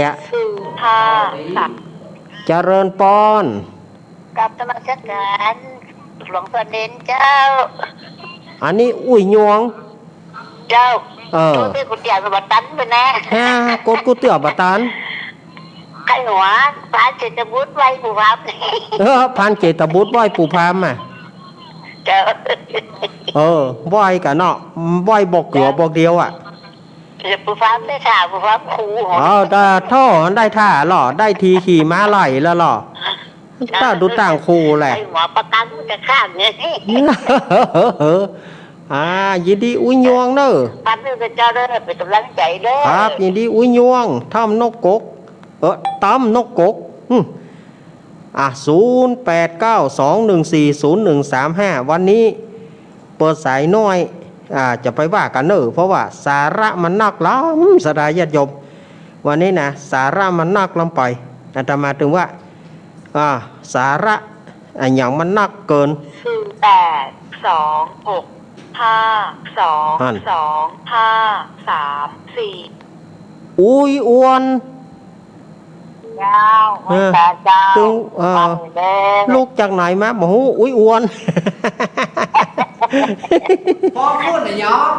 เจริญปอน กับธรรมชการหลวงพ่อเน้นเจ้า อันนี้อุ้ยยวง เจ้า ตัวที่กุญแจสมบัติตันไปนะ ฮะกดกูเตื่อบะตาน ไอ้หัวพระเจตบุตรไว้ผู้รับ พันเจตบุตรไหวปู่พามอ่ะ เจ้า ไหวกันเนาะไหวบอกเกลือบอกเดียวอ่ะ จะผู้รับได้ข่าวผู้รับครู แต่ท่อได้ท่าหล่อได้ทีขี่ม้าไหลแล้วหล่อต้าดูต่างครูแหละ ไอ้หัวประกันจะข้ามเนี่ย ยินดีอุ้ยยวงเนอะ ปันนี่ก็เจ้าเด้อเป็นกำลังใจเด้อ ครับยินดีอุ้ยยวงทำนกกกตั้มนกกก0892140135วันนี้เปิดสายน้อยจะไปว่ากันเนอะเพราะว่าสาระมันนักล้ำสดายญาติโยมวันนี้นะสาระมันนักล้ำไปอาตมาถึงว่าสาระอย่างมันนักเกิน826522534อุ้ยอ้วนยาวตาเจ้า ตึงลูกจากไหนมาบอกอุ้ยอ้วน พ่อพูดหน่อยย้อม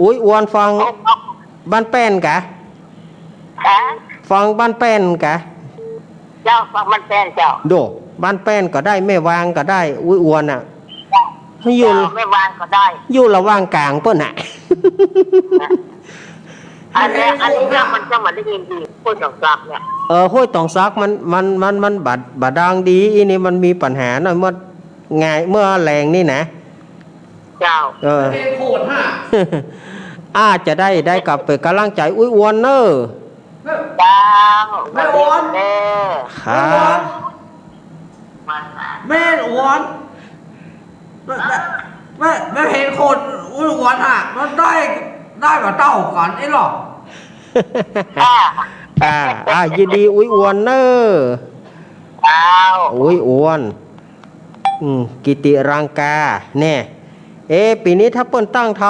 อุ้ยอ้วนฟังบ้านแป้นกะฟังบ้านแป้นกะ เจ้าฟังมันเป็นเจ้า โดบ้านแป้นก็ได้แม่วางก็ได้อุ้ยอ้วนอ่ะอยู่ ไม่วางก็ได้ อยู่ระหว่างกลางเปิ้นอ่ะ อันนี้มันจะมาได้ยินดีพูดกับซักเนี่ยห้วยตองซักมันบัดดังดีอีนี่มันมีปัญหาหน่อยเมื่อแรงนี่นะ เจ้าเพลงโหดฮะ จะได้กลับไปกำลังใจอุ้ยอ้วนเนอะ เจ้า แม่อ้วน ครับ แม่อ้วนแม่เพลงโหดอ้วนฮะมันได้มาเต้ากันไอ้หรอ ยินดีอุ้ยอ้วนเนอะ เจ้า อุ้ยอ้วนกิติรังกาแน่ปีนี้ถ้าเปิ้นตั้งท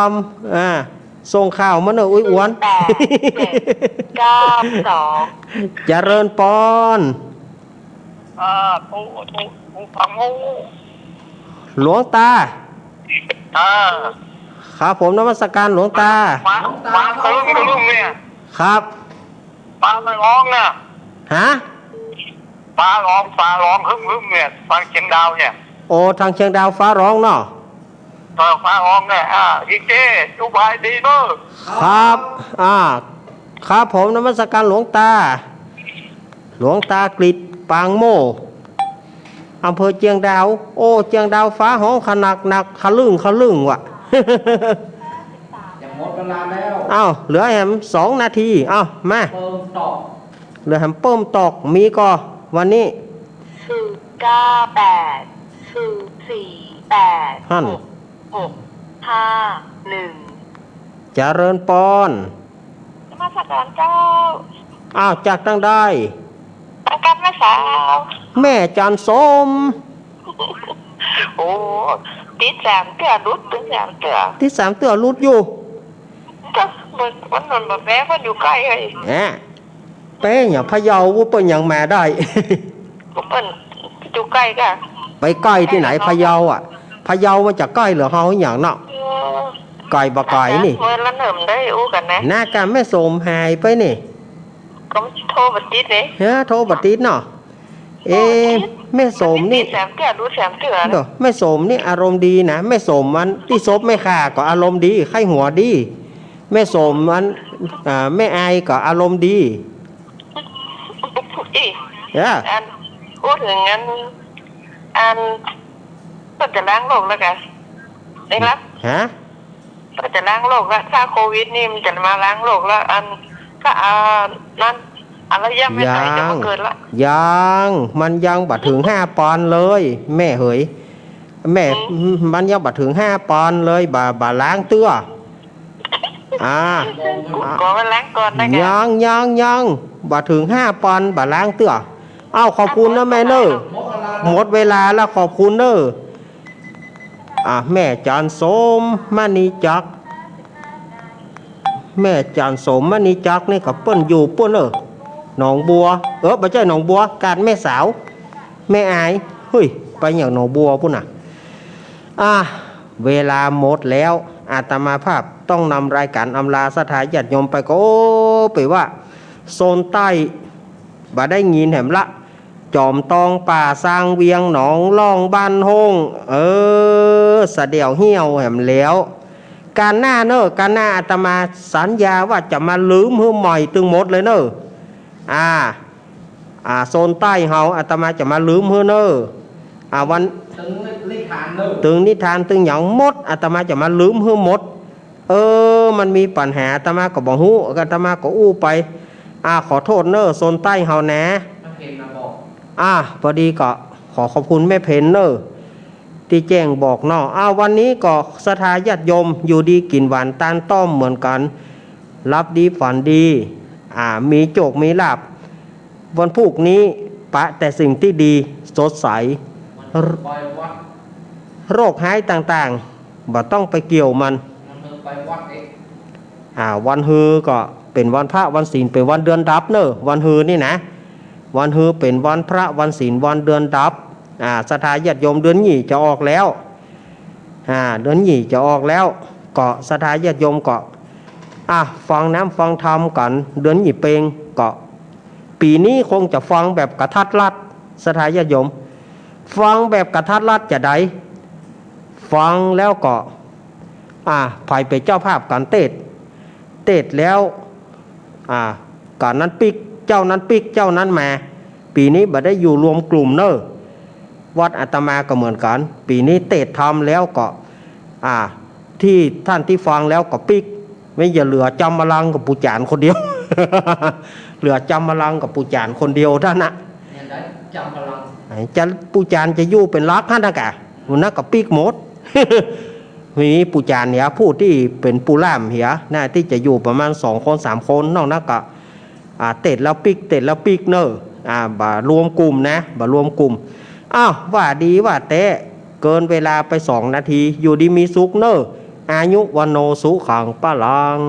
ำส่งข่าวมาเนอะอุ้ยอ้วน892เจริญปอนผู้ฟังงูหลวงตาครับผมนมัสการหลวงตามาเขาลุงเนี่ยครับปลาไม่ร้องนะฮะปลาร้องฮึ่มเนี่ยฟังเชียงดาวเนี่ยโอ้ทางเชียงดาวฟ้าร้องเนาะฟ้าร้องเนี่ยอีเจ้สุบายดีเนอะครับครับผมนมัสการหลวงตากฤษปางโมอำเภอเชียงดาวโอ้เชียงดาวฟ้าห้องขนักหนักขลึ่งว่ะจะหมดเวลาแล้ว เหลือแหม2 นาทีมาเปิมตอกเหลือแหมเปิ่มตอกมีก็วันนี้098 448 651เจริญปอนมาสักการเจ้าจากตั้งได้ตั้งกันแม่สาวแม่จันสมโอ้ที่3 เตือรุดที่3 เตือที่3 เตือรุดอยู่ก็มันนนแบบแม่มันอยู่ใกล้เลยเป้อย่างพะเยาวุ้เปิ้นอย่างแม่ได้เปิ้นอยู่ใกล้กันไปใกล้ที่ไหนพะเยาพะเยามันจะใกล้เหรอเฮาอย่างเนาะไก่บะไก่นี่เมื่อละเนิ่มได้อู้กันนะหน้าการแม่สมหายไปนี่ก็โทรบัดติดเลยโทรบัดติดเนาะแม่สมนี่3 เตือรู้3 เตือเด้อแม่สมนี่อารมณ์ดีนะแม่สมมันที่ซบไม่ขาก็อารมณ์ดีไข้หัวดีแม่สมมันแม่อายก็อารมณ์ดีพูดถึงงั้นก็จะล้างโรคแล้วกันได้รับก็จะล้างโรคแล้วถ้าโควิดนี่มันจะมาล้างโรคแล้วก็นั้นอะไรยังไม่ไหนจะมาเกิดละยังมันยังบัดถึง5 ปอนด์เลยแม่เหยแม่มันยังบัดถึง5 ปอนด์เลยบ่ล้างเตื้อก่อนล้างก่อนนะยังบัดถึง5 ปอนด์บ่ล้างเตื้อขอบคุณนะแม่เนอะหมดเวลาแล้วขอบคุณเนอะแม่จันสมมณีจักแม่จันสมมณีจักนี่กับเปิ้นอยู่เปิ้น หนองบัวไม่ใช่หนองบัวการแม่สาวแม่อายเฮ้ยไปอย่างหนองบัวพุ่นน่ะเวลาหมดแล้วอาตมาภาพต้องนำรายการอำลาสถานญาติโยมไปก็ไปว่าโซนใต้บ่ได้ยินแหมละจอมตองป่าสร้างเวียงหนองล่องบ้านโฮงสะเดี่ยวเหี่ยวแหมแล้วการหน้าการหน้าอาตมาสัญญาว่าจะมาลืมหื้อใหม่ตึงหมดเลยโซนใต้เฮาอาตมาจะมาลืมหื้อวันตึงนิทานตึงหยังหมดอาตมาจะมาลืมหื้อหมดมันมีปัญหาอาตมาก็บอกฮู้อาตมาก็อู้ไปขอโทษโซนใต้เฮานะพอดีก็ขอขอบคุณแม่เพนที่แจ้งบอกวันนี้ก็สถาญาติโยมอยู่ดีกินหวานตานต้อมเหมือนกันรับดีฝันดีมีโจกมีลาบวันพรุ่งนี้ปะแต่สิ่งที่ดีสดใสโรคหายต่างๆบ่ต้องไปเกี่ยวมันวันฮือก็เป็นวันพระวันศีลเป็นวันเดือนดับวันฮือนี่นะวันฮือเป็นวันพระวันศีลวันเดือนดับสถาญาติโยมเดือนหยี่จะออกแล้วเดือนหยี่จะออกแล้วก็สถาญาติโยมก็ฟังน้ำฟังธรรมกันเดือนหยี่เปงก็ปีนี้คงจะฟังแบบกระทัดรัดสถาญาติโยมฟังแบบกระทัดรัดจะได้ฟังแล้วก็ภายไปเจ้าภาพการเทศแล้วการนั้นปิกเจ้านั้นปิกเจ้านั้นมาปีนี้บ่ได้อยู่รวมกลุ่มวัดอาตมาก็เหมือนกันปีนี้เทศทำแล้วก็ที่ท่านที่ฟังแล้วก็ปิกไม่อย่าเหลือจำมะลังกับปูจานคนเดียว เหลือจำมะลังกับปูจานคนเดียวท่านจำมะลังจะปูจานจะอยู่เป็นลักท่านนะกะมันนักกับปิกหมด มีปูจานเนี่ยผู้ที่เป็นปูล่ามเหียน่าที่จะอยู่ประมาณ2 คน 3 คนนอกนั้นก็เตะแล้วปิกบ่รวมกลุ่มนะบ่รวมกลุ่มว่าดีว่าเตะเกินเวลาไป2 นาทีอยู่ดีมีสุขอายุวันโนสุขังปะลัง